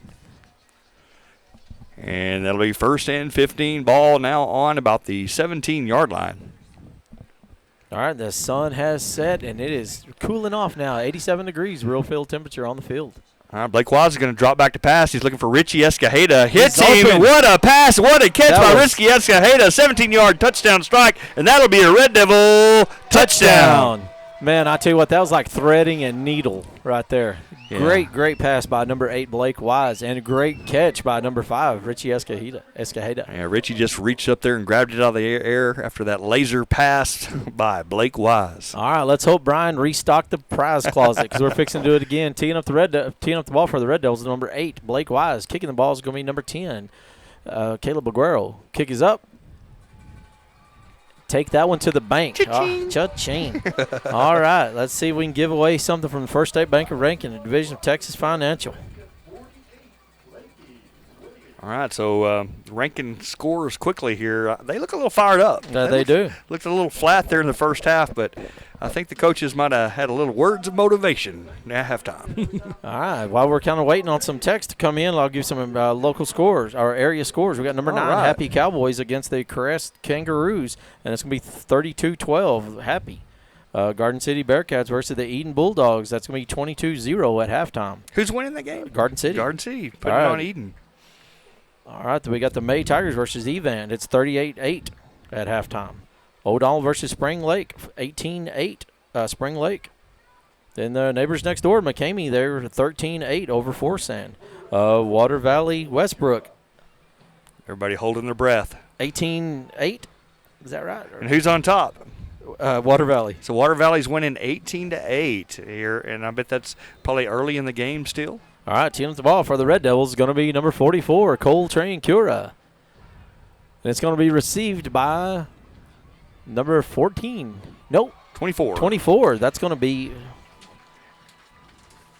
And that'll be first and 15, ball now on about the 17-yard line. All right, the sun has set, and it is cooling off now. 87 degrees, real field temperature on the field. All right, Blake Wise is going to drop back to pass. He's looking for Richie Escajeda. Hits He's him. open. What a pass. What a catch by Richie Escajeda. 17-yard touchdown strike, and that'll be a Red Devil touchdown. Man, I tell you what, that was like threading a needle right there. Yeah. Great pass by number 8, Blake Wise, and a great catch by number 5, Richie Escajeda. Yeah, Richie just reached up there and grabbed it out of the air after that laser pass by Blake Wise. All right, let's hope Brian restocked the prize closet because we're fixing to do it again. Teeing up the ball for the Red Devils, number 8, Blake Wise. Kicking the ball is going to be number 10, Caleb Aguero. Kick is up. Take that one to the bank. Cha-ching. Cha-ching. All right, let's see if we can give away something from the First State Bank of Rankin, the Division of Texas Financial. All right, so Rankin scores quickly here. They look a little fired up. They do. Looked a little flat there in the first half, but I think the coaches might have had a little words of motivation at halftime. All right, while we're kind of waiting on some text to come in, I'll give some local scores, our area scores. We got number 9, right. Happy Cowboys against the Crest Kangaroos, and it's going to be 32-12, Happy. Garden City Bearcats versus the Eden Bulldogs. That's going to be 22-0 at halftime. Who's winning the game? Garden City. Garden City, putting All it right. on Eden. All right, then we got the May Tigers versus Evan. It's 38-8 at halftime. O'Donnell versus Spring Lake, 18-8, Spring Lake. Then the neighbors next door, McCamey, they're 13-8 over Forsan. Water Valley, Westbrook, Everybody holding their breath. 18-8. Is that right? And who's on top? Water Valley. So Water Valley's winning 18-8 here, and I bet that's probably early in the game still. All right, team with the ball for the Red Devils is going to be number 44, Coltrane Cura. And it's going to be received by number 14. Nope. 24. 24. That's going to be.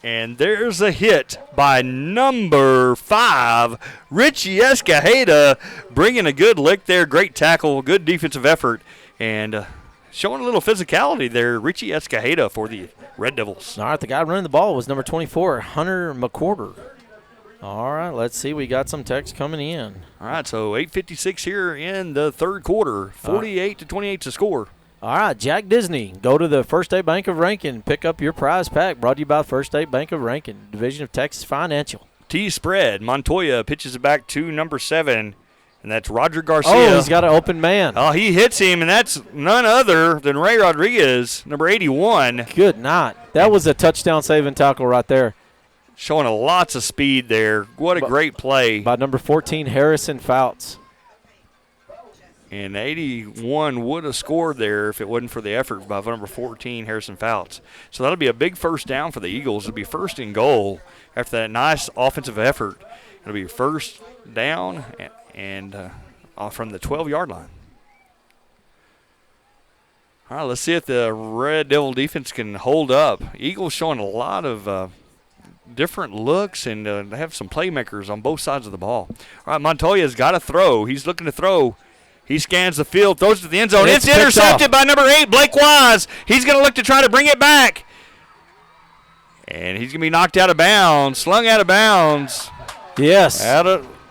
And there's a hit by number 5, Richie Escajeda, bringing a good lick there. Great tackle, good defensive effort, and showing a little physicality there. Richie Escajeda for the Red Devils. All right, the guy running the ball was number 24, Hunter McQuarter. All right, let's see. We got some text coming in. All right, so 8:56 here in the third quarter. 48-28 to score. All right, Jack Disney, go to the First State Bank of Rankin. Pick up your prize pack. Brought to you by First State Bank of Rankin, Division of Texas Financial. T-spread. Montoya pitches it back to number 7, and that's Roger Garcia. Oh, he's got an open man. Oh, he hits him, and that's none other than Ray Rodriguez, number 81. Good night. That was a touchdown-saving tackle right there. Showing lots of speed there. What a great play. By number 14, Harrison Fouts. And 81 would have scored there if it wasn't for the effort by number 14, Harrison Fouts. So that'll be a big first down for the Eagles. It'll be first and goal after that nice offensive effort. It'll be first down and from the 12-yard line. All right, let's see if the Red Devil defense can hold up. Eagles showing a lot of different looks, and they have some playmakers on both sides of the ball. All right, Montoya's got to throw. He's looking to throw. He scans the field, throws to the end zone. It's intercepted by number 8, Blake Wise. He's going to look to try to bring it back. And he's going to be knocked out of bounds, slung out of bounds. Yes.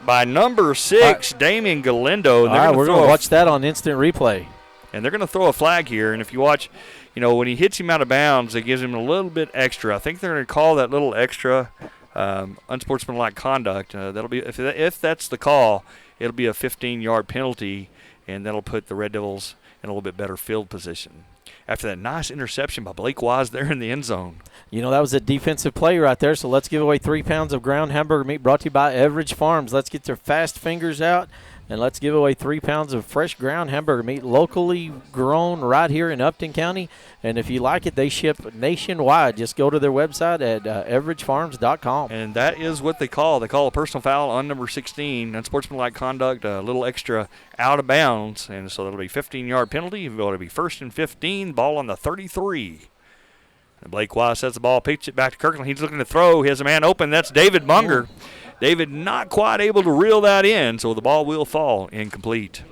By number 6, Damian Galindo. All right, we're going to watch that on instant replay. And they're going to throw a flag here. And if you watch, when he hits him out of bounds, it gives him a little bit extra. I think they're going to call that little extra unsportsmanlike conduct. That'll be if that's the call, it'll be a 15-yard penalty, and that'll put the Red Devils in a little bit better field position. After that nice interception by Blake Wise there in the end zone. That was a defensive play right there, so let's give away 3 pounds of ground hamburger meat brought to you by Everidge Farms. Let's get their fast fingers out, and let's give away 3 pounds of fresh ground hamburger meat, locally grown right here in Upton County. And if you like it, they ship nationwide. Just go to their website at everidgefarms.com. And that is what they call. They call a personal foul on number 16, unsportsmanlike conduct, a little extra out of bounds. And so that'll be a 15-yard penalty. It'll be 1st and 15, ball on the 33. And Blake Wise sets the ball, pitches it back to Kirkland. He's looking to throw. He has a man open. That's David Munger. David not quite able to reel that in, so the ball will fall incomplete.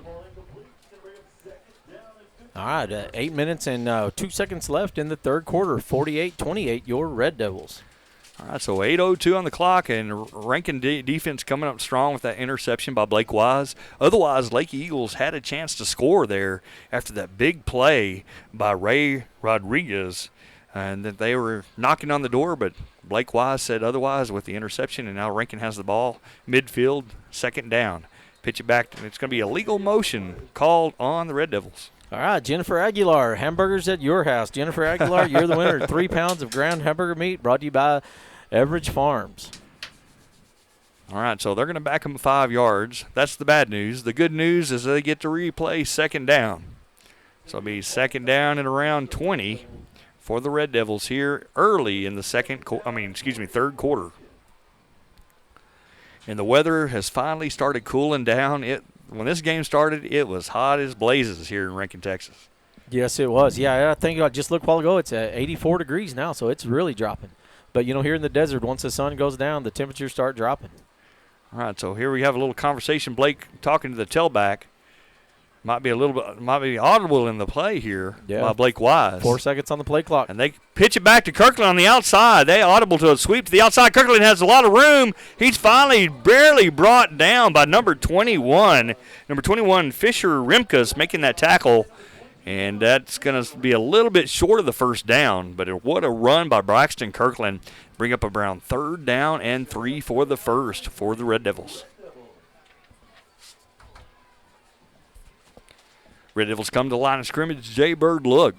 All right, 8 minutes and 2 seconds left in the third quarter. 48-28, your Red Devils. All right, so 8:02 on the clock, and Rankin defense coming up strong with that interception by Blake Wise. Otherwise, Leakey Eagles had a chance to score there after that big play by Ray Rodriguez, and that they were knocking on the door, but Blake Wise said otherwise with the interception, and now Rankin has the ball midfield, 2nd down. Pitch it back, and it's going to be a legal motion called on the Red Devils. All right, Jennifer Aguilar, hamburgers at your house. Jennifer Aguilar, you're the winner. 3 pounds of ground hamburger meat brought to you by Everidge Farms. All right, so they're going to back them 5 yards. That's the bad news. The good news is they get to replay 2nd down. So it'll be 2nd down and around 20 for the Red Devils here early in the third quarter. And the weather has finally started cooling down. When this game started, it was hot as blazes here in Rankin, Texas. Yes, it was. Yeah, I think I just looked a while ago. It's at 84 degrees now, so it's really dropping. But, here in the desert, once the sun goes down, the temperatures start dropping. All right, so here we have a little conversation. Blake talking to the tailback. Might be audible in the play here by Blake Wise. 4 seconds on the play clock. And they pitch it back to Kirkland on the outside. They audible to a sweep to the outside. Kirkland has a lot of room. He's finally barely brought down by number 21. Number 21, Fisher Rimkus, making that tackle. And that's going to be a little bit short of the 1st down. But what a run by Braxton Kirkland. Bring up around 3rd down and 3 for the 1st for the Red Devils. Red Devils come to the line of scrimmage. Jay Bird look.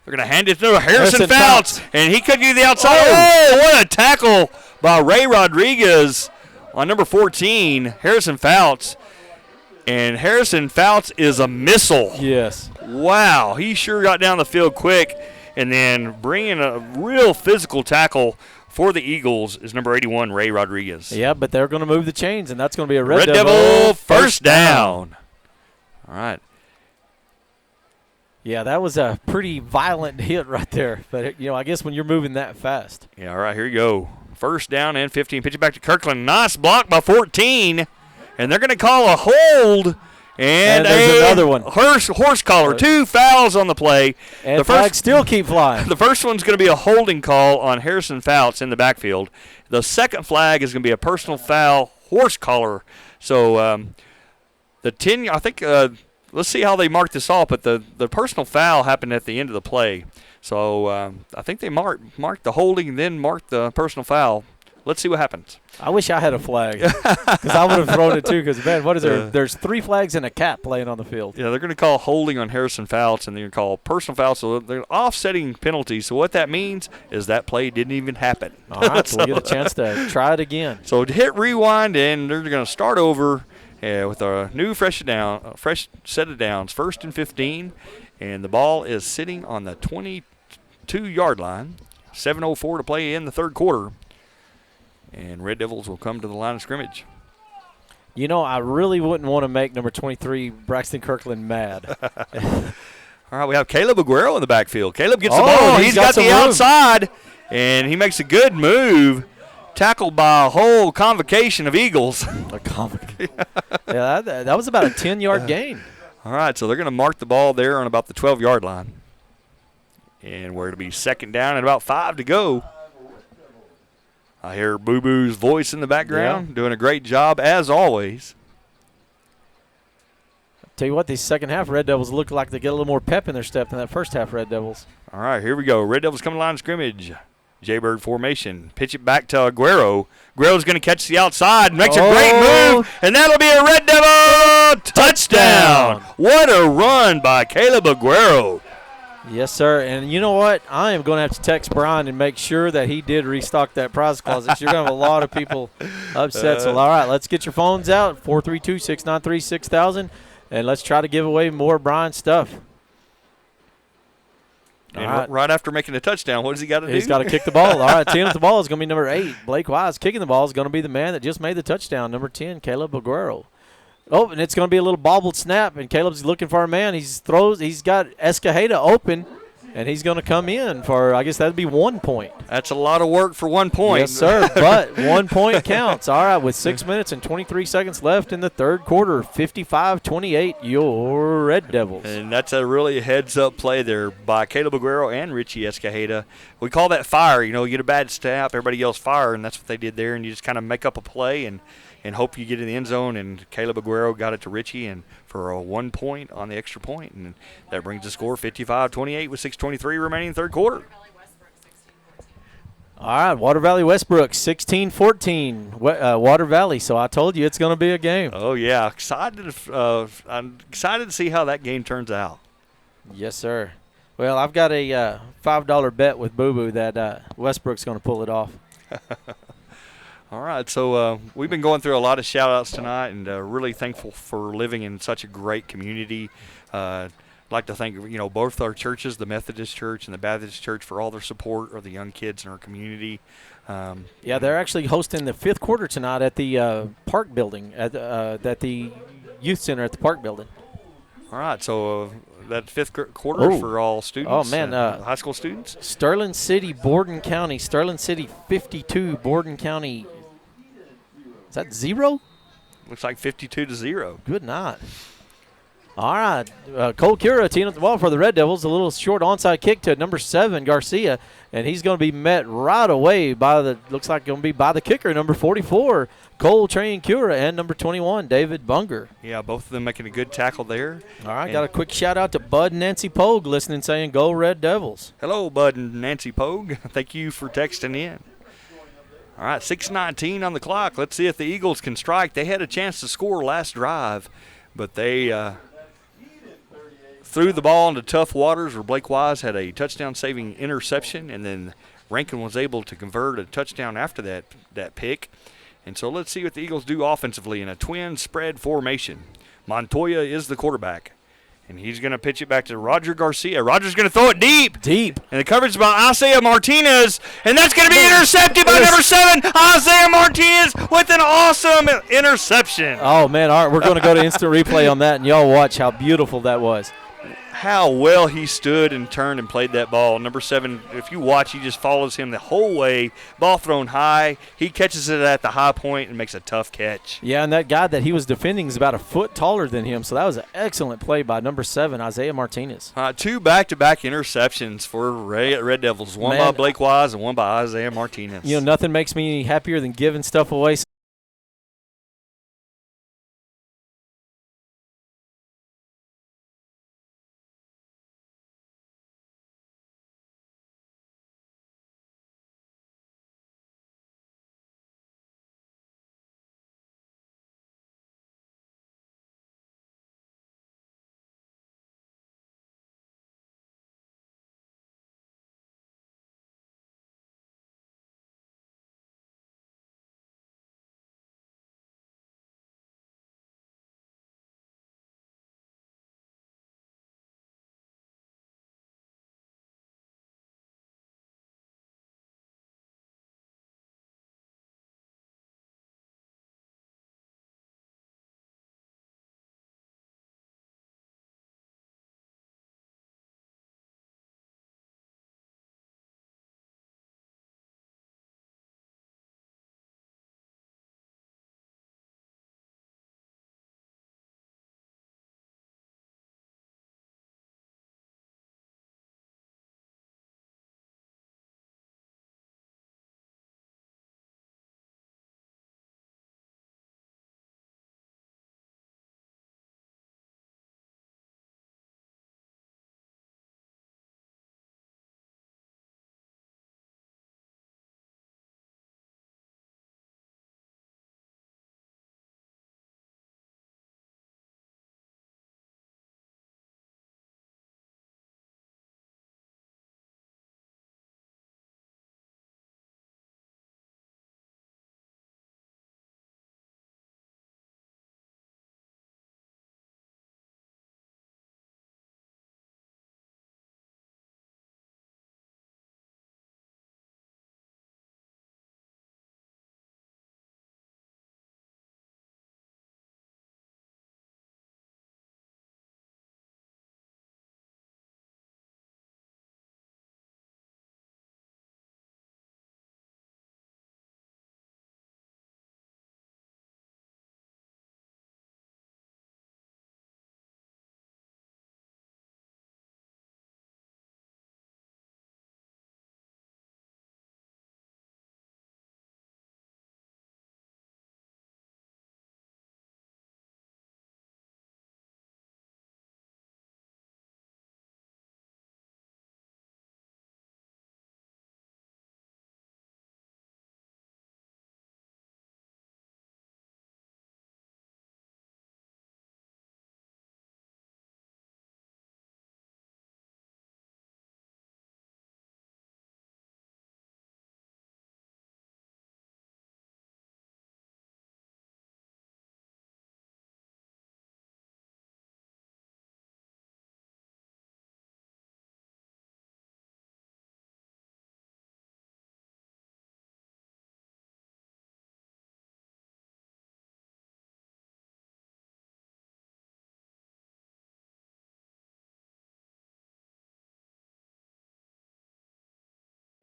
They're going to hand it to Harrison Fouts, and he could get the outside. Oh, what a tackle by Ray Rodriguez on number 14, Harrison Fouts. And Harrison Fouts is a missile. Yes. Wow, he sure got down the field quick. And then bringing a real physical tackle for the Eagles is number 81, Ray Rodriguez. Yeah, but they're going to move the chains, and that's going to be a Red Devil first down. All right. Yeah, that was a pretty violent hit right there. But, I guess when you're moving that fast. Yeah, all right, here you go. 1st down and 15. Pitch it back to Kirkland. Nice block by 14. And they're going to call a hold. And there's another one. Horse collar. 2 fouls on the play. And the flags still keep flying. The first one's going to be a holding call on Harrison Fouts in the backfield. The second flag is going to be a personal foul, horse collar. So the 10, I think, let's see how they mark this off. But the personal foul happened at the end of the play. So I think they marked the holding and then marked the personal foul. Let's see what happens. I wish I had a flag because I would have thrown it too because, man, what is there? There's 3 flags and a cat playing on the field. Yeah, they're going to call holding on Harrison Fouts, and they're going to call personal foul. So they're offsetting penalties. So what that means is that play didn't even happen. All right, so we get a chance to try it again. So hit rewind, and they're going to start over with a new fresh set of downs, 1st and 15, and the ball is sitting on the 22-yard line. 7:04 to play in the third quarter. And Red Devils will come to the line of scrimmage. I really wouldn't want to make number 23, Braxton Kirkland, mad. All right, we have Caleb Aguero in the backfield. Caleb gets the ball. He's got the outside. And he makes a good move, tackled by a whole convocation of Eagles. Yeah, that was about a 10-yard gain. All right, so they're going to mark the ball there on about the 12-yard line. And we're going to be second down and about 5 to go. I hear Boo Boo's voice in the background, doing a great job as always. Tell you what, these second half Red Devils look like they get a little more pep in their step than that first half Red Devils. All right, here we go. Red Devils coming to line of scrimmage. Jaybird formation. Pitch it back to Aguero. Aguero's going to catch the outside. Makes a great move, and that'll be a Red Devil touchdown. What a run by Caleb Aguero. Yes, sir. And you know what? I am going to have to text Brian and make sure that he did restock that prize closet. You're going to have a lot of people upset. So, all right, let's get your phones out, 432-693-6000, and let's try to give away more Brian stuff. And right after making a touchdown, what does he got to do? He's got to kick the ball. All right, 10 with the ball is going to be number 8. Blake Wise kicking the ball is going to be the man that just made the touchdown, number 10, Caleb Aguero. Oh, and it's going to be a little bobbled snap, and Caleb's looking for a man. He's got Escajeda open, and he's going to come in for, I guess that would be 1 point. That's a lot of work for 1 point. Yes, sir, but 1 point counts. All right, with 6 minutes and 23 seconds left in the third quarter, 55-28, your Red Devils. And that's a really heads-up play there by Caleb Aguero and Richie Escajeda. We call that fire. You get a bad snap, everybody yells fire, and that's what they did there, and you just kind of make up a play and hope you get in the end zone. And Caleb Aguero got it to Richie and for a 1 point on the extra point, and that brings the score 55-28 with 6:23 remaining in the third quarter. All right, Water Valley Westbrook, 16-14, Water Valley. So I told you it's going to be a game. Oh, yeah. I'm excited to see how that game turns out. Yes, sir. Well, I've got a $5 bet with Boo Boo that Westbrook's going to pull it off. All right, so we've been going through a lot of shout-outs tonight, and really thankful for living in such a great community. I'd like to thank both our churches, the Methodist Church and the Baptist Church, for all their support of the young kids in our community. Yeah, they're actually hosting the fifth quarter tonight at the Park Building, at the Youth Center at the Park Building. All right, so that fifth quarter for all students. Oh, man. High school students. Sterling City, Borden County. Sterling City 52, Borden County. Is that 0? Looks like 52-0. Good night. All right. Cole Cura teeing up the ball for the Red Devils. A little short onside kick to number 7, Garcia. And he's going to be met right away by the kicker, number 44, Cole Train Cura, and number 21, David Bunger. Yeah, both of them making a good tackle there. All right, got a quick shout-out to Bud and Nancy Pogue listening, saying, "Go Red Devils." Hello, Bud and Nancy Pogue. Thank you for texting in. All right, 6:19 on the clock. Let's see if the Eagles can strike. They had a chance to score last drive, but they threw the ball into tough waters where Blake Wise had a touchdown-saving interception, and then Rankin was able to convert a touchdown after that pick. And so let's see what the Eagles do offensively in a twin spread formation. Montoya is the quarterback, and he's going to pitch it back to Roger Garcia. Roger's going to throw it deep. And the coverage by Isaiah Martinez, and that's going to be intercepted by number 7, Isaiah Martinez, with an awesome interception. Oh, man, all right, we're going to go to instant replay on that, and y'all watch how beautiful that was. How well he stood and turned and played that ball. Number 7, if you watch, he just follows him the whole way. Ball thrown high. He catches it at the high point and makes a tough catch. Yeah, and that guy that he was defending is about a foot taller than him, so that was an excellent play by number 7, Isaiah Martinez. 2 back-to-back interceptions for Red Devils, one by Blake Wise and one by Isaiah Martinez. Nothing makes me happier than giving stuff away.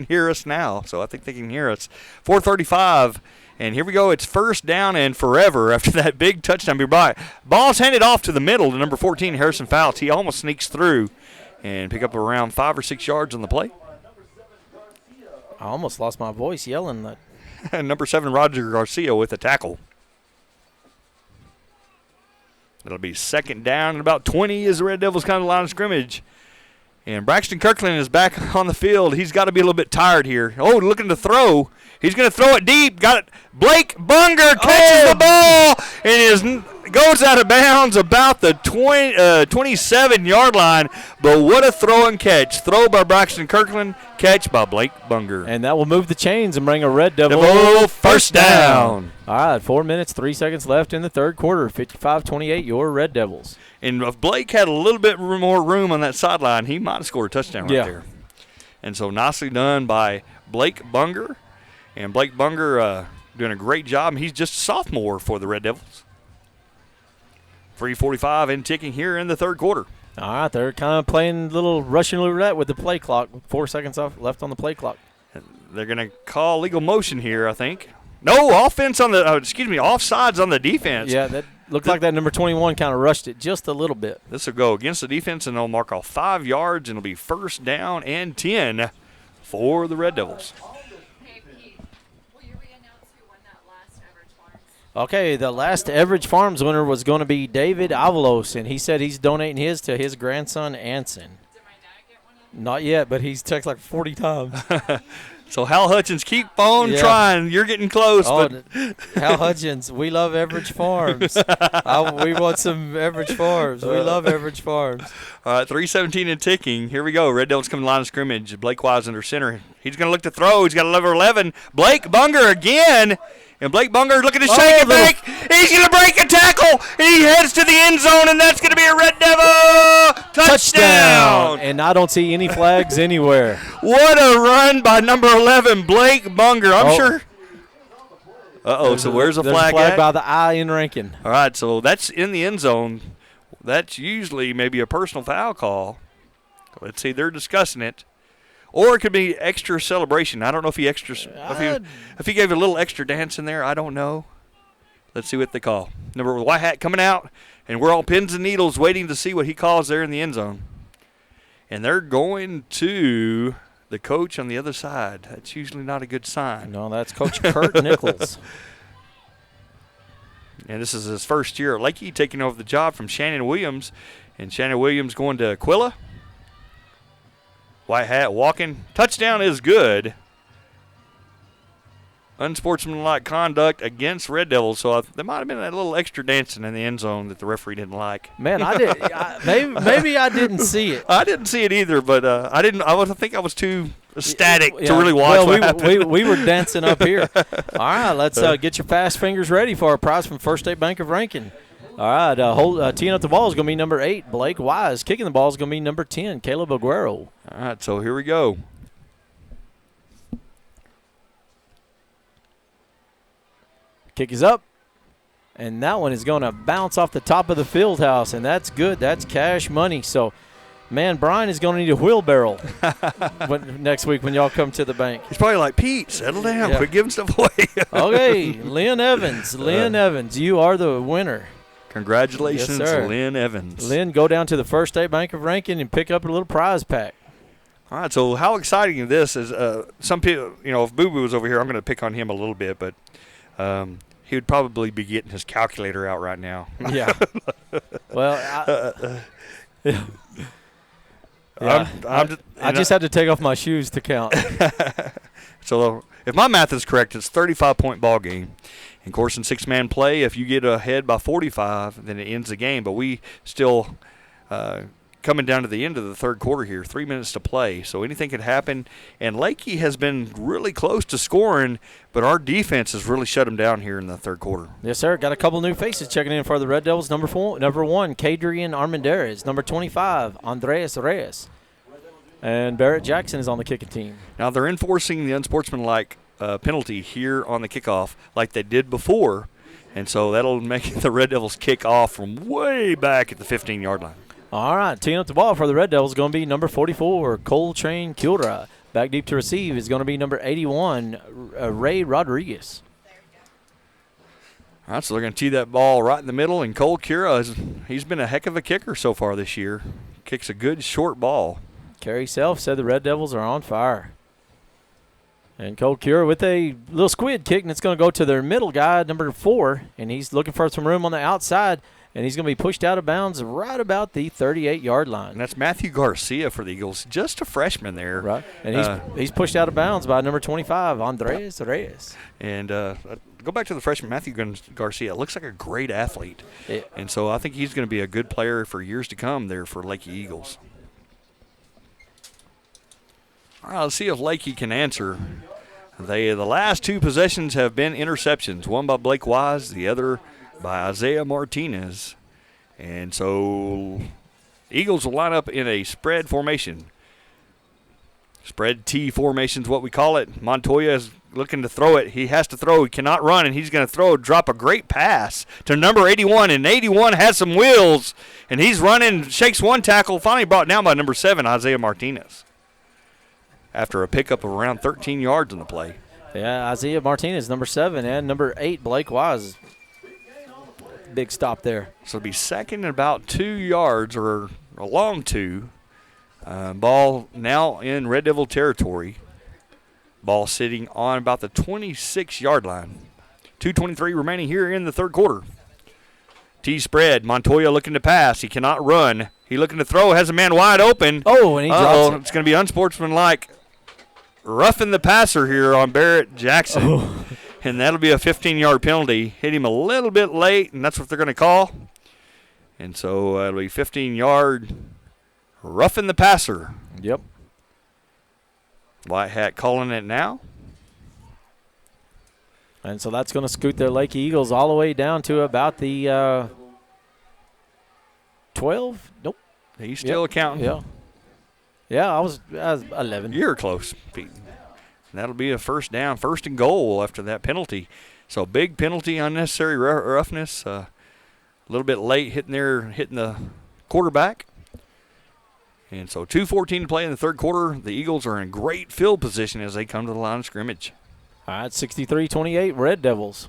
hear us now, so I think they can hear us. 4:35, and here we go. It's first down and forever after that big touchdown. Ball's handed off to the middle to number 14, Harrison Fouts. He almost sneaks through and pick up around 5 or 6 yards on the play. I almost lost my voice yelling that. Number 7, Roger Garcia with a tackle. It'll be second down and about 20 as the Red Devils kind of line of scrimmage. And Braxton Kirkland is back on the field. He's got to be a little bit tired here. Oh, looking to throw. He's going to throw it deep. Got it. Blake Bunger catches the ball and goes out of bounds about the 27-yard line. But what a throw and catch. Throw by Braxton Kirkland, catch by Blake Bunger. And that will move the chains and bring a Red Devil first down. All right, 4 minutes, 3 seconds left in the third quarter. 55-28, your Red Devils. And if Blake had a little bit more room on that sideline, he might have scored a touchdown right there. And so nicely done by Blake Bunger. And Blake Bunger doing a great job. He's just a sophomore for the Red Devils. 3:45 and ticking here in the third quarter. All right, they're kind of playing a little Russian roulette with the play clock. 4 seconds left on the play clock. They're going to call legal motion here, I think. No, offense on the offsides on the defense. Yeah, that looked like that number 21 kind of rushed it just a little bit. This will go against the defense, and they'll mark off 5 yards, and it'll be first down and 10 for the Red Devils. Hey, Pete, will you re-announce who won that last Average Farms? Okay, the last Everidge Farms winner was going to be David Avalos, and he said he's donating his to his grandson, Anson. Did my dad get one of them? Not yet, but he's texted like 40 times. So Hal Hutchins, keep on trying. You're getting close. Oh, but Hal Hutchins, we love Everidge Farms. We want some Everidge Farms. We love Everidge Farms. All right, 3:17 and ticking. Here we go. Red Devils coming to the line of scrimmage. Blake Wise under center. He's going to look to throw. He's got a level 11. Blake Bunger again. And Blake Bunger looking to shake it back. He's going to break a tackle. He heads to the end zone, and that's going to be a Red Devil touchdown. And I don't see any flags anywhere. What a run by number 11, Blake Bunger. I'm sure. So where's the flag flag at? by the eye in Rankin. All right, so that's in the end zone. That's usually maybe a personal foul call. Let's see, they're discussing it. Or it could be extra celebration. I don't know if if he gave a little extra dance in there. I don't know. Let's see what they call. Number white hat coming out, and we're all pins and needles waiting to see what he calls there in the end zone. And they're going to the coach on the other side. That's usually not a good sign. No, that's Coach Kurt Nichols. And this is his first year at Leakey, taking over the job from Shannon Williams. And Shannon Williams going to Aquila. White hat walking. Touchdown is good. Unsportsmanlike conduct against Red Devils. So there might have been a little extra dancing in the end zone that the referee didn't like. Man, maybe I didn't see it. I didn't see it either, but I think I was too ecstatic to really watch what happened. We were dancing up here. All right, let's get your fast fingers ready for our prize from First State Bank of Rankin. All right, teeing up the ball is going to be number 8, Blake Wise. Kicking the ball is going to be number 10, Caleb Aguero. All right, so here we go. Kick is up, and that one is going to bounce off the top of the field house, and that's good. That's cash money. So, man, Brian is going to need a wheelbarrow next week when y'all come to the bank. He's probably like, Pete, settle down. Quit giving stuff away. Okay, Lynn Evans. Lynn Evans, you are the winner. Congratulations, yes, sir. Lynn Evans. Lynn, go down to the First State Bank of Rankin and pick up a little prize pack. All right, so how exciting this is. Some people, if Boo Boo was over here, I'm going to pick on him a little bit, but he would probably be getting his calculator out right now. Yeah. Well, I just had to take off my shoes to count. So if my math is correct, it's 35-point ball game. And, of course, in six-man play, if you get ahead by 45, then it ends the game. But we still coming down to the end of the third quarter here, 3 minutes to play. So anything could happen. And Leakey has been really close to scoring, but our defense has really shut them down here in the third quarter. Yes, sir. Got a couple new faces checking in for the Red Devils. Number 1, Kadrian Armendariz. Number 25, Andreas Reyes. And Barrett Jackson is on the kicking team. Now they're enforcing the unsportsmanlike penalty here on the kickoff like they did before, and so that'll make the Red Devils kick off from way back at the 15-yard line. All right, teeing up the ball for the Red Devils is going to be number 44, Coltrane Kildra. Back deep to receive is going to be number 81, Ray Rodriguez. All right, so they're going to tee that ball right in the middle, and Cole Cura, he's been a heck of a kicker so far this year. Kicks a good short ball. Kerry Self said the Red Devils are on fire. And Cole Cura with a little squid kick, and it's going to go to their middle guy, number 4, and he's looking for some room on the outside, and he's going to be pushed out of bounds right about the 38-yard line. And that's Matthew Garcia for the Eagles, just a freshman there. Right, and he's pushed out of bounds by number 25, Andres Reyes. And go back to the freshman, Matthew Garcia. Looks like a great athlete. Yeah. And so I think he's going to be a good player for years to come there for Leakey Eagles. All right, let's see if Leakey can answer. The last 2 possessions have been interceptions, one by Blake Wise, the other by Isaiah Martinez. And so Eagles will line up in a spread formation. Spread T formation is what we call it. Montoya is looking to throw it. He has to throw. He cannot run, and he's going to drop a great pass to number 81. And 81 has some wheels, and he's running, shakes one tackle, finally brought down by number 7, Isaiah Martinez, after a pickup of around 13 yards in the play. Yeah, Isaiah Martinez, number 7, and number 8, Blake Wise. Big stop there. So it'll be second and about 2 yards, or a long 2. Ball now in Red Devil territory. Ball sitting on about the 26-yard line. 2:23 remaining here in the third quarter. T spread. Montoya looking to pass. He cannot run. He looking to throw. Has a man wide open. Oh, and he drops it. It's going to be unsportsmanlike. Roughing the passer here on Barrett Jackson. Oh. And that'll be a 15-yard penalty. Hit him a little bit late, and that's what they're going to call. And so it'll be 15-yard roughing the passer. Yep. White Hat calling it now. And so that's going to scoot their Leakey Eagles all the way down to about the 12. Nope. He's still counting. Yeah. Yeah, I was 11. You're close, Pete. And that'll be a first down, first and goal after that penalty. So big penalty, unnecessary roughness. A little bit late hitting the quarterback. And so 2:14 to play in the third quarter. The Eagles are in great field position as they come to the line of scrimmage. All right, 63-28, Red Devils.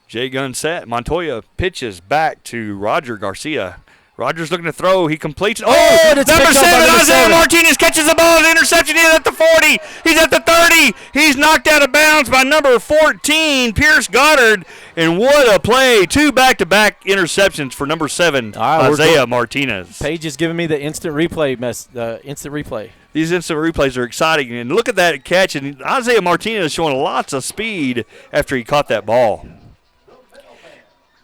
J gun set. Montoya pitches back to Roger Garcia. Rogers looking to throw. He completes. Oh, it's number picked up by 7, number Isaiah 7. Martinez catches the ball. An interception. He's at the 40. He's at the 30. He's knocked out of bounds by number 14, Pierce Goddard. And what a play. 2 back-to-back interceptions for number 7, Isaiah Martinez. Paige is giving me the instant replay replay. These instant replays are exciting. And look at that catch. And Isaiah Martinez showing lots of speed after he caught that ball.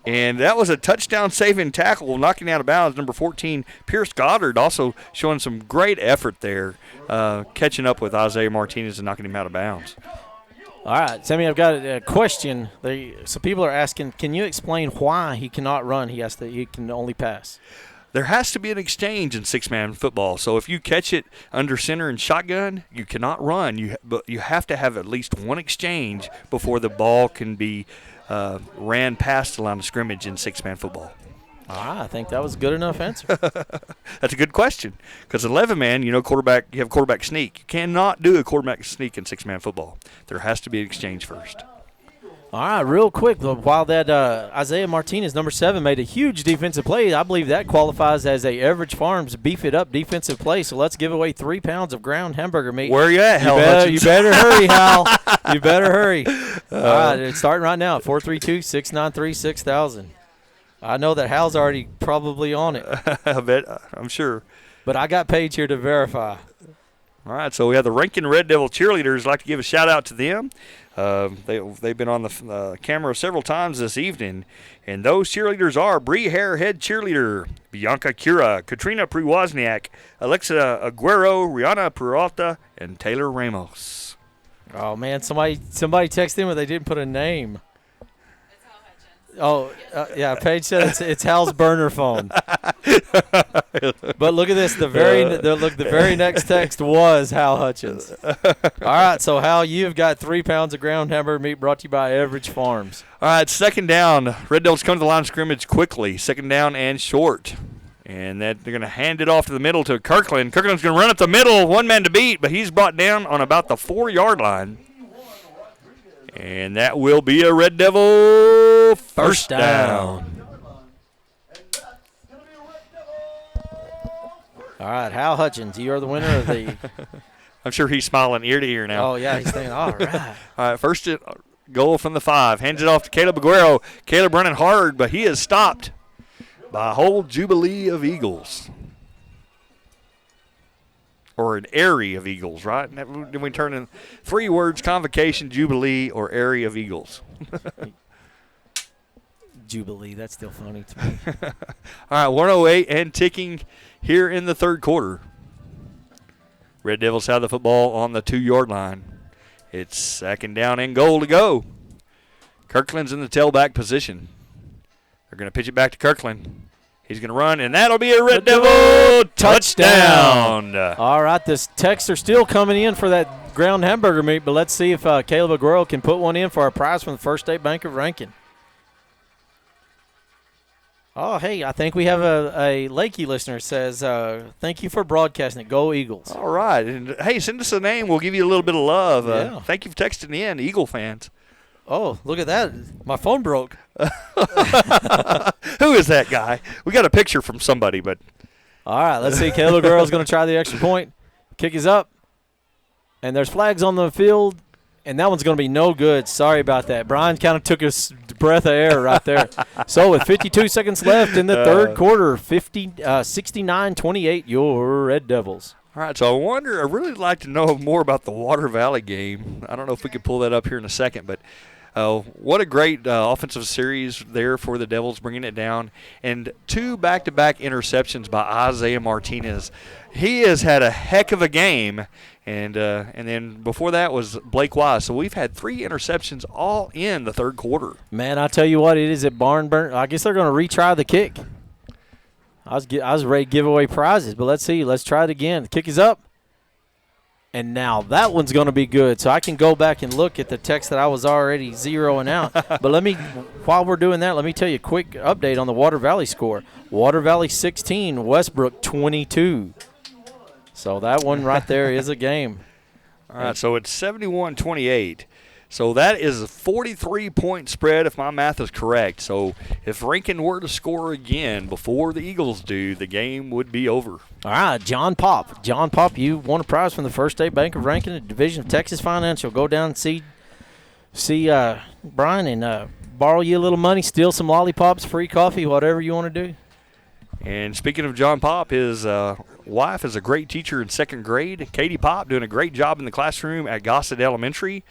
And that was a touchdown-saving tackle, knocking out of bounds. Number 14, Pierce Goddard, also showing some great effort there, catching up with Isaiah Martinez and knocking him out of bounds. All right, Sammy, I've got a question. So people are asking, can you explain why he cannot run? He can only pass. There has to be an exchange in six-man football. So if you catch it under center and shotgun, you cannot run. But you have to have at least one exchange before the ball can be ran past the line of scrimmage in six-man football. I think that was a good enough answer. That's a good question because 11-man, you have quarterback sneak. You cannot do a quarterback sneak in six-man football. There has to be an exchange first. All right, real quick, while that Isaiah Martinez, number 7, made a huge defensive play, I believe that qualifies as a Average Farms Beef It Up defensive play. So let's give away 3 pounds of ground hamburger meat. Where you at, Hal Hutchins? You better hurry, Hal. You better hurry. All right, it's starting right now, 432-693-6000. I know that Hal's already probably on it. I bet. I'm sure. But I got Paige here to verify. All right, so we have the Rankin Red Devil cheerleaders. I'd like to give a shout-out to them. They've been on the camera several times this evening, and those cheerleaders are Bree Hare, head cheerleader, Bianca Cura, Katrina Priwozniak, Alexa Aguero, Rihanna Peralta, and Taylor Ramos. Oh, man, somebody texted him, but they didn't put a name. Oh, yeah, Paige said it's Hal's burner phone. But look at this. The very next text was Hal Hutchins. All right, so Hal, you've got 3 pounds of ground hamburger meat brought to you by Average Farms. All right, second down. Red Devils come to the line of scrimmage quickly. Second down and short. And they're going to hand it off to the middle to Kirkland. Kirkland's going to run up the middle, one man to beat, but he's brought down on about the 4-yard line. And that will be a Red Devil first down. All right, Hal Hutchins, you are the winner of the. I'm sure he's smiling ear to ear now. Oh, yeah, he's thinking, all right. All right, first goal from the 5. Hands it off to Caleb Aguero. Caleb running hard, but he is stopped by a whole jubilee of Eagles. Or an area of Eagles, right? Then we turn in 3 words: convocation, jubilee, or area of Eagles. Jubilee, that's still funny to me. All right, 1:08 and ticking here in the third quarter. Red Devils have the football on the 2-yard line. It's 2nd down and goal to go. Kirkland's in the tailback position. They're going to pitch it back to Kirkland. He's going to run, and that'll be a Red Devil touchdown. All right, this texts are still coming in for that ground hamburger meat, but let's see if Caleb Aguero can put one in for our prize from the First State Bank of Rankin. Oh, hey, I think we have a Leakey listener says, thank you for broadcasting it. Go Eagles. All right. And, hey, send us a name. We'll give you a little bit of love. Yeah. Thank you for texting in, Eagle fans. Oh, look at that. My phone broke. Who is that guy? We got a picture from somebody, but. All right, let's see. Caleb Aguero's going to try the extra point. Kick is up. And there's flags on the field, and that one's going to be no good. Sorry about that. Brian kind of took a breath of air right there. So with 52 seconds left in the third quarter, 69-28, your Red Devils. All right, so I really like to know more about the Water Valley game. I don't know if we could pull that up here in a second, but what a great offensive series there for the Devils, bringing it down. And 2 back-to-back interceptions by Isaiah Martinez. He has had a heck of a game. And then before that was Blake Wise. So we've had 3 interceptions all in the third quarter. Man, I tell you what, it is at barn burn. I guess they're going to retry the kick. I was ready to give away prizes, but let's see. Let's try it again. The kick is up. And now that one's going to be good. So I can go back and look at the text that I was already zeroing out. But while we're doing that, let me tell you a quick update on the Water Valley score. Water Valley 16, Westbrook 22. So that one right there is a game. All right, so it's 71-28. So that is a 43-point spread if my math is correct. So if Rankin were to score again before the Eagles do, the game would be over. All right, John Pop. John Pop, you won a prize from the First State Bank of Rankin, the Division of Texas Financial. Go down and see Brian and borrow you a little money, steal some lollipops, free coffee, whatever you want to do. And speaking of John Pop, his wife is a great teacher in 2nd grade. Katie Pop doing a great job in the classroom at Gossett Elementary.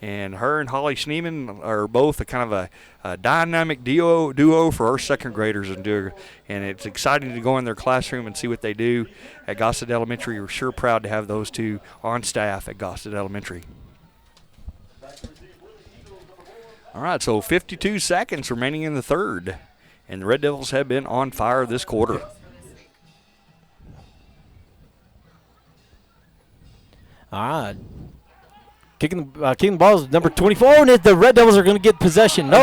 And her and Holly Schneeman are both a kind of a dynamic duo for our 2nd graders. And it's exciting to go in their classroom and see what they do at Gossett Elementary. We're sure proud to have those 2 on staff at Gossett Elementary. All right, so 52 seconds remaining in the third. And the Red Devils have been on fire this quarter. All right. Kicking the ball is number 24, and the Red Devils are going to get possession. No,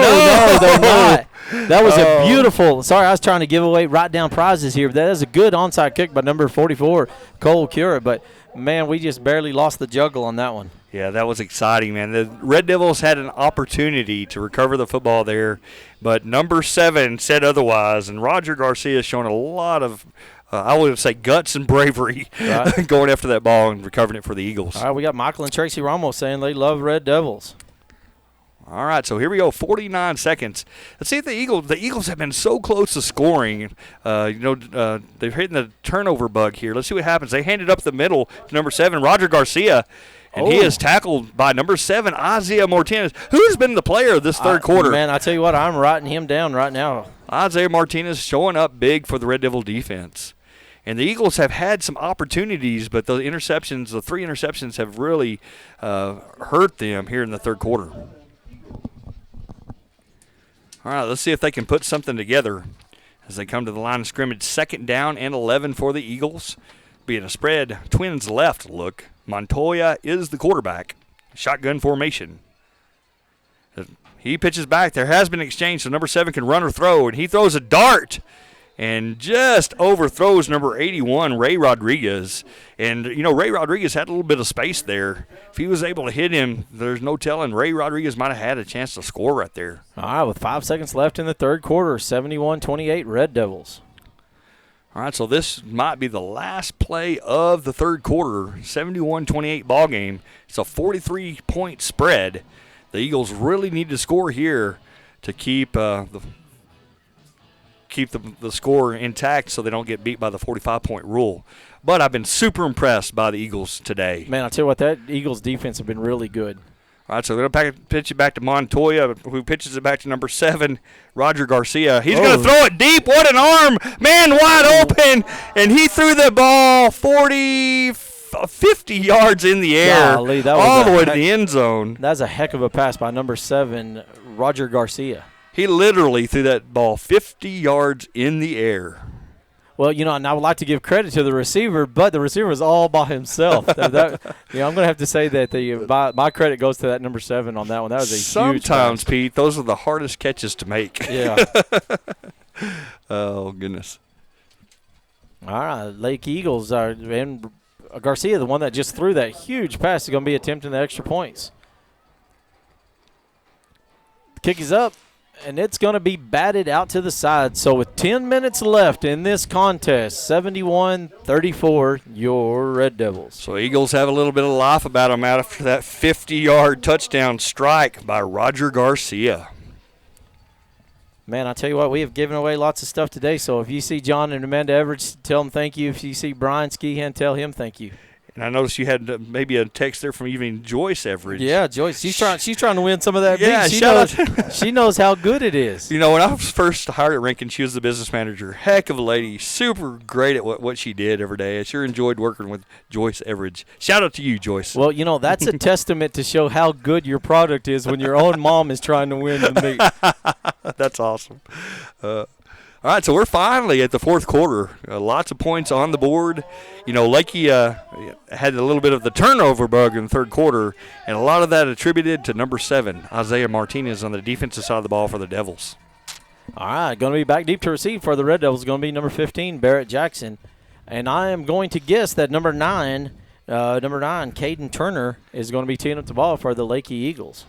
they're not. That was a beautiful – sorry, I was trying to give away write-down prizes here. But that is a good onside kick by number 44, Cole Cura. But, man, we just barely lost the juggle on that one. Yeah, that was exciting, man. The Red Devils had an opportunity to recover the football there, but number 7 said otherwise, and Roger Garcia showing a lot of I would say guts and bravery going after that ball and recovering it for the Eagles. All right, we got Michael and Tracy Ramos saying they love Red Devils. All right, so here we go, 49 seconds. Let's see if the Eagles have been so close to scoring. They're hitting the turnover bug here. Let's see what happens. They hand it up the middle to number 7, Roger Garcia, and he is tackled by number 7, Isaiah Martinez, who's been the player of this third quarter. Man, I tell you what, I'm writing him down right now. Isaiah Martinez showing up big for the Red Devil defense. And the Eagles have had some opportunities, but the 3 interceptions have really hurt them here in the third quarter. All right, let's see if they can put something together as they come to the line of scrimmage. 2nd down and 11 for the Eagles. Being a spread, Twins left look. Montoya is the quarterback. Shotgun formation. He pitches back. There has been an exchange, so number 7 can run or throw, and he throws a dart. and just overthrows number 81, Ray Rodriguez. And, Ray Rodriguez had a little bit of space there. If he was able to hit him, there's no telling. Ray Rodriguez might have had a chance to score right there. All right, with 5 seconds left in the third quarter, 71-28 Red Devils. All right, so this might be the last play of the third quarter, 71-28 ball game. It's a 43-point spread. The Eagles really need to score here to keep the score intact so they don't get beat by the 45-point rule. But I've been super impressed by the Eagles today. Man, I'll tell you what, that Eagles defense have been really good. All right, so they're going to pitch it back to Montoya, who pitches it back to number 7, Roger Garcia. He's going to throw it deep. What an arm. Man, wide open. And he threw the ball 50 yards in the air, Golly, that all was the way to the end zone. That's a heck of a pass by number 7, Roger Garcia. He literally threw that ball 50 yards in the air. Well, and I would like to give credit to the receiver, but the receiver was all by himself. I'm going to have to say that my credit goes to that number 7 on that one. That was a huge Sometimes, pass. Pete, those are the hardest catches to make. Yeah. Oh, goodness. All right, Lake Eagles and Garcia, the one that just threw that huge pass, is going to be attempting the extra points. The kick is up. And it's going to be batted out to the side. So with 10 minutes left in this contest, 71-34, your Red Devils. So Eagles have a little bit of life about them after that 50-yard touchdown strike by Roger Garcia. Man, I tell you what, we have given away lots of stuff today. So if you see John and Amanda Everett, tell them thank you. If you see Brian Skehan, tell him thank you. And I noticed you had maybe a text there from even Joyce Everett. Yeah, Joyce. She's trying to win some of that. Yeah, she knows how good it is. When I was first hired at Rankin, she was the business manager. Heck of a lady. Super great at what she did every day. I sure enjoyed working with Joyce Everett. Shout out to you, Joyce. Well, that's a testament to show how good your product is when your own mom is trying to win the meet. That's awesome. All right, so we're finally at the fourth quarter. Lots of points on the board. Leakey had a little bit of the turnover bug in the third quarter, and a lot of that attributed to number 7, Isaiah Martinez, on the defensive side of the ball for the Devils. All right, going to be back deep to receive for the Red Devils. Going to be number 15, Barrett Jackson. And I am going to guess that number 9, Caden Turner, is going to be teeing up the ball for the Leakey Eagles.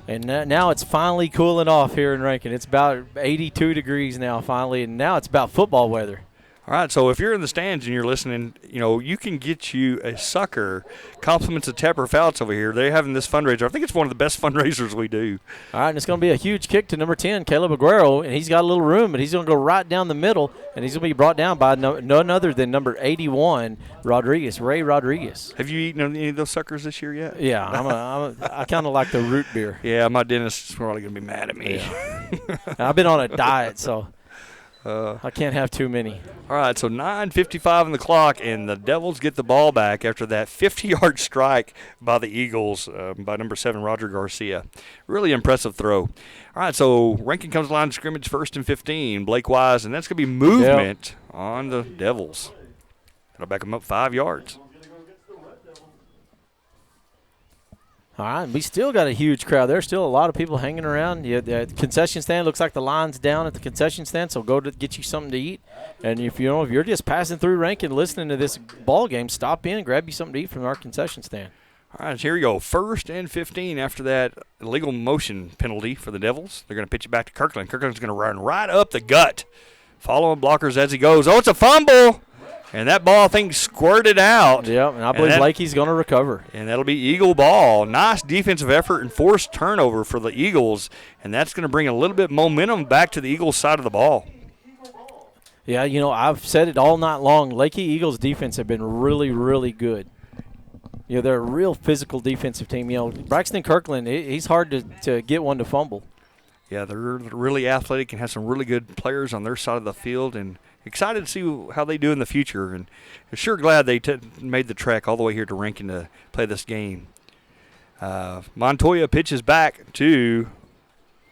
And now it's finally cooling off here in Rankin. It's about 82 degrees now finally, and now it's about football weather. All right, so if you're in the stands and you're listening, you can get you a sucker. Compliments of Tepper Fouts over here. They're having this fundraiser. I think it's one of the best fundraisers we do. All right, and it's going to be a huge kick to number 10, Caleb Aguero, and he's got a little room, but he's going to go right down the middle, and he's going to be brought down by none other than number 81, Ray Rodriguez. Have you eaten any of those suckers this year yet? Yeah, I kind of like the root beer. Yeah, my dentist is probably going to be mad at me. Yeah. I've been on a diet, so I can't have too many. All right, so 9:55 on the clock, and the Devils get the ball back after that 50-yard strike by the Eagles by number 7, Roger Garcia. Really impressive throw. All right, so Rankin comes to line of scrimmage, 1st and 15. Blake Wise, and that's going to be movement on the Devils. That'll back them up 5 yards. All right, we still got a huge crowd. There's still a lot of people hanging around. The concession stand looks like the line's down at the concession stand, so go to get you something to eat. And if you're just passing through Rankin listening to this ball game, stop in and grab you something to eat from our concession stand. All right, so here we go. 1st and 15 after that illegal motion penalty for the Devils. They're going to pitch it back to Kirkland. Kirkland's going to run right up the gut, following blockers as he goes. Oh, it's a fumble. And that ball, I think, squirted out. Yep, and I believe Leakey's going to recover. And that'll be Eagle ball. Nice defensive effort and forced turnover for the Eagles, and that's going to bring a little bit momentum back to the Eagles' side of the ball. Yeah, I've said it all night long. Leakey Eagles' defense have been really, really good. They're a real physical defensive team. Braxton Kirkland, he's hard to get one to fumble. Yeah, they're really athletic and have some really good players on their side of the field, and excited to see how they do in the future, and I'm sure glad they made the trek all the way here to Rankin to play this game. Montoya pitches back to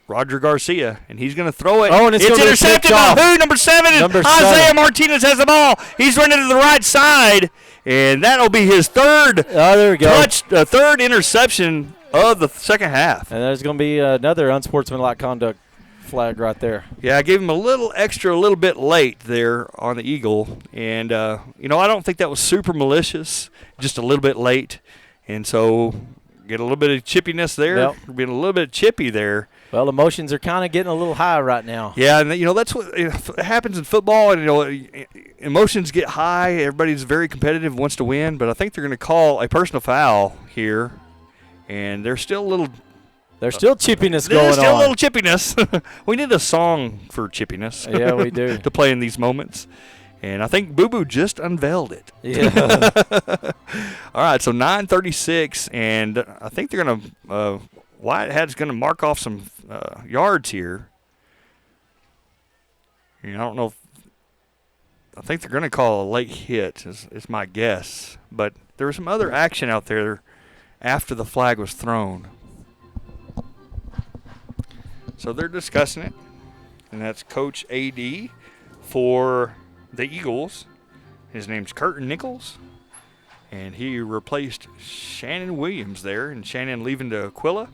Roger Garcia, and he's going to throw it. Oh, and it's intercepted by who? Number 7. Isaiah Martinez has the ball. He's running to the right side, and that'll be his third there we go. third interception of the second half. And there's going to be another unsportsmanlike conduct flag right there. Yeah, I gave him a little bit late there on the Eagle. And, I don't think that was super malicious, just a little bit late. And so get a little bit of chippiness there, Yep. being a little bit chippy there. Well, emotions are kind of getting a little high right now. Yeah, and that's what happens in football. And emotions get high. Everybody's very competitive, wants to win. But I think they're going to call a personal foul here, and there's still a little. There's still chippiness going on. There's still a little chippiness. We need a song for chippiness. Yeah, we do. To play in these moments. And I think Boo Boo just unveiled it. Yeah. All right, so 9:36, and I think they're going to Whitehead's going to mark off some yards here. I don't know. I think they're going to call a late hit is my guess. But there was some other action out there after the flag was thrown. So they're discussing it, and that's Coach AD for the Eagles. His name's Curtin Nichols, and he replaced Shannon Williams there, and Shannon leaving to Aquila.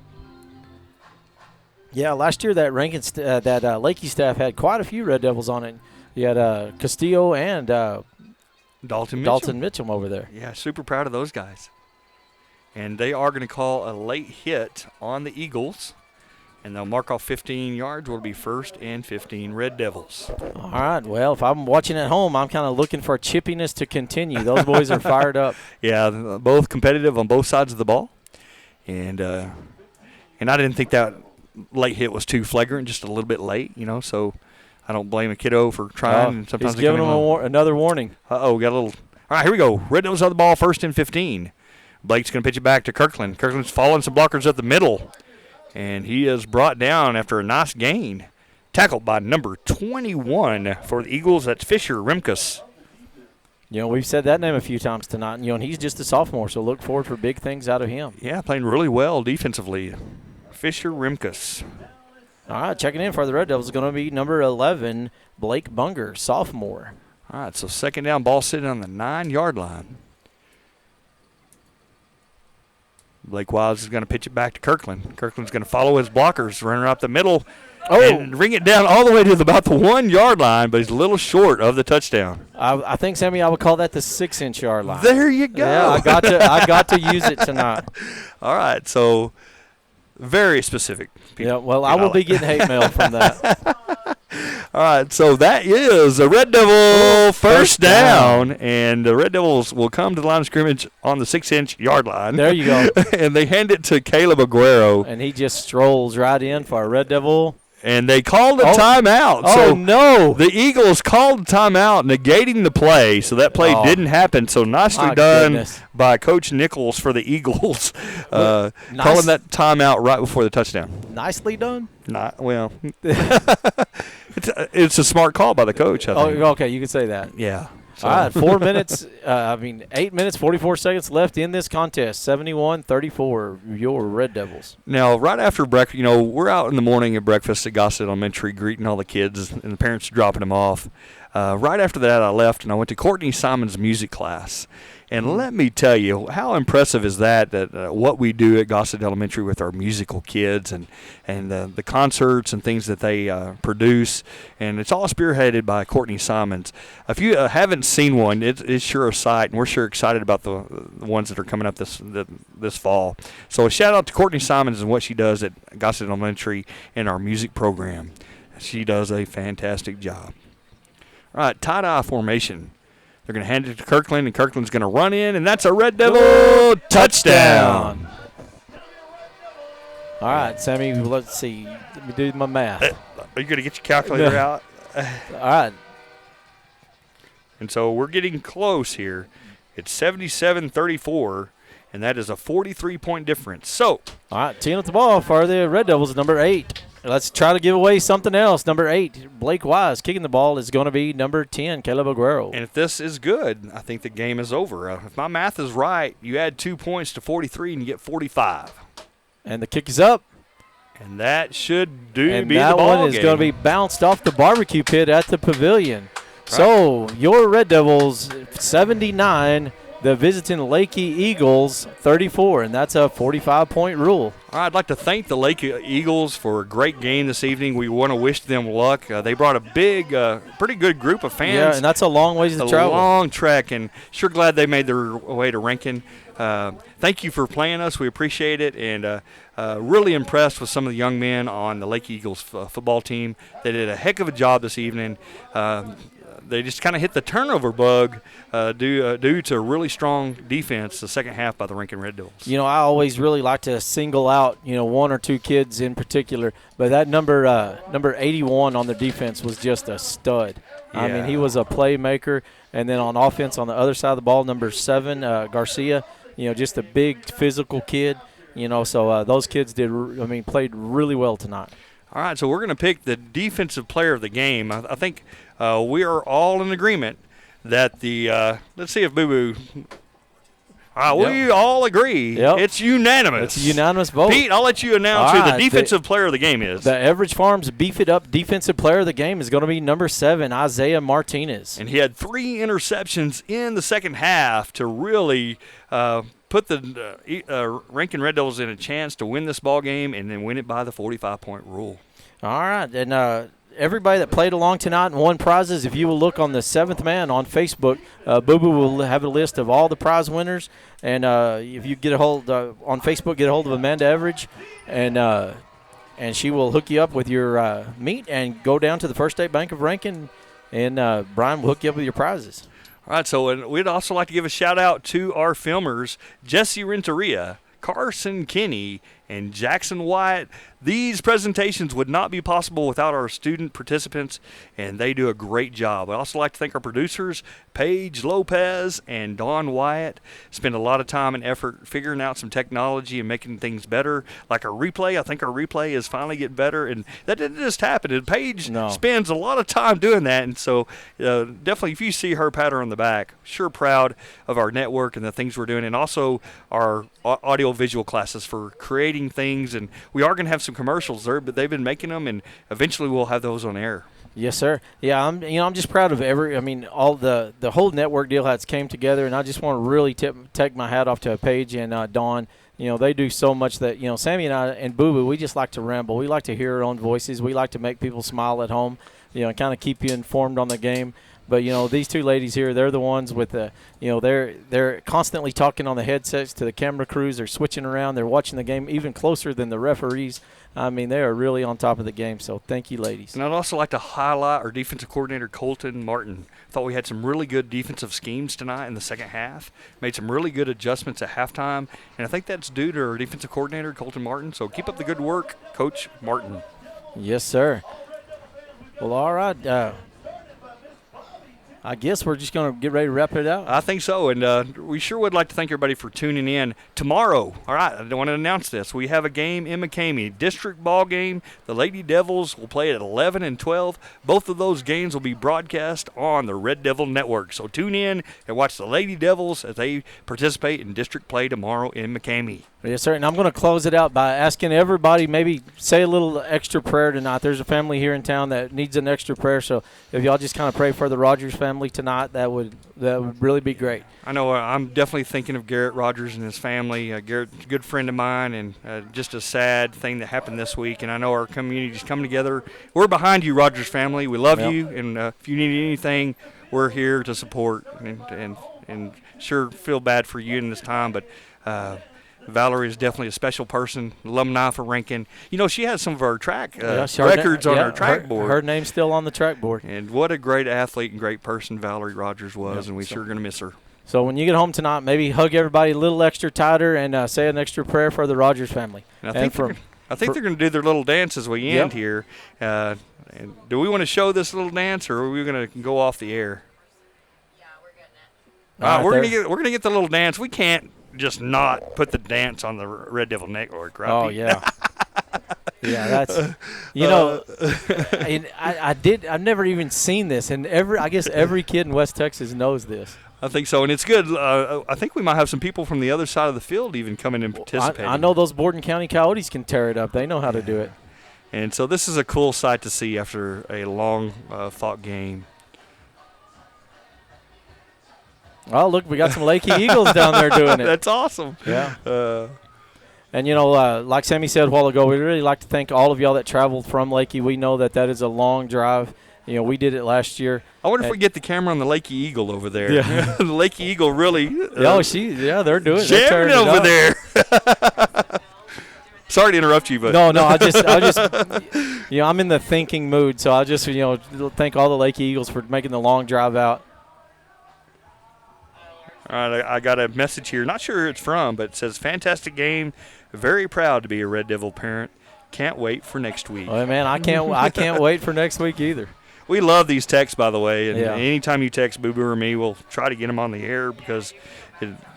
Yeah, last year that Leakey staff had quite a few Red Devils on it. You had Castillo and Dalton Mitchell over there. Yeah, super proud of those guys. And they are going to call a late hit on the Eagles, and they'll mark off 15 yards. Will be 1st and 15 Red Devils. All right. Well, if I'm watching at home, I'm kind of looking for chippiness to continue. Those boys are fired up. Yeah, both competitive on both sides of the ball. And I didn't think that late hit was too flagrant, just a little bit late, so I don't blame a kiddo for trying. And sometimes he's giving them another warning. We got a little. All right, here we go. Red Devils on the ball, 1st and 15. Blake's going to pitch it back to Kirkland. Kirkland's following some blockers at the middle, and he is brought down after a nice gain. Tackled by number 21 for the Eagles. That's Fisher Remkus. We've said that name a few times tonight, and he's just a sophomore, so look forward for big things out of him. Yeah, playing really well defensively. Fisher Remkus. All right, checking in for the Red Devils is going to be number 11, Blake Bunger, sophomore. All right, so second down, ball sitting on the 9-yard line. Blake Wiles is going to pitch it back to Kirkland. Kirkland's going to follow his blockers, running up the middle, and ring it down all the way to about the 1-yard line, but he's a little short of the touchdown. I think, Sammy, I would call that the 6-inch yard line. There you go. Yeah, I got to use it tonight. All right, so very specific. Yeah, well, I will be getting hate mail from that. All right, so that is a Red Devil first down, and the Red Devils will come to the line of scrimmage on the 6-inch yard line. There you go. And they hand it to Caleb Aguero. And he just strolls right in for a Red Devil. And they called a timeout. Oh, no. The Eagles called a timeout, negating the play, so that play didn't happen. So nicely done by Coach Nichols for the Eagles, calling that timeout right before the touchdown. Nicely done? It's a smart call by the coach, I think. Okay, you can say that. Yeah. So. All right, 8 minutes, 44 seconds left in this contest. 71-34, your Red Devils. Now, right after breakfast, we're out in the morning at breakfast at Gossett Elementary greeting all the kids and the parents dropping them off. Right after that, I left and I went to Courtney Simon's music class. And let me tell you, how impressive is that what we do at Gossett Elementary with our musical kids and the concerts and things that they produce. And it's all spearheaded by Courtney Simons. If you haven't seen one, it's sure a sight, and we're sure excited about the ones that are coming up this fall. So a shout-out to Courtney Simons and what she does at Gossett Elementary in our music program. She does a fantastic job. All right, tie-dye formation. They're going to hand it to Kirkland, and Kirkland's going to run in, and that's a Red Devil touchdown. All right, Sammy, let's see. Let me do my math. Are you going to get your calculator out? All right. And so we're getting close here. It's 77-34, and that is a 43-point difference. So, all right, teeing up the ball for the Red Devils, number 8. Let's try to give away something else. Number 8, Blake Wise. Kicking the ball is going to be number 10, Caleb Aguero. And if this is good, I think the game is over. If my math is right, you add 2 points to 43 and you get 45. And the kick is up. And that should be the ball game. And that one is going to be bounced off the barbecue pit at the pavilion. Right. So your Red Devils 79 the visiting Leakey Eagles 34, and that's a 45-point rule. I'd like to thank the Leakey Eagles for a great game this evening. We want to wish them luck. They brought a big, pretty good group of fans. Yeah, and that's a long ways to travel. A long trek, and sure glad they made their way to Rankin. Thank you for playing us. We appreciate it, and really impressed with some of the young men on the Leakey Eagles football team. They did a heck of a job this evening. They just kind of hit the turnover bug due to really strong defense the second half by the Rankin Red Devils. You know, I always really like to single out, one or two kids in particular, but that number 81 on their defense was just a stud. Yeah. I mean, he was a playmaker, and then on offense on the other side of the ball, number 7, Garcia, just a big physical kid. So those kids played really well tonight. All right, so we're going to pick the defensive player of the game. I think we are all in agreement that let's see if Boo Boo. We all agree. Yep. It's unanimous. It's a unanimous vote. Pete, I'll let you announce who the defensive player of the game is. The Average Farms Beef It Up defensive player of the game is going to be number 7, Isaiah Martinez. And he had 3 interceptions in the second half to really put the Rankin Red Devils in a chance to win this ball game and then win it by the 45-point rule. All right, and everybody that played along tonight and won prizes, if you will look on the 7th Man on Facebook, Boo Boo will have a list of all the prize winners. And if you get a hold on Facebook, get a hold of Amanda Everidge, and she will hook you up with your meat and go down to the First State Bank of Rankin, and Brian will hook you up with your prizes. All right, so we'd also like to give a shout-out to our filmers, Jesse Renteria, Carson Kinney, and Jackson Wyatt. These presentations would not be possible without our student participants, and they do a great job. I'd also like to thank our producers, Paige Lopez and Dawn Wyatt. Spend a lot of time and effort figuring out some technology and making things better. Like our replay, I think our replay is finally getting better, and that didn't just happen. And Paige spends a lot of time doing that, and so definitely if you see her, pat her on the back. Sure proud of our network and the things we're doing, and also our audio-visual classes for creating things. And we are going to have some commercials there, but they've been making them, and eventually we'll have those on air. Yes, sir. Yeah, I'm just proud of all the whole network deal has came together, and I just want to really take my hat off to Paige and Dawn. They do so much that, Sammy and I and Boo Boo, we just like to ramble. We like to hear our own voices. We like to make people smile at home, and kind of keep you informed on the game. But, these two ladies here, they're the ones with the, they're constantly talking on the headsets to the camera crews. They're switching around. They're watching the game even closer than the referees. They are really on top of the game. So thank you, ladies. And I'd also like to highlight our defensive coordinator, Colton Martin. Thought we had some really good defensive schemes tonight in the second half. Made some really good adjustments at halftime. And I think that's due to our defensive coordinator, Colton Martin. So keep up the good work, Coach Martin. Yes, sir. Well, all right. I guess we're just going to get ready to wrap it out. I think so, and we sure would like to thank everybody for tuning in. Tomorrow, all right, I want to announce this. We have a game in McCamey, district ball game. The Lady Devils will play at 11 and 12. Both of those games will be broadcast on the Red Devil Network. So tune in and watch the Lady Devils as they participate in district play tomorrow in McCamey. Yes, sir, and I'm going to close it out by asking everybody maybe say a little extra prayer tonight. There's a family here in town that needs an extra prayer, so if y'all just kind of pray for the Rogers family tonight, that would really be great. I know I'm definitely thinking of Garrett Rogers and his family. Garrett's a good friend of mine, and just a sad thing that happened this week, and I know our community's coming together. We're behind you, Rogers family. We love you, and if you need anything, we're here to support, and sure feel bad for you in this time, but Valerie is definitely a special person, alumni for Rankin. She has some of our track records on our track board. Her name's still on the track board. And what a great athlete and great person Valerie Rogers was, and we're sure going to miss her. So when you get home tonight, maybe hug everybody a little extra tighter and say an extra prayer for the Rogers family. And I think they're going to do their little dance as we end here. And do we want to show this little dance, or are we going to go off the air? Yeah, we're getting it. We're gonna get the little dance. We can't just not put the dance on the Red Devil Network, right? Oh, yeah. Yeah, that's I've never even seen this, and I guess every kid in West Texas knows this. I think so, and it's good. I think we might have some people from the other side of the field even coming and participating. I know those Borden County Coyotes can tear it up. They know how to do it. And so this is a cool sight to see after a long fought game. Oh, look, we got some Leakey Eagles down there doing it. That's awesome. Yeah. And, like Sammy said a while ago, we'd really like to thank all of y'all that traveled from Leakey. We know that is a long drive. We did it last year. I wonder if we get the camera on the Leakey Eagle over there. Yeah. The Leakey Eagle really they're doing it. jamming over there. Sorry to interrupt you, but No, I just I'm in the thinking mood, so I just thank all the Leakey Eagles for making the long drive out. All right, I got a message here. Not sure who it's from, but it says, fantastic game. Very proud to be a Red Devil parent. Can't wait for next week. Oh, man, I can't wait for next week either. We love these texts, by the way. And Yeah. anytime you text Boo Boo or me, we'll try to get them on the air because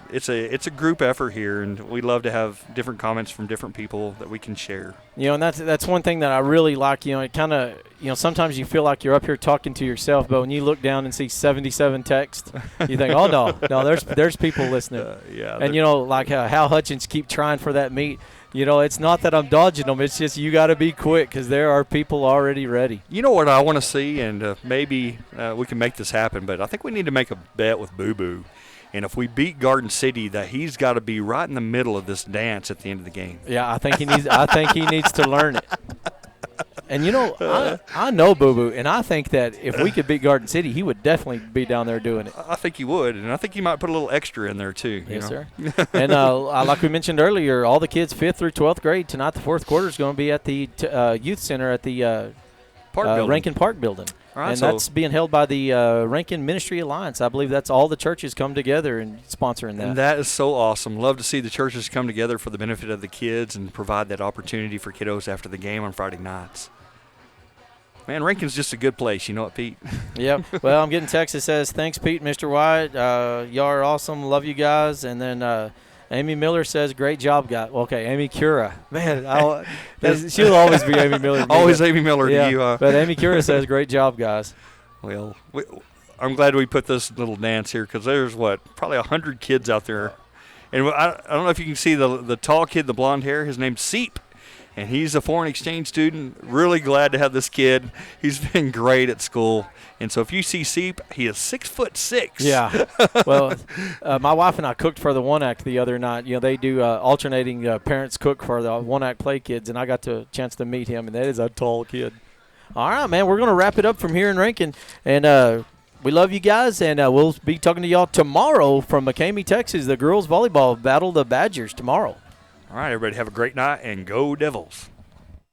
it's a group effort here, and we love to have different comments from different people that we can share. And that's one thing that I really like. It kind of sometimes you feel like you're up here talking to yourself, but when you look down and see 77 texts, you think, oh no, there's people listening. Yeah. And like Hal Hutchins keep trying for that meat. It's not that I'm dodging them. It's just you got to be quick because there are people already ready. You know what I want to see, and maybe we can make this happen, but I think we need to make a bet with Boo Boo. And if we beat Garden City, that he's got to be right in the middle of this dance at the end of the game. Yeah, I think he needs to learn it. And I know Boo Boo, and I think that if we could beat Garden City, he would definitely be down there doing it. I think he would, and I think he might put a little extra in there too. Yes, sir. And like we mentioned earlier, all the kids 5th through 12th grade tonight. The 4th quarter is going to be at the youth center at the Rankin Park building. All right, and so that's being held by the Rankin Ministry Alliance. I believe that's all the churches come together and sponsoring that. And that is so awesome. Love to see the churches come together for the benefit of the kids and provide that opportunity for kiddos after the game on Friday nights. Man, Rankin's just a good place. You know what, Pete? Yep. Well, I'm getting text that says, thanks, Pete, Mr. White. Y'all are awesome. Love you guys. And then Amy Miller says, great job, guy. Okay, Amy Cura. Man, she'll always be Amy Miller. Always Amy Miller yeah, to you. But Amy Cura says, great job, guys. Well, I'm glad we put this little dance here because there's, probably 100 kids out there. And I don't know if you can see the tall kid, the blonde hair. His name's Seep. And he's a foreign exchange student. Really glad to have this kid. He's been great at school. And so if you see Seep, he is 6'6". Yeah. Well, my wife and I cooked for the one act the other night. They do alternating parents cook for the one act play kids, and I got a chance to meet him, and that is a tall kid. All right, man, we're going to wrap it up from here in Rankin. And we love you guys, and we'll be talking to y'all tomorrow from McCamey, Texas. The girls volleyball battle the Badgers tomorrow. All right, everybody have a great night, and go Devils.